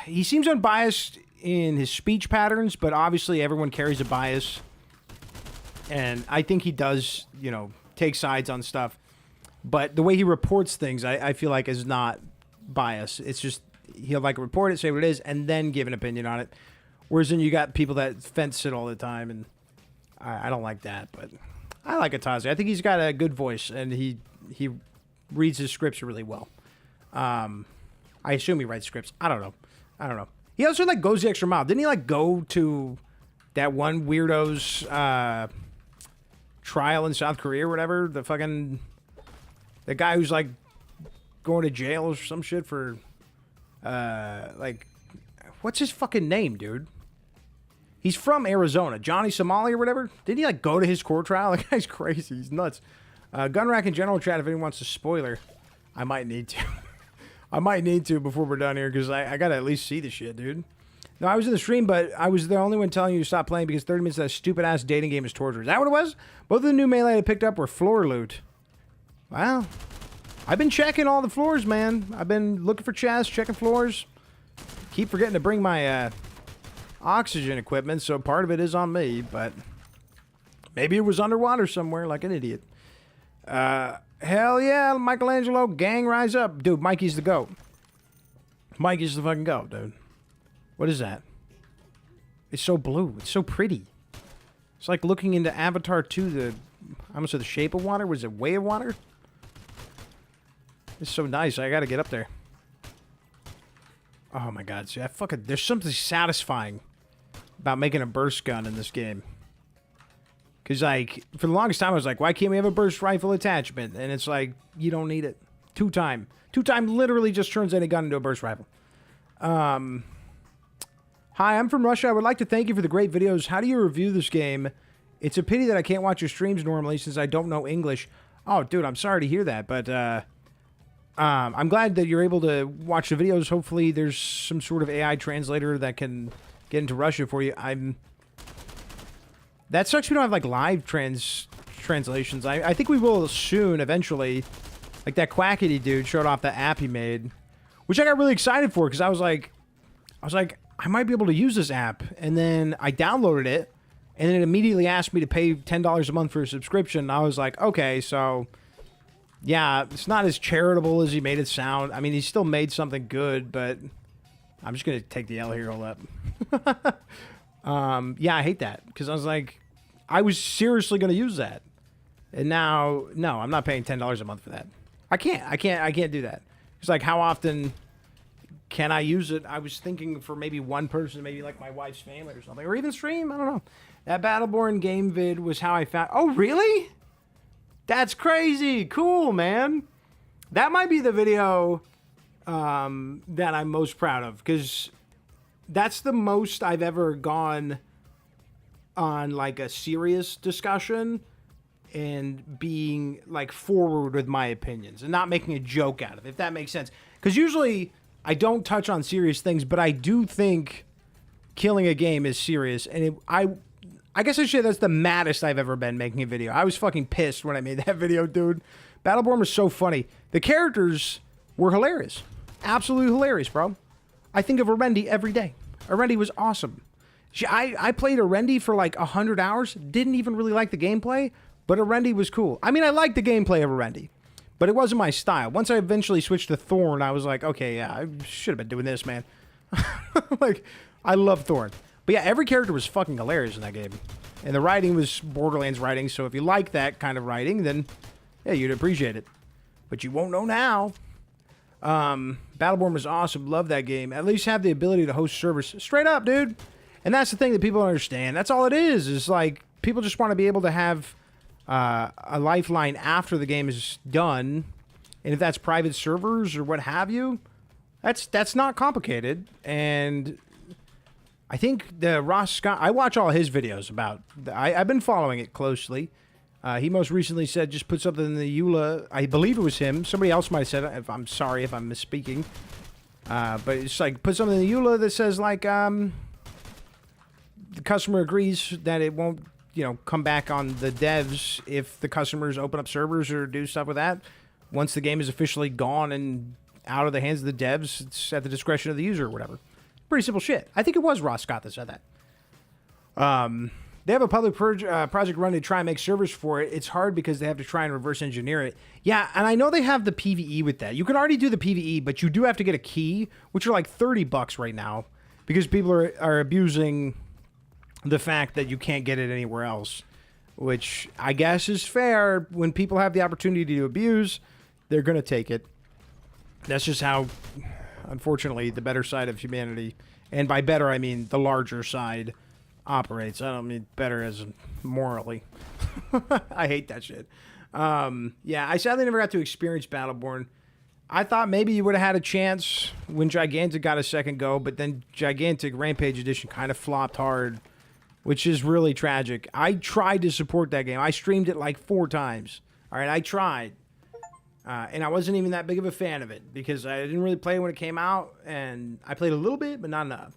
He seems unbiased in his speech patterns, but obviously everyone carries a bias. And I think he does, you know, take sides on stuff. But the way he reports things, I feel like is not bias. It's just, he'll like report it, say what it is, and then give an opinion on it. Whereas then you got people that fence it all the time, and I don't like that. But I like Atazi. I think he's got a good voice, and he reads his scripts really well. I assume he writes scripts. I don't know. He also like goes the extra mile. Didn't he like go to that one weirdo's trial in South Korea or whatever? The guy who's like going to jail or some shit for like, what's his fucking name, dude? He's from Arizona. Johnny Somali or whatever. Didn't he like go to his court trial? That guy's crazy. He's nuts. Gun rack in general chat, if anyone wants a spoiler. I might need to. I might need to before we're done here, because I gotta at least see the shit, dude. No, I was in the stream, but I was the only one telling you to stop playing because 30 minutes of that stupid-ass dating game is torture. Is that what it was? Both of the new melee I picked up were floor loot. Wow. I've been checking all the floors, man. I've been looking for chests, checking floors. Keep forgetting to bring my oxygen equipment, so part of it is on me, but maybe it was underwater somewhere like an idiot. Hell yeah, Michelangelo, gang rise up. Dude, Mikey's the GOAT. Mikey's the fucking GOAT, dude. What is that? It's so blue. It's so pretty. It's like looking into Avatar 2, I almost said the Shape of Water. Was it Way of Water? It's so nice. I gotta get up there. Oh my god. See, there's something satisfying about making a burst gun in this game. Because, like, for the longest time, I was like, why can't we have a burst rifle attachment? And it's like, you don't need it. Two-time. Two-time literally just turns any gun into a burst rifle. Hi, I'm from Russia. I would like to thank you for the great videos. How do you review this game? It's a pity that I can't watch your streams normally since I don't know English. Oh, dude, I'm sorry to hear that, but I'm glad that you're able to watch the videos. Hopefully there's some sort of AI translator that can get into Russia for you. That sucks we don't have, like, live translations. I think we will soon, eventually. Like, that Quackity dude showed off the app he made, which I got really excited for, because I was like, I might be able to use this app. And then I downloaded it, and then it immediately asked me to pay $10 a month for a subscription. I was like, okay, so, yeah, it's not as charitable as he made it sound. I mean, he still made something good, but I'm just going to take the L here, hold up. Yeah, I hate that, because I was like, I was seriously going to use that. And now, no, I'm not paying $10 a month for that. I can't do that. It's like, how often can I use it? I was thinking for maybe one person, maybe like my wife's family or something, or even stream, I don't know. That Battleborn game vid was how I found, oh, really? That's crazy. Cool, man. That might be the video that I'm most proud of, because that's the most I've ever gone on, like, a serious discussion and being, like, forward with my opinions and not making a joke out of it, if that makes sense. Because usually I don't touch on serious things, but I do think killing a game is serious. And I guess I should say that's the maddest I've ever been making a video. I was fucking pissed when I made that video, dude. Battleborn was so funny. The characters were hilarious. Absolutely hilarious, bro. I think of Arendi every day. Arendi was awesome. I played Arendi for like 100 hours. Didn't even really like the gameplay, but Arendi was cool. I mean, I liked the gameplay of Arendi, but it wasn't my style. Once I eventually switched to Thorn, I was like, okay, yeah, I should have been doing this, man. Like, I love Thorn. But yeah, every character was fucking hilarious in that game. And the writing was Borderlands writing, so if you like that kind of writing, then, yeah, you'd appreciate it. But you won't know now. Battleborn was awesome. Love that game. At least have the ability to host servers. Straight up, dude. And that's the thing that people don't understand. That's all it is like, people just want to be able to have a lifeline after the game is done. And if that's private servers or what have you, that's not complicated. And I think the Ross Scott, I watch all his videos about, I've been following it closely. He most recently said, just put something in the EULA. I believe it was him. Somebody else might have said it. I'm sorry if I'm misspeaking. But it's like, put something in the EULA that says, like, the customer agrees that it won't, come back on the devs if the customers open up servers or do stuff with that. Once the game is officially gone and out of the hands of the devs, it's at the discretion of the user or whatever. Pretty simple shit. I think it was Ross Scott that said that. They have a public project run to try and make servers for it. It's hard because they have to try and reverse engineer it. Yeah, and I know they have the PvE with that. You can already do the PvE, but you do have to get a key, which are like $30 right now, because people are abusing the fact that you can't get it anywhere else, which I guess is fair. When people have the opportunity to abuse, they're going to take it. That's just how, unfortunately, the better side of humanity, and by better I mean the larger side, operates. I don't mean better as morally. I hate that shit. Yeah, I sadly never got to experience Battleborn. I thought maybe you would have had a chance when Gigantic got a second go, but then Gigantic Rampage Edition kind of flopped hard, which is really tragic. I tried to support that game. I streamed it like 4 times. All right, I tried. And I wasn't even that big of a fan of it because I didn't really play when it came out, and I played a little bit, but not enough.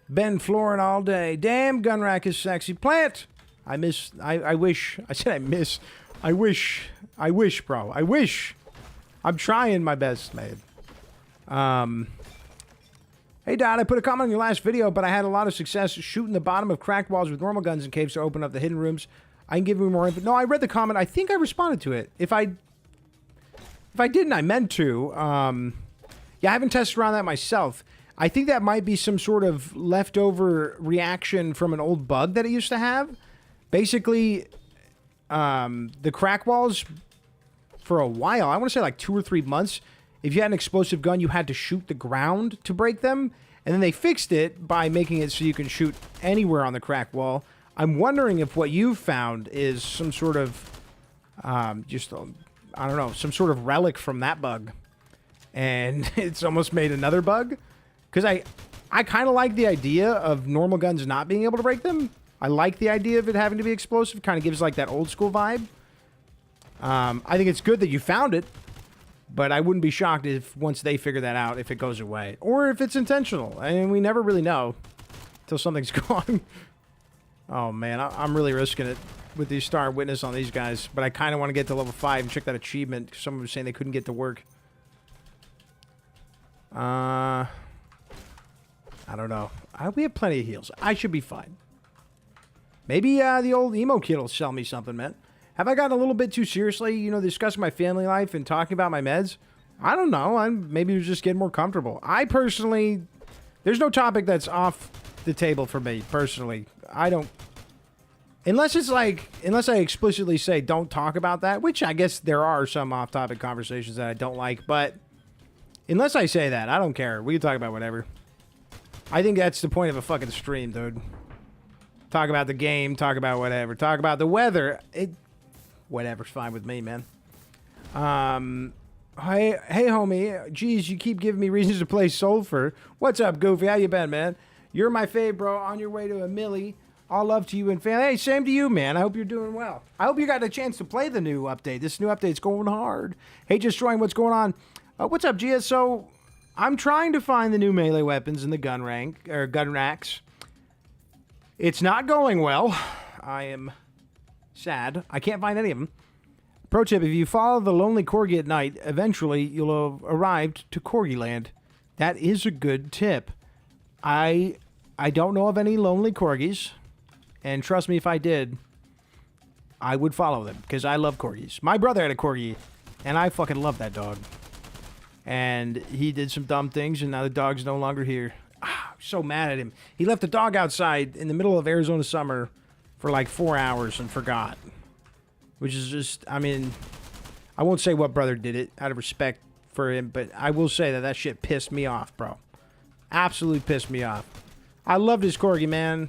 Ben Florin all day. Damn, gun rack is sexy. Plant! I wish. I said I miss. I wish, bro. I wish. I'm trying my best, mate. Hey, Dad, I put a comment on your last video, but I had a lot of success shooting the bottom of cracked walls with normal guns in caves to open up the hidden rooms. I can give you more info. No, I read the comment. I think I responded to it. If I didn't, I meant to. Yeah, I haven't tested around that myself. I think that might be some sort of leftover reaction from an old bug that it used to have. Basically, the crack walls, for a while, I want to say like 2 or 3 months, if you had an explosive gun, you had to shoot the ground to break them. And then they fixed it by making it so you can shoot anywhere on the crack wall. I'm wondering if what you found is some sort of, I don't know, some sort of relic from that bug. And it's almost made another bug. Because I kind of like the idea of normal guns not being able to break them. I like the idea of it having to be explosive. Kind of gives like that old school vibe. I think it's good that you found it. But I wouldn't be shocked if once they figure that out, if it goes away. Or if it's intentional. I mean, we never really know until something's gone. Oh, man. I'm really risking it with the Star Witness on these guys. But I kind of want to get to level 5 and check that achievement. Someone was saying they couldn't get to work. I don't know. We have plenty of heals. I should be fine. Maybe the old emo kid will sell me something, man. Have I gotten a little bit too seriously, you know, discussing my family life and talking about my meds? I don't know. Maybe just getting more comfortable. I personally, there's no topic that's off the table for me, personally. I don't, unless I explicitly say don't talk about that, which I guess there are some off-topic conversations that I don't like, but unless I say that, I don't care. We can talk about whatever. I think that's the point of a fucking stream, dude. Talk about the game, talk about whatever, talk about the weather. Whatever's fine with me, man. Hey, homie. Geez, you keep giving me reasons to play Sulfur. What's up, Goofy? How you been, man? You're my fave, bro. On your way to a milli. All love to you and family. Hey, same to you, man. I hope you're doing well. I hope you got a chance to play the new update. This new update's going hard. Hey, just showing what's going on. What's up, GS? So, I'm trying to find the new melee weapons in the gun racks. It's not going well. I am sad. I can't find any of them. Pro tip, if you follow the lonely corgi at night, eventually you'll have arrived to Corgi Land. That is a good tip. I don't know of any lonely corgis, and trust me, if I did, I would follow them, because I love corgis. My brother had a corgi, and I fucking love that dog. And he did some dumb things, and now the dog's no longer here. I'm so mad at him. He left the dog outside in the middle of Arizona summer for like 4 hours and forgot. Which is just, I mean, I won't say what brother did it out of respect for him, but I will say that shit pissed me off, bro. Absolutely pissed me off. I loved his corgi, man.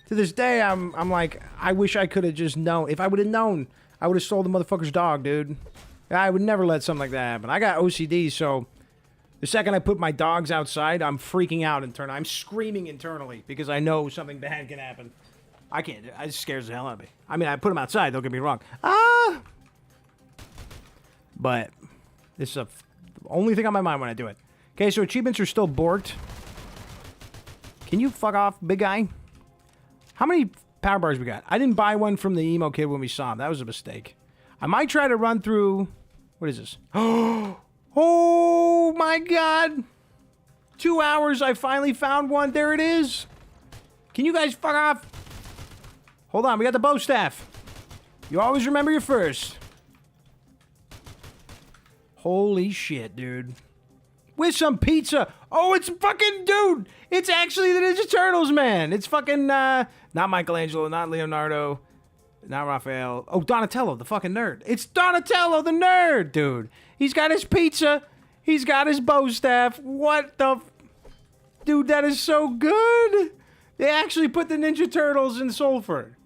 To this day, I'm like, I wish I could have just known. If I would have known, I would have stole the motherfucker's dog, dude. I would never let something like that happen. I got OCD, so the second I put my dogs outside, I'm freaking out internally. I'm screaming internally because I know something bad can happen. I can't. It scares the hell out of me. I mean, I put them outside. Don't get me wrong. But this is the only thing on my mind when I do it. Okay, so achievements are still borked. Can you fuck off, big guy? How many power bars we got? I didn't buy one from the emo kid when we saw him. That was a mistake. I might try to run through... What is this? Oh, my God. 2 hours. I finally found one. There it is. Can you guys fuck off? Hold on. We got the bow staff. You always remember your first. Holy shit, dude. With some pizza. Oh, it's fucking, dude. It's actually the Ninja Turtles, man. It's fucking, not Michelangelo, not Leonardo. Not Raphael. Oh, Donatello, the fucking nerd. It's Donatello, the nerd, dude. He's got his pizza. He's got his bow staff. What the... Dude, that is so good. They actually put the Ninja Turtles in Sulfur.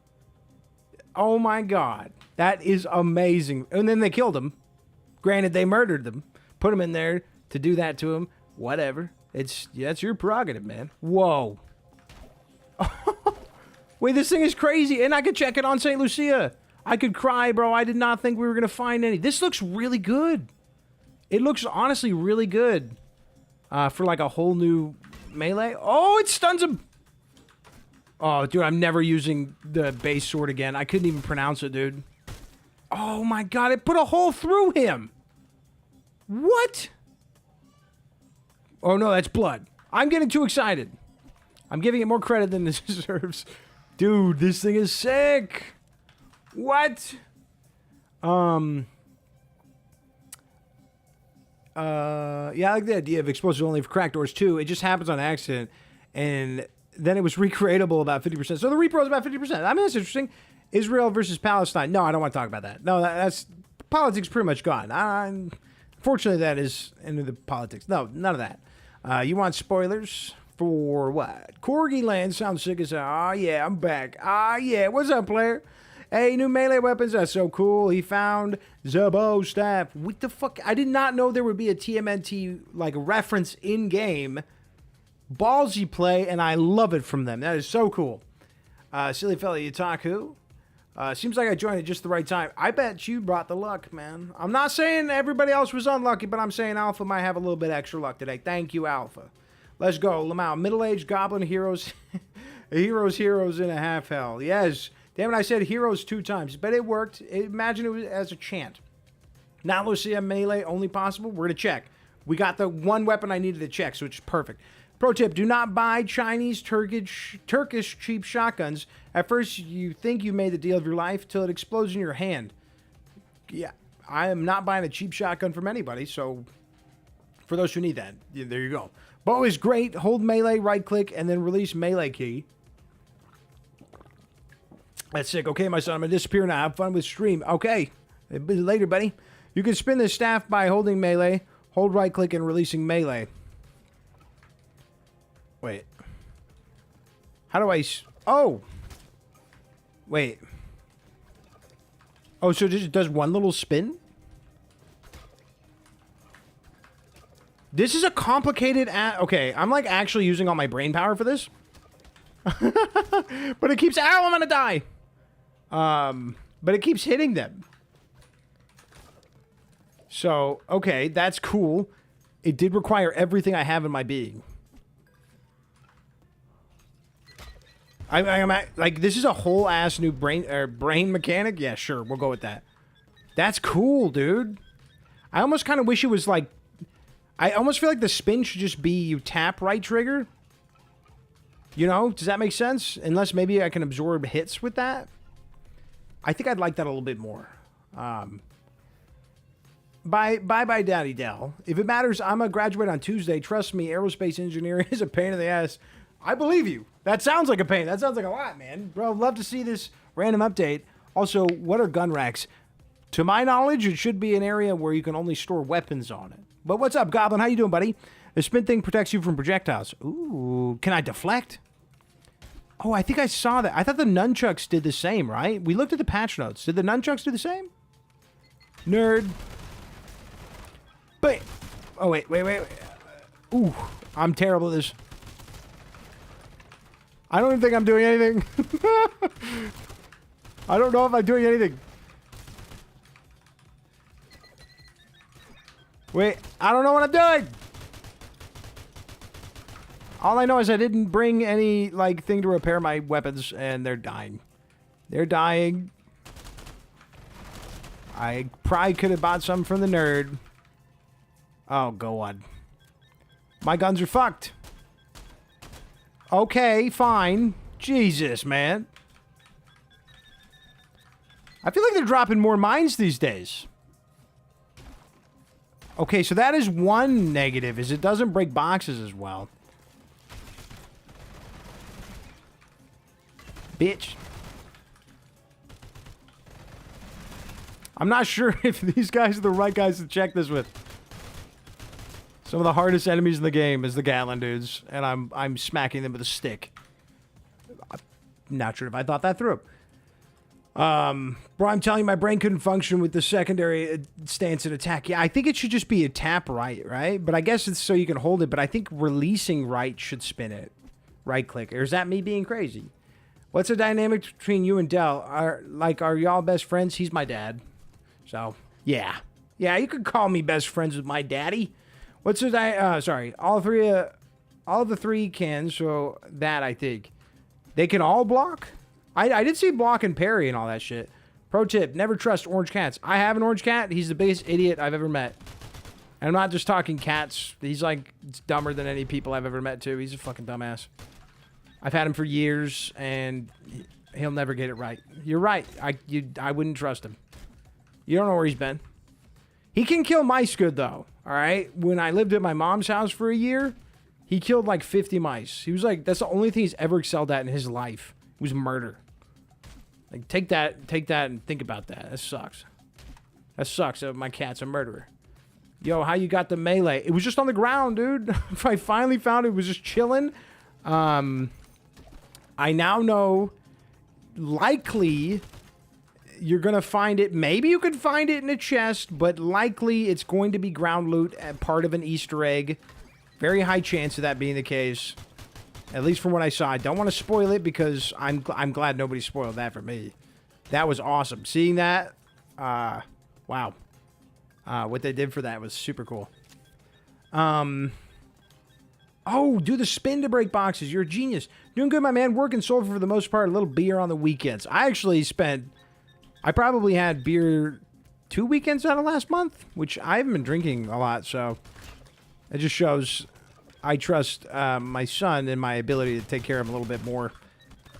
Oh, my God. That is amazing. And then they killed him. Granted, they murdered them. Put him in there to do that to him. Whatever. That's your prerogative, man. Whoa. Wait, this thing is crazy, and I could check it on St. Lucia. I could cry, bro. I did not think we were going to find any. This looks really good. It looks honestly really good for like a whole new melee. Oh, it stuns him. Oh, dude, I'm never using the base sword again. I couldn't even pronounce it, dude. Oh, my God. It put a hole through him. What? Oh, no, that's blood. I'm getting too excited. I'm giving it more credit than this deserves. Dude, this thing is sick. What? Yeah, I like the idea of explosives only for cracked doors too. It just happens on accident, and then it was recreatable about 50%. So the repro is about 50%. I mean, that's interesting. Israel versus Palestine. No, I don't want to talk about that. No, that's politics pretty much gone. Unfortunately, that is into the politics. No, none of that. You want spoilers for what? Corgi Land sounds sick as hell. Oh, yeah, I'm back. Ah, yeah. What's up, player? Hey, new melee weapons. That's so cool. He found the bow staff. What the fuck? I did not know there would be a TMNT, like, reference in-game. Ballsy play, and I love it from them. That is so cool. Silly fella, Yutaku. Seems like I joined at just the right time. I bet you brought the luck, man. I'm not saying everybody else was unlucky, but I'm saying Alpha might have a little bit extra luck today. Thank you, Alpha. Let's go. Lamau, middle-aged goblin heroes. heroes in a half hell. Yes. Damn it, I said heroes 2 times, but it worked. Imagine it was as a chant. Now Lucia melee only possible. We're going to check. We got the one weapon I needed to check, so it's perfect. Pro tip, do not buy Chinese, Turkish cheap shotguns. At first, you think you made the deal of your life till it explodes in your hand. Yeah, I am not buying a cheap shotgun from anybody, so for those who need that, yeah, there you go. Bow is great. Hold melee, right-click, and then release melee key. That's sick. Okay, my son, I'm going to disappear now. Have fun with stream. Okay, later, buddy. You can spin the staff by holding melee, hold right-click, and releasing melee. Wait. How do I... Oh! Wait. Oh, so it just does one little spin? This is a complicated... Okay, I'm like actually using all my brain power for this. But it keeps... Ow, I'm gonna die! But it keeps hitting them. So, okay, that's cool. It did require everything I have in my being. I'm like, this is a whole ass new brain mechanic. Yeah, sure, we'll go with that. That's cool, dude. I almost kind of wish it was like, I almost feel like the spin should just be you tap right trigger. You know, does that make sense? Unless maybe I can absorb hits with that. I think I'd like that a little bit more. Bye, Daddy Dell. If it matters, I'm a graduate on Tuesday. Trust me, aerospace engineering is a pain in the ass. I believe you. That sounds like a pain. That sounds like a lot, man. Bro, love to see this random update. Also, what are gun racks? To my knowledge, it should be an area where you can only store weapons on it. But what's up, Goblin? How you doing, buddy? The spin thing protects you from projectiles. Ooh, can I deflect? Oh, I think I saw that. I thought the nunchucks did the same, right? We looked at the patch notes. Did the nunchucks do the same? Nerd. But, oh, wait. Ooh, I'm terrible at this. I don't even think I'm doing anything. I don't know if I'm doing anything. Wait, I don't know what I'm doing. All I know is I didn't bring any, like, thing to repair my weapons, and they're dying. They're dying. I probably could have bought some from the nerd. Oh, go on. My guns are fucked. Okay, fine. Jesus, man. I feel like they're dropping more mines these days. Okay, so that is one negative, is it doesn't break boxes as well. Bitch. I'm not sure if these guys are the right guys to check this with. Some of the hardest enemies in the game is the Gatlin dudes, and I'm smacking them with a stick. I'm not sure if I thought that through. Bro, I'm telling you, my brain couldn't function with the secondary stance and attack. Yeah, I think it should just be a tap right? But I guess it's so you can hold it, but I think releasing right should spin it. Right click. Or is that me being crazy? What's the dynamic between you and Dell? Are y'all best friends? He's my dad. So, yeah. Yeah, you could call me best friends with my daddy. What's the sorry, all of the three can, so that I think. They can all block? I did see block and parry and all that shit. Pro tip, never trust orange cats. I have an orange cat. He's the biggest idiot I've ever met. And I'm not just talking cats. He's like dumber than any people I've ever met too. He's a fucking dumbass. I've had him for years and he'll never get it right. You're right. I wouldn't trust him. You don't know where he's been. He can kill mice good though. All right. When I lived at my mom's house for a year, he killed like 50 mice. He was like, that's the only thing he's ever excelled at in his life. Was murder. Like, take that and think about that. That sucks. That sucks. My cat's a murderer. Yo, how you got the melee? It was just on the ground, dude. I finally found it. It was just chilling I now know likely you're going to find it. Maybe you could find it in a chest, but likely it's going to be ground loot at part of an Easter egg. Very high chance of that being the case. At least from what I saw. I don't want to spoil it because I'm glad nobody spoiled that for me. That was awesome. Seeing that, wow. What they did for that was super cool. Oh, do the spin to break boxes. You're a genius. Doing good, my man. Working Sulfur for the most part. A little beer on the weekends. I probably had beer 2 weekends out of last month, which I haven't been drinking a lot, so it just shows I trust my son and my ability to take care of him a little bit more.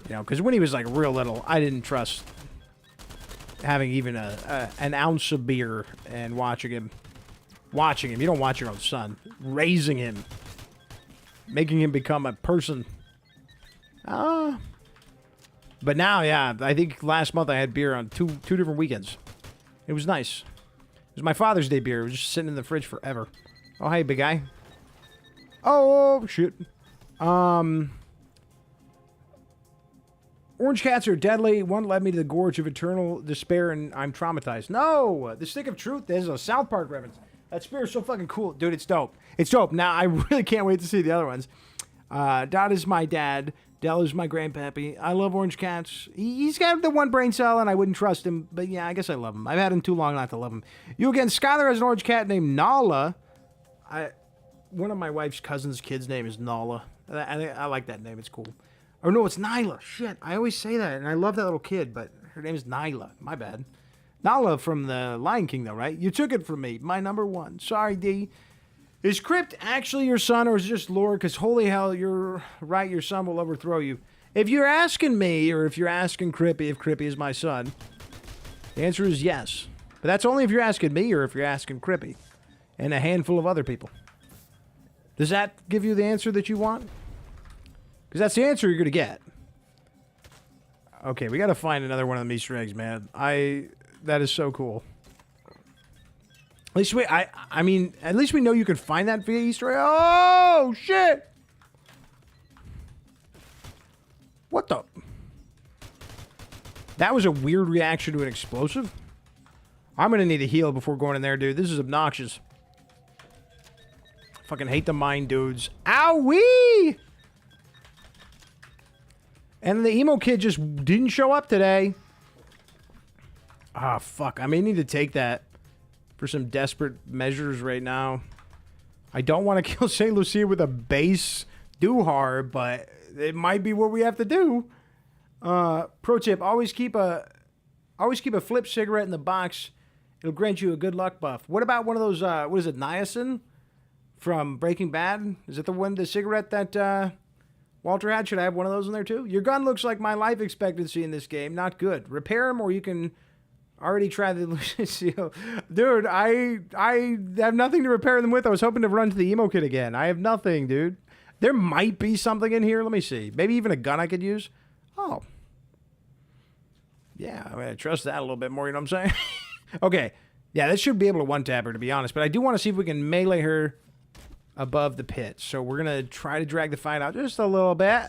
You know, because when he was like real little, I didn't trust having even an ounce of beer and watching him. You don't watch your own son. Raising him. Making him become a person. But now, yeah, I think last month I had beer on two different weekends. It was nice. It was my Father's Day beer. It was just sitting in the fridge forever. Oh, hey, big guy. Oh, shit. Orange cats are deadly. One led me to the gorge of eternal despair, and I'm traumatized. No! The Stick of Truth. There's a South Park reference. That spear is so fucking cool. Dude, it's dope. It's dope. Now, I really can't wait to see the other ones. Dot is my dad. Dell is my grandpappy. I love orange cats. He's got the one brain cell, and I wouldn't trust him. But yeah, I guess I love him. I've had him too long not to love him. You again, Skylar has an orange cat named Nala. One of my wife's cousin's kid's name is Nala. I like that name. It's cool. Or no, it's Nyla. Shit, I always say that, and I love that little kid, but her name is Nyla. My bad. Nala from the Lion King, though, right? You took it from me. My number one. Sorry, D. Is Crypt actually your son, or is it just lore? Because holy hell, you're right, your son will overthrow you. If you're asking me, or if you're asking Crippy if Crippy is my son, the answer is yes. But that's only if you're asking me, or if you're asking Crippy. And a handful of other people. Does that give you the answer that you want? Because that's the answer you're going to get. Okay, we got to find another one of them Easter eggs, man. That is so cool. At least I mean, at least we know you can find that via Easter egg. Oh, shit! What the? That was a weird reaction to an explosive. I'm gonna need to heal before going in there, dude. This is obnoxious. Fucking hate the mine dudes. Owie! And the emo kid just didn't show up today. Ah, fuck. I may need to take that for some desperate measures right now. I don't want to kill St. Lucia with a base doohar, but it might be what we have to do. Pro tip, always keep a flip cigarette in the box. It'll grant you a good luck buff. What about one of those, what is it, niacin from Breaking Bad? Is it the cigarette that Walter had? Should I have one of those in there too? Your gun looks like my life expectancy in this game. Not good. Repair them, or you can already try the Lucio. Dude, I have nothing to repair them with. I was hoping to run to the emo kit again. I have nothing, dude. There might be something in here. Let me see. Maybe even a gun I could use. Oh. Yeah, I mean, I trust that a little bit more, you know what I'm saying? Okay. Yeah, that should be able to one-tap her, to be honest. But I do want to see if we can melee her above the pit. So we're going to try to drag the fight out just a little bit.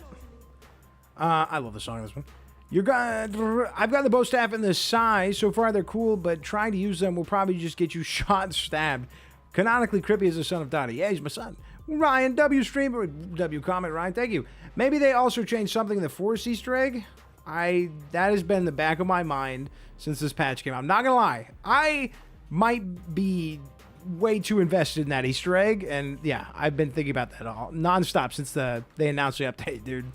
I love the song of this one. I've got the bow staff in this size. So far, they're cool, but trying to use them will probably just get you shot and stabbed. Canonically, Crippy is the son of Dottie. Yeah, he's my son. Ryan, W streamer, W comment, Ryan, thank you. Maybe they also changed something in the Forest Easter egg. That has been in the back of my mind since this patch came out. I'm not gonna lie. I might be way too invested in that Easter egg, and yeah, I've been thinking about that all nonstop since they announced the update, dude.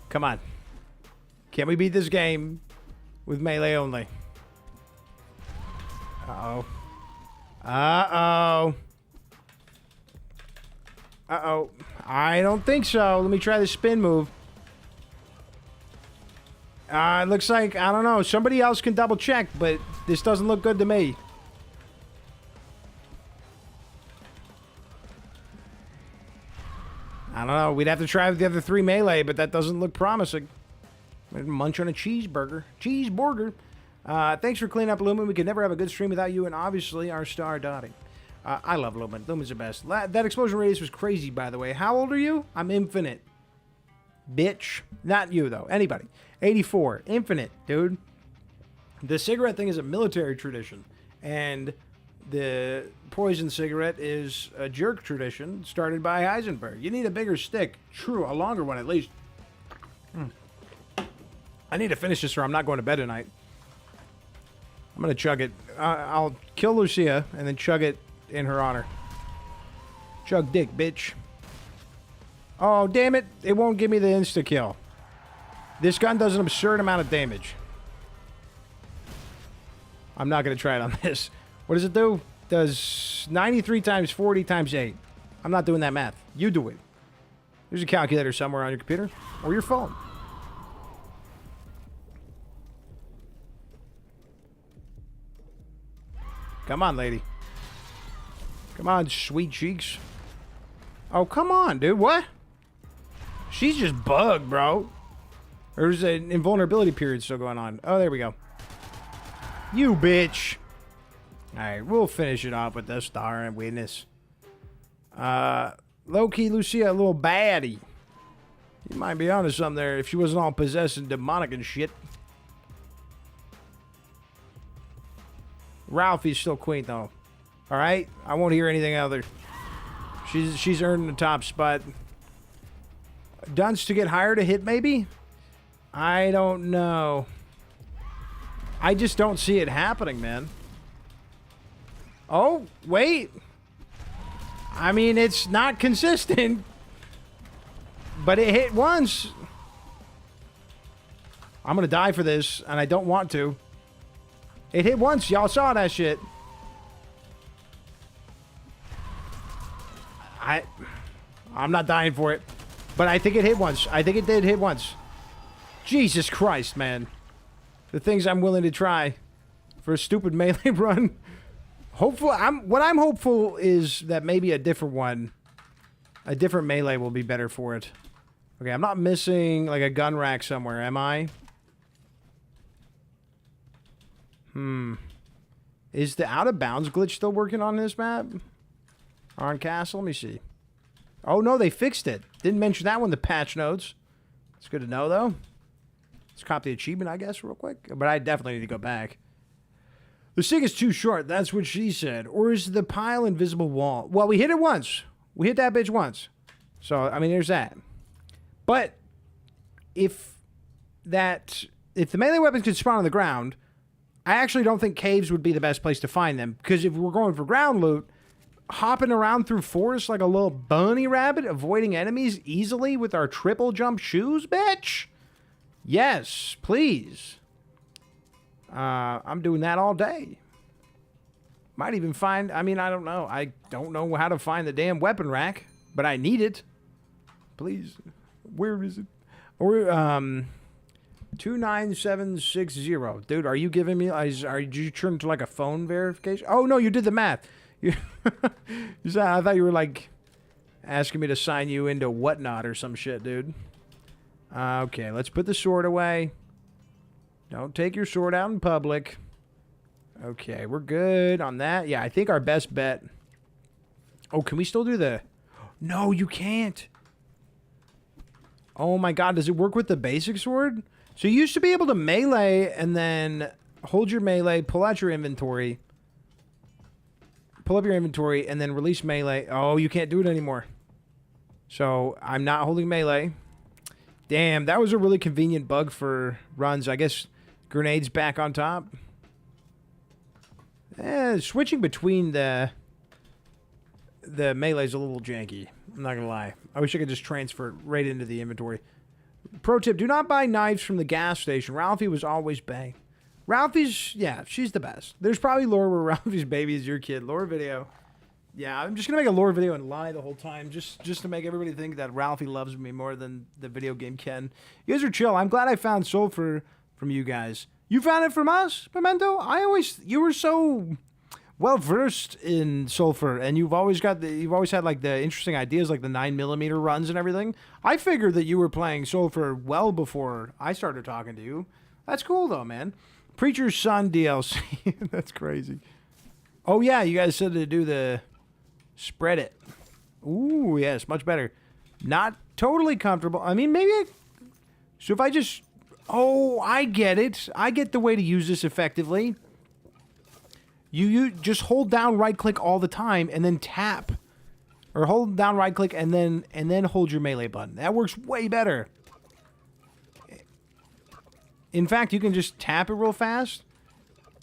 Come on. Can we beat this game with melee only? Uh-oh. Uh-oh. Uh-oh. I don't think so. Let me try the spin move. It looks like, I don't know, somebody else can double check, but this doesn't look good to me. I don't know. We'd have to try with the other three melee, but that doesn't look promising. Munch on a cheeseburger. Cheeseburger. Thanks for cleaning up, Lumen. We could never have a good stream without you, and obviously our star, Dottie. I love Lumen. Lumen's the best. That explosion radius was crazy, by the way. How old are you? I'm infinite. Bitch. Not you, though. Anybody. 84. Infinite, dude. The cigarette thing is a military tradition. And the poison cigarette is a jerk tradition started by Heisenberg. You need a bigger stick. True, a longer one at least. I need to finish this or I'm not going to bed tonight. I'm going to chug it. I'll kill Lucia and then chug it in her honor. Chug dick, bitch. Oh, damn it. It won't give me the insta-kill. This gun does an absurd amount of damage. I'm not going to try it on this. What does it do? It does 93 times 40 times 8. I'm not doing that math. You do it. There's a calculator somewhere on your computer or your phone. Come on, lady. Come on, sweet cheeks. Oh, come on, dude. What? She's just bugged, bro. There's an invulnerability period still going on. Oh, there we go. You bitch. Alright, we'll finish it off with the star and witness. Low-key Lucia, a little baddie. You might be onto something there if she wasn't all possessed and demonic and shit. Ralphie's still queen, though. Alright? I won't hear anything other. She's earned the top spot. Dunce to get higher to hit, maybe? I don't know. I just don't see it happening, man. Oh, wait. I mean, it's not consistent. But it hit once. I'm going to die for this, and I don't want to. It hit once. Y'all saw that shit. I'm not dying for it. But I think it hit once. I think it did hit once. Jesus Christ, man. The things I'm willing to try for a stupid melee run. Hopefully, what I'm hopeful is that maybe a different one, a different melee will be better for it. Okay, I'm not missing like a gun rack somewhere, am I? Is the out of bounds glitch still working on this map? On castle? Let me see. Oh no, they fixed it. Didn't mention that one in the patch notes. It's good to know though. Let's copy the achievement, I guess, real quick. But I definitely need to go back. The stick is too short. That's what she said. Or is the pile invisible wall? Well, we hit it once. We hit that bitch once. So, I mean, there's that. But if the melee weapons could spawn on the ground, I actually don't think caves would be the best place to find them. Because if we're going for ground loot, hopping around through forests like a little bunny rabbit, avoiding enemies easily with our triple jump shoes, bitch. Yes, please. I'm doing that all day. Might even find, I mean, I don't know. I don't know how to find the damn weapon rack, but I need it. Please. Where is it? Or, 29760. Dude, are you giving me, are you turned to like a phone verification? Oh, no, you did the math. I thought you were like asking me to sign you into whatnot or some shit, dude. Okay, let's put the sword away. Don't take your sword out in public. Okay, we're good on that. Yeah, I think our best bet. Oh, can we still do the... No, you can't. Oh my god, does it work with the basic sword? So you used to be able to melee and then hold your melee, pull out your inventory. Pull up your inventory and then release melee. Oh, you can't do it anymore. So I'm not holding melee. Damn, that was a really convenient bug for runs. I guess grenades back on top. Switching between the melee is a little janky. I'm not gonna lie. I wish I could just transfer it right into the inventory. Pro tip, do not buy knives from the gas station. Ralphie was always bang. Ralphie's, yeah, she's the best. There's probably lore where Ralphie's baby is your kid. Lore video. Yeah, I'm just going to make a lore video and lie the whole time just to make everybody think that Ralphie loves me more than the video game can. You guys are chill. I'm glad I found Sulfur from you guys. You found it from us, Memento? You were so well versed in Sulfur, and you've always had like the interesting ideas, like the 9mm runs and everything. I figured that you were playing Sulfur well before I started talking to you. That's cool though, man. Preacher's Son DLC. That's crazy. Oh yeah, you guys said to do the Spread it. Ooh, yes, much better. Not totally comfortable. I mean, maybe so if I just... Oh, I get it. I get the way to use this effectively. You just hold down right-click all the time and then tap. Or hold down right-click and then hold your melee button. That works way better. In fact, you can just tap it real fast.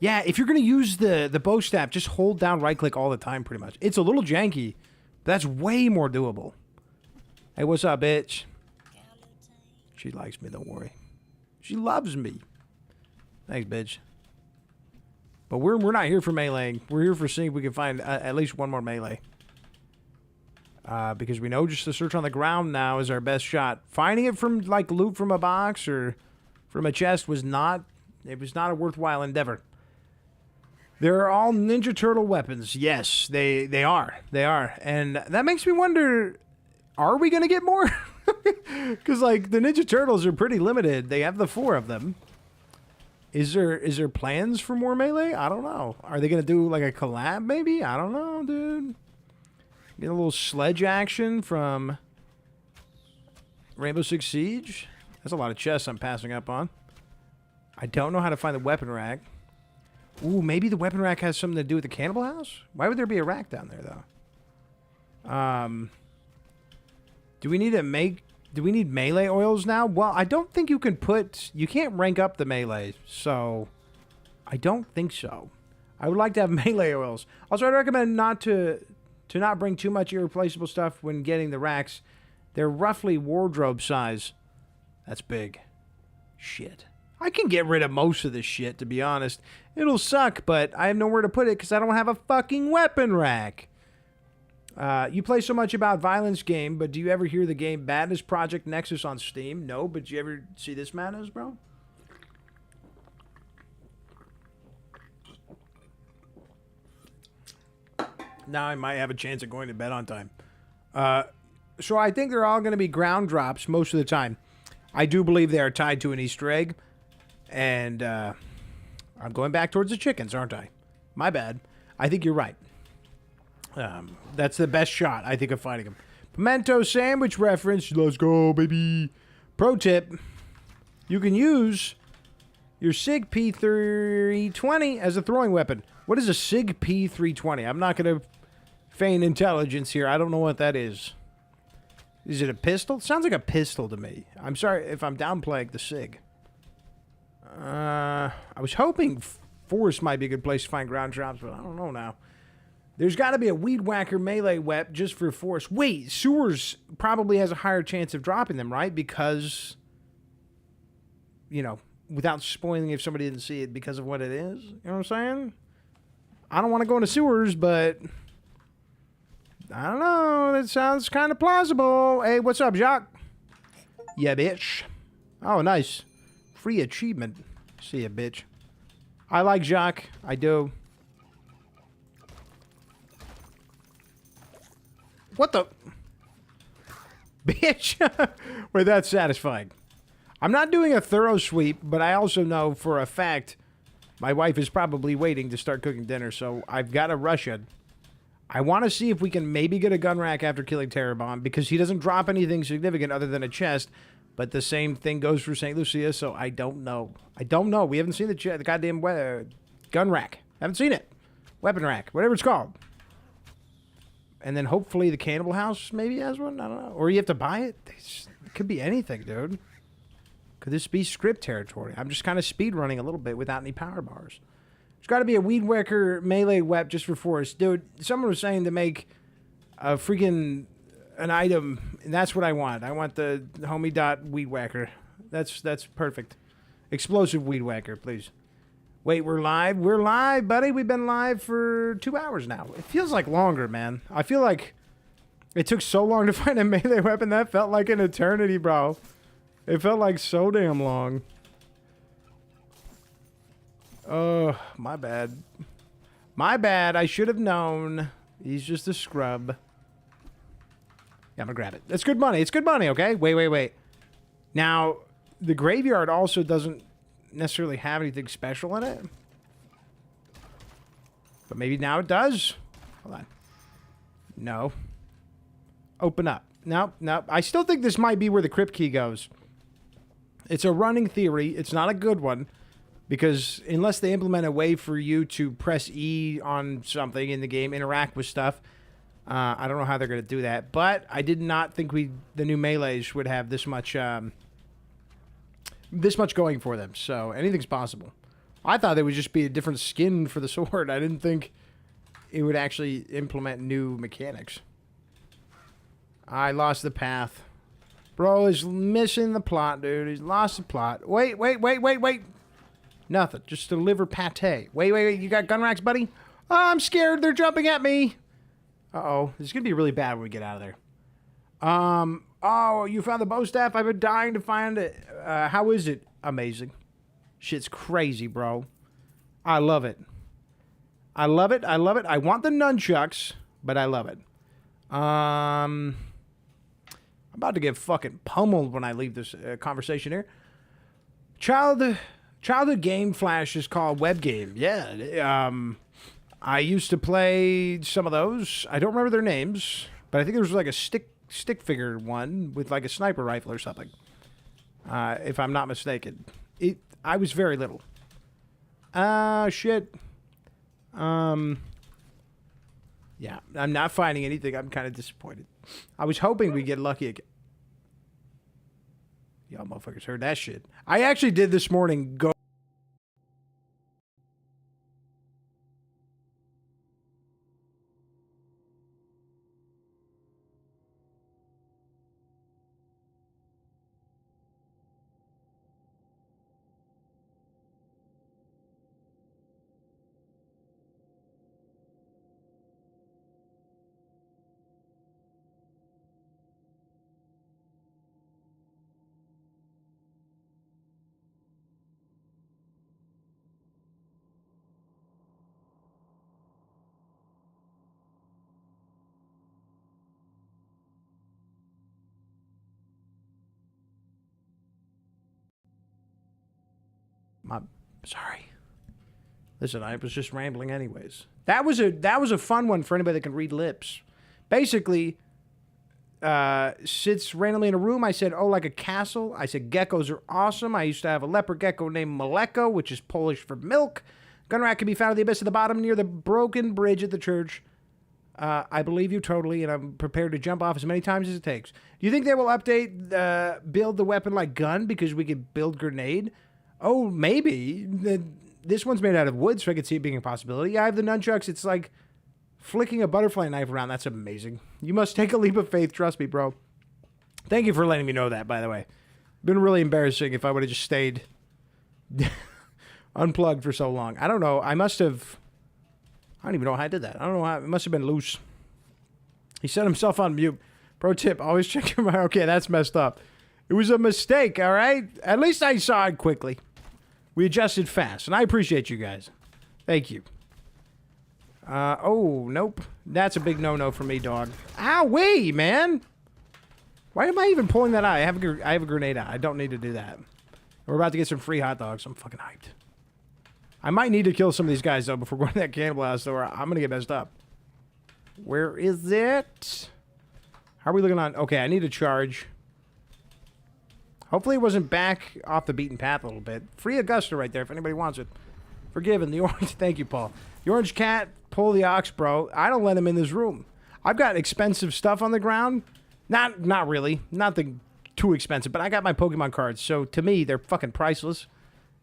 Yeah, if you're going to use the bow staff, just hold down right-click all the time, pretty much. It's a little janky, but that's way more doable. Hey, what's up, bitch? She likes me, don't worry. She loves me. Thanks, bitch. But we're not here for meleeing. We're here for seeing if we can find at least one more melee. Because we know just the search on the ground now is our best shot. Finding it from, like, loot from a box or from a chest was not... It was not a worthwhile endeavor. They're all Ninja Turtle weapons. Yes, they are. They are. And that makes me wonder, are we going to get more? Because, like, the Ninja Turtles are pretty limited. They have the 4 of them. Is there plans for more melee? I don't know. Are they going to do, like, a collab, maybe? I don't know, dude. Get a little sledge action from Rainbow Six Siege. That's a lot of chests I'm passing up on. I don't know how to find the weapon rack. Ooh, maybe the weapon rack has something to do with the cannibal house? Why would there be a rack down there, though? Do we need melee oils now? Well, I don't think you can put... You can't rank up the melee, so... I don't think so. I would like to have melee oils. Also, I'd recommend not to not bring too much irreplaceable stuff when getting the racks. They're roughly wardrobe size. That's big. Shit. I can get rid of most of this shit, to be honest. It'll suck, but I have nowhere to put it because I don't have a fucking weapon rack. You play so much about violence game, but do you ever hear the game Madness Project Nexus on Steam? No, but do you ever see this madness, bro? Now I might have a chance of going to bed on time. So I think they're all going to be ground drops most of the time. I do believe they are tied to an Easter egg. And I'm going back towards the chickens, aren't I? My bad. I think you're right. That's the best shot, I think, of fighting them. Pimento sandwich reference. Let's go, baby. Pro tip. You can use your SIG P320 as a throwing weapon. What is a SIG P320? I'm not going to feign intelligence here. I don't know what that is. Is it a pistol? It sounds like a pistol to me. I'm sorry if I'm downplaying the SIG. I was hoping forest might be a good place to find ground drops, but I don't know now. There's got to be a weed whacker melee wep just for forest. Wait, sewers probably has a higher chance of dropping them, right? Because, you know, without spoiling if somebody didn't see it because of what it is. You know what I'm saying? I don't want to go into sewers, but I don't know. That sounds kind of plausible. Hey, what's up, Jacques? Yeah, bitch. Oh, nice. Free achievement. See ya, bitch. I like Jacques. I do. What the? Bitch. Wait, that's satisfying. I'm not doing a thorough sweep, but I also know for a fact my wife is probably waiting to start cooking dinner, so I've got to rush it. I want to see if we can maybe get a gun rack after killing Terror Bomb, because he doesn't drop anything significant other than a chest. But the same thing goes for St. Lucia, so I don't know. I don't know. We haven't seen the goddamn gun rack. Haven't seen it. Weapon rack. Whatever it's called. And then hopefully the Cannibal House maybe has one. I don't know. Or you have to buy it. It could be anything, dude. Could this be script territory? I'm just kind of speed running a little bit without any power bars. There's got to be a weed whacker melee wep just for forest. Dude, someone was saying to make a freaking... an item, and that's what I want. I want the homie dot weed whacker. That's perfect. Explosive weed whacker, please. Wait, we're live? We're live, buddy. We've been live for 2 hours now. It feels like longer, man. I feel like it took so long to find a melee weapon. That felt like an eternity, bro. It felt like so damn long. Oh, my bad. My bad. I should have known. He's just a scrub. Yeah, I'm gonna grab it. It's good money. It's good money, okay? Wait. Now, the graveyard also doesn't necessarily have anything special in it. But maybe now it does. Hold on. No. Open up. No, no. I still think this might be where the crypt key goes. It's a running theory. It's not a good one. Because unless they implement a way for you to press E on something in the game, interact with stuff, I don't know how they're going to do that. But I did not think the new Melees would have this much going for them. So anything's possible. I thought it would just be a different skin for the sword. I didn't think it would actually implement new mechanics. I lost the path. Bro is missing the plot, dude. He's lost the plot. Wait. Nothing. Just deliver pate. Wait. You got gun racks, buddy? Oh, I'm scared. They're jumping at me. Uh-oh. This is going to be really bad when we get out of there. Oh, you found the bow staff? I've been dying to find it. How is it? Amazing. Shit's crazy, bro. I love it. I love it. I want the nunchucks, but I love it. I'm about to get fucking pummeled when I leave this conversation here. Childhood game flash is called web game. Yeah. I used to play some of those. I don't remember their names, but I think there was like a stick figure one with like a sniper rifle or something. If I'm not mistaken. I was very little. Shit. Yeah, I'm not finding anything. I'm kind of disappointed. I was hoping we'd get lucky again. Y'all motherfuckers heard that shit. I actually did this morning go... Sorry. Listen, I was just rambling anyways. That was a fun one for anybody that can read lips. Basically, sits randomly in a room. I said, oh, like a castle. I said, geckos are awesome. I used to have a leopard gecko named Maleko, which is Polish for milk. Gunrat can be found at the abyss of the bottom near the broken bridge at the church. I believe you totally, and I'm prepared to jump off as many times as it takes. Do you think they will update, build the weapon like gun because we could build grenade? Oh, maybe. This one's made out of wood, so I could see it being a possibility. I have the nunchucks. It's like flicking a butterfly knife around. That's amazing. You must take a leap of faith. Trust me, bro. Thank you for letting me know that, by the way. Been really embarrassing if I would have just stayed unplugged for so long. I don't know. I don't even know how I did that. I don't know how. It must have been loose. He set himself on mute. Pro tip, always check your mic. Okay, that's messed up. It was a mistake, all right? At least I saw it quickly. We adjusted fast, and I appreciate you guys. Thank you. Oh, nope. That's a big no-no for me, dog. Ow-wee, man! Why am I even pulling that out? I have a grenade out. I don't need to do that. We're about to get some free hot dogs. I'm fucking hyped. I might need to kill some of these guys, though, before going to that cannibal house, or I'm going to get messed up. Where is it? How are we looking on? Okay, I need to charge. Hopefully it wasn't back off the beaten path a little bit. Free Augusta right there if anybody wants it. Forgiven. The orange... Thank you, Paul. The orange cat, pull the ox, bro. I don't let him in this room. I've got expensive stuff on the ground. Not really. Nothing too expensive, but I got my Pokemon cards. So to me, they're fucking priceless.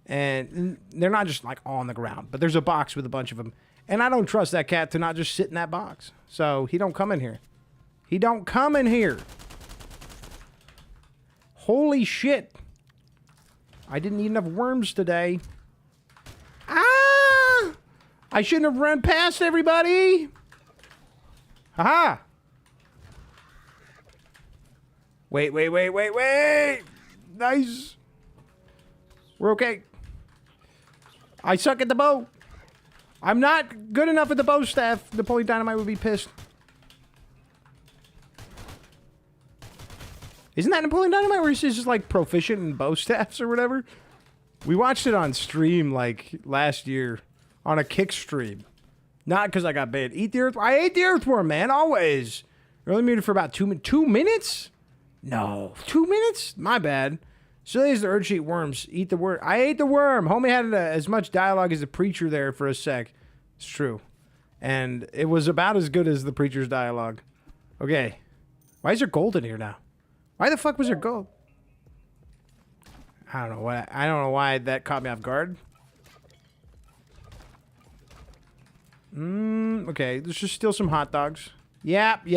And they're not just like on the ground, but there's a box with a bunch of them. And I don't trust that cat to not just sit in that box. So he don't come in here. He don't come in here. Holy shit. I didn't eat enough worms today. Ah! I shouldn't have run past everybody. Haha. Wait. Nice. We're okay. I suck at the bow. I'm not good enough at the bow staff. Napoleon Dynamite would be pissed. Isn't that Napoleon Dynamite where he's just like proficient in bow staffs or whatever? We watched it on stream like last year on a kick stream. Not because I got banned. Eat the earthworm. I ate the earthworm, man. Always. You're only muted for about 2 minutes? No. 2 minutes? My bad. Silly as the urge to eat worms. Eat the worm. I ate the worm. Homie had as much dialogue as the preacher there for a sec. It's true. And it was about as good as the preacher's dialogue. Okay. Why is there gold in here now? Why the fuck was there gold? I don't know why that caught me off guard. Okay, let's just steal some hot dogs. Yep.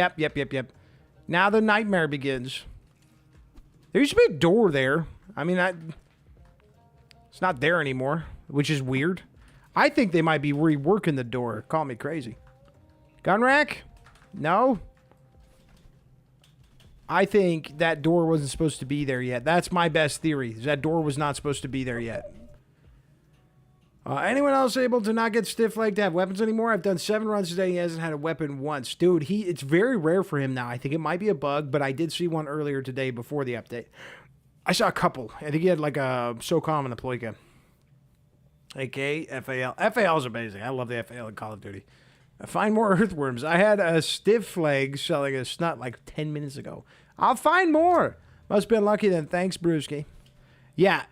Now the nightmare begins. There used to be a door there. I mean, it's not there anymore, which is weird. I think they might be reworking the door. Call me crazy. Gun rack? No. I think that door wasn't supposed to be there yet. That's my best theory. That door was not supposed to be there yet. Anyone else able to not get stiff-legged to have weapons anymore? I've done 7 runs today. He hasn't had a weapon once. Dude, it's very rare for him now. I think it might be a bug, but I did see one earlier today before the update. I saw a couple. I think he had like a SOCOM and a Ploika. AK, FAL. FAL is amazing. I love the FAL in Call of Duty. Find more earthworms. I had a stiff leg selling a snut like 10 minutes ago. I'll find more. Must be unlucky then. Thanks, Brewski. Yeah,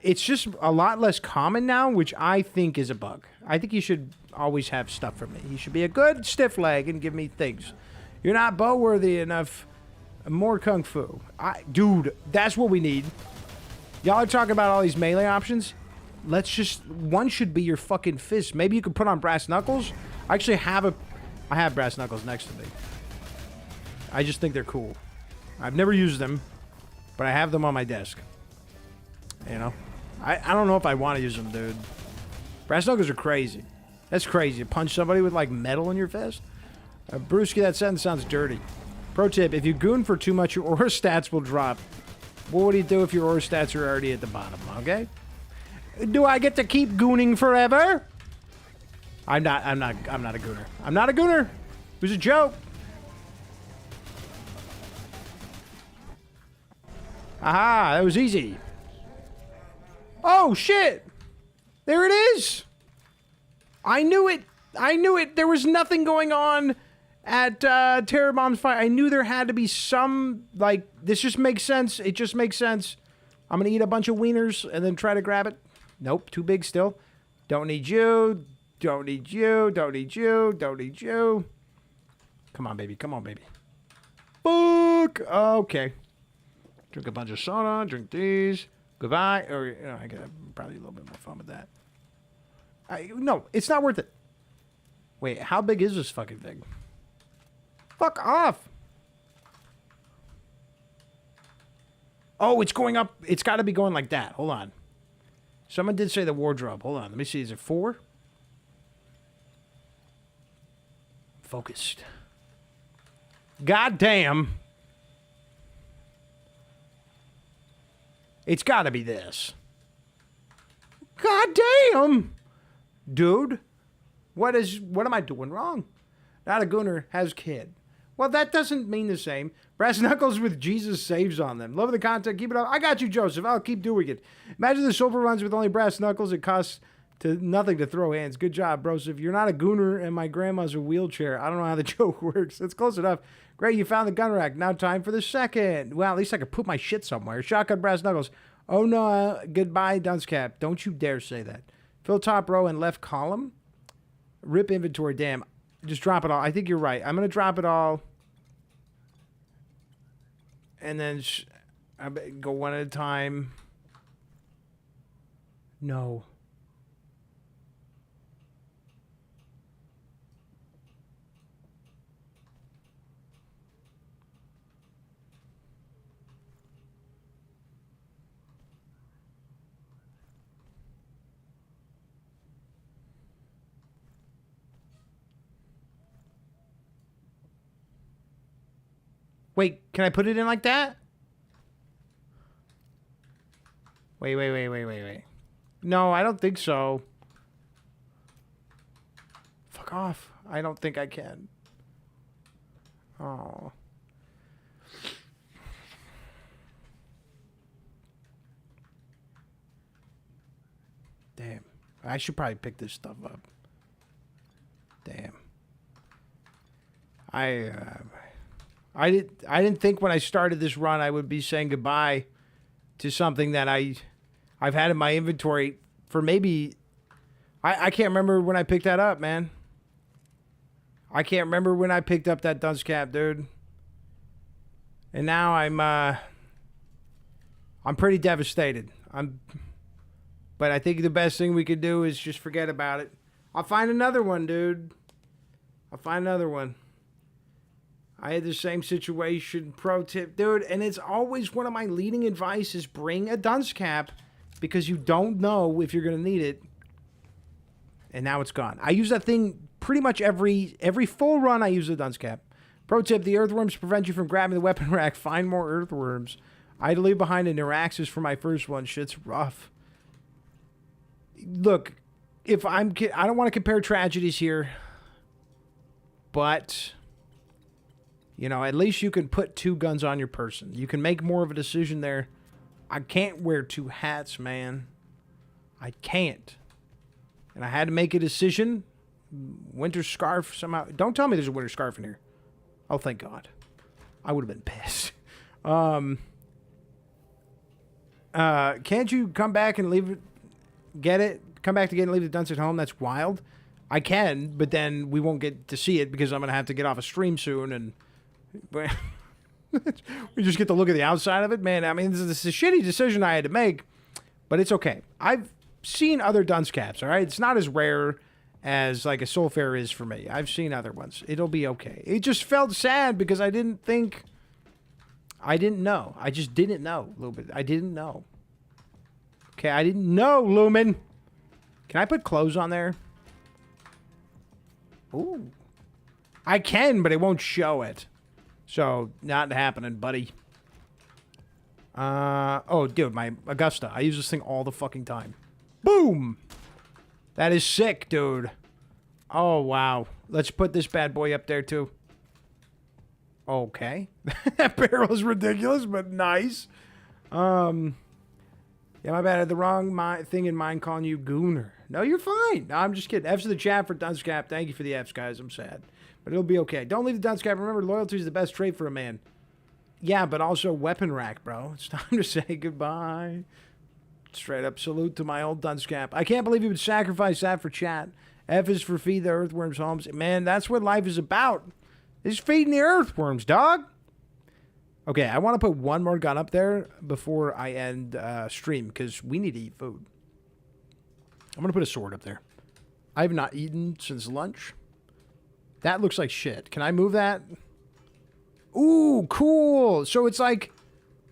it's just a lot less common now, which I think is a bug. I think you should always have stuff for me. You should be a good stiff leg and give me things. You're not bow worthy enough. More kung fu. Dude, that's what we need. Y'all are talking about all these melee options. Let's just... One should be your fucking fist. Maybe you could put on brass knuckles. I actually have I have brass knuckles next to me. I just think they're cool. I've never used them, but I have them on my desk. You know? I don't know if I want to use them, dude. Brass knuckles are crazy. That's crazy. Punch somebody with, like, metal in your fist? Brewski, that sentence sounds dirty. Pro tip, if you goon for too much, your aura stats will drop. What would you do if your aura stats are already at the bottom, okay? Do I get to keep gooning forever? I'm not a gooner. I'm not a gooner. It was a joke. Aha, that was easy. Oh, shit. There it is. I knew it. I knew it. There was nothing going on at Terror Bomb's fight. I knew there had to be some, like, this just makes sense. It just makes sense. I'm going to eat a bunch of wieners and then try to grab it. Nope, too big still. Don't need you. Don't need you. Don't need you. Don't need you. Come on, baby. Come on, baby. Fuck. Okay. Drink a bunch of soda. Drink these. Goodbye. Or, you know, I got probably a little bit more fun with that. No, it's not worth it. Wait, how big is this fucking thing? Fuck off. Oh, it's going up. It's got to be going like that. Hold on. Someone did say the wardrobe. Hold on. Let me see. Is it 4? Focused. God damn. It's got to be this. God damn. Dude. What am I doing wrong? Not a gooner, has kid. Well, that doesn't mean the same. Brass knuckles with Jesus saves on them. Love the content. Keep it up. I got you, Joseph. I'll keep doing it. Imagine the sulfur runs with only brass knuckles. It costs nothing to throw hands. Good job, bros. If you're not a gooner and my grandma's a wheelchair, I don't know how the joke works. It's close enough. Great, you found the gun rack. Now time for the second. Well, at least I could put my shit somewhere. Shotgun brass knuckles. Oh, no. Goodbye, dunce cap. Don't you dare say that. Fill top row and left column. Rip inventory. Damn. Just drop it all. I think you're right. I'm going to drop it all. And then go one at a time. No. Wait, can I put it in like that? Wait. No, I don't think so. Fuck off. I don't think I can. Oh. Damn. I should probably pick this stuff up. Damn. I didn't think when I started this run I would be saying goodbye to something that I've had in my inventory for maybe I can't remember when I picked that up, man. I can't remember when I picked up that dunce cap, dude. And now I'm pretty devastated. But I think the best thing we could do is just forget about it. I'll find another one, dude. I'll find another one. I had the same situation. Pro tip, dude. And it's always one of my leading advice is bring a dunce cap because you don't know if you're going to need it. And now it's gone. I use that thing pretty much every full run. I use the dunce cap. Pro tip, the earthworms prevent you from grabbing the weapon rack. Find more earthworms. I had to leave behind a Neuraxis for my first one. Shit's rough. Look, I don't want to compare tragedies here. But, you know, at least you can put 2 guns on your person. You can make more of a decision there. I can't wear 2 hats, man. I can't. And I had to make a decision. Winter scarf somehow. Don't tell me there's a winter scarf in here. Oh, thank God. I would have been pissed. Can't you come back and leave it? Get it? Come back to get it and leave the dunce at home? That's wild. I can, but then we won't get to see it because I'm going to have to get off a stream soon. And we just get to look at the outside of it. Man, I mean, this is a shitty decision I had to make, but it's okay. I've seen other dunce caps, all right? It's not as rare as like a Sulfur is for me. I've seen other ones. It'll be okay. It just felt sad because I didn't know. I just didn't know a little bit. I didn't know. Okay, I didn't know, Lumen. Can I put clothes on there? Ooh. I can, but it won't show it. So, not happening, buddy. Oh, dude, my Augusta. I use this thing all the fucking time. Boom! That is sick, dude. Oh, wow. Let's put this bad boy up there, too. Okay. That barrel is ridiculous, but nice. Yeah, my bad. I had the wrong thing in mind calling you Gooner. No, you're fine. No, I'm just kidding. F's to the chat for dunce cap. Thank you for the F's, guys. I'm sad. But it'll be okay. Don't leave the dunce cap. Remember, loyalty is the best trait for a man. Yeah, but also weapon rack, bro. It's time to say goodbye. Straight up salute to my old dunce cap. I can't believe you would sacrifice that for chat. F is for feed the earthworms homes. Man, that's what life is about. It's feeding the earthworms, dog. Okay, I want to put one more gun up there before I end stream because we need to eat food. I'm going to put a sword up there. I have not eaten since lunch. That looks like shit. Can I move that? Ooh, cool. So it's like,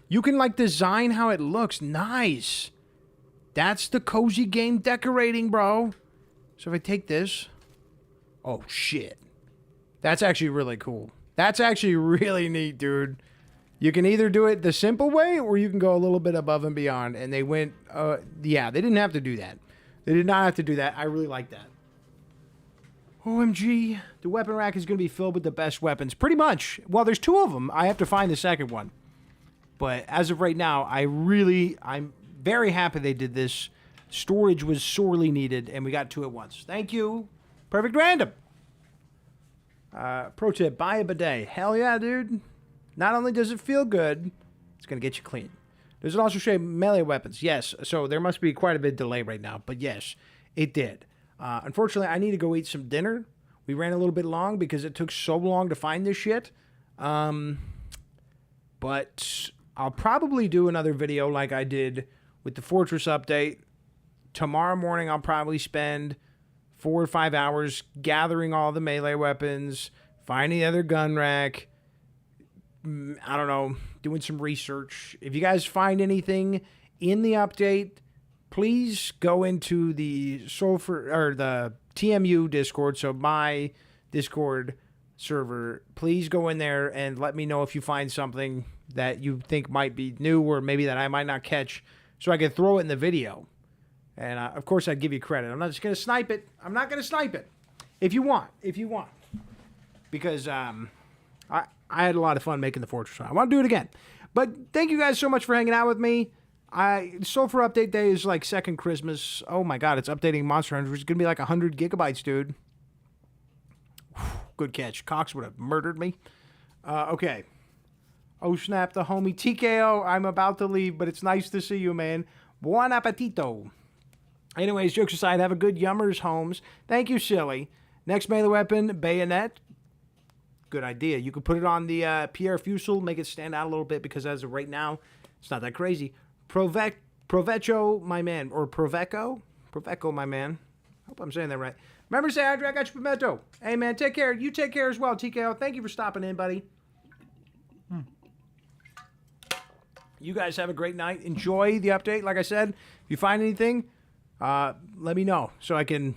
you can like design how it looks. Nice. That's the cozy game decorating, bro. So if I take this. Oh, shit. That's actually really cool. That's actually really neat, dude. You can either do it the simple way or you can go a little bit above and beyond. And they went, yeah, they didn't have to do that. They did not have to do that. I really like that. OMG. The weapon rack is going to be filled with the best weapons. Pretty much. Well, there's 2 of them. I have to find the second one. But as of right now, I'm very happy they did this. Storage was sorely needed, and we got 2 at once. Thank you. Perfect random. Pro tip, buy a bidet. Hell yeah, dude. Not only does it feel good, it's going to get you clean. Does it also show melee weapons? Yes. So there must be quite a bit of delay right now. But yes, it did. Unfortunately, I need to go eat some dinner. We ran a little bit long because it took so long to find this shit. But I'll probably do another video like I did with the Fortress update. Tomorrow morning, I'll probably spend 4 or 5 hours gathering all the melee weapons, finding the other gun rack. I don't know, doing some research. If you guys find anything in the update, please go into the Sulfur or the TMU Discord. So my Discord server, please go in there and let me know if you find something that you think might be new or maybe that I might not catch, so I can throw it in the video. And of course, I'd give you credit. I'm not just gonna snipe it. I'm not gonna snipe it. If you want, because I had a lot of fun making the Fortress. I want to do it again. But thank you guys so much for hanging out with me. Sulfur Update Day is like second Christmas. Oh my God, it's updating Monster Hunter, which is going to be like 100 gigabytes, dude. good catch. Cox would have murdered me. Okay. Oh, snap, the homie. TKO, I'm about to leave, but it's nice to see you, man. Buon appetito. Anyways, jokes aside, have a good yummers, Holmes. Thank you, silly. Next melee weapon, bayonet. Good idea. You could put it on the Pierre Fusel, make it stand out a little bit, because as of right now, it's not that crazy. Provecho, my man. Or Proveco? Proveco, my man. Hope I'm saying that right. Remember to say, I got your pimento. Hey, man, take care. You take care as well, TKO. Thank you for stopping in, buddy. You guys have a great night. Enjoy the update. Like I said, if you find anything, let me know so I can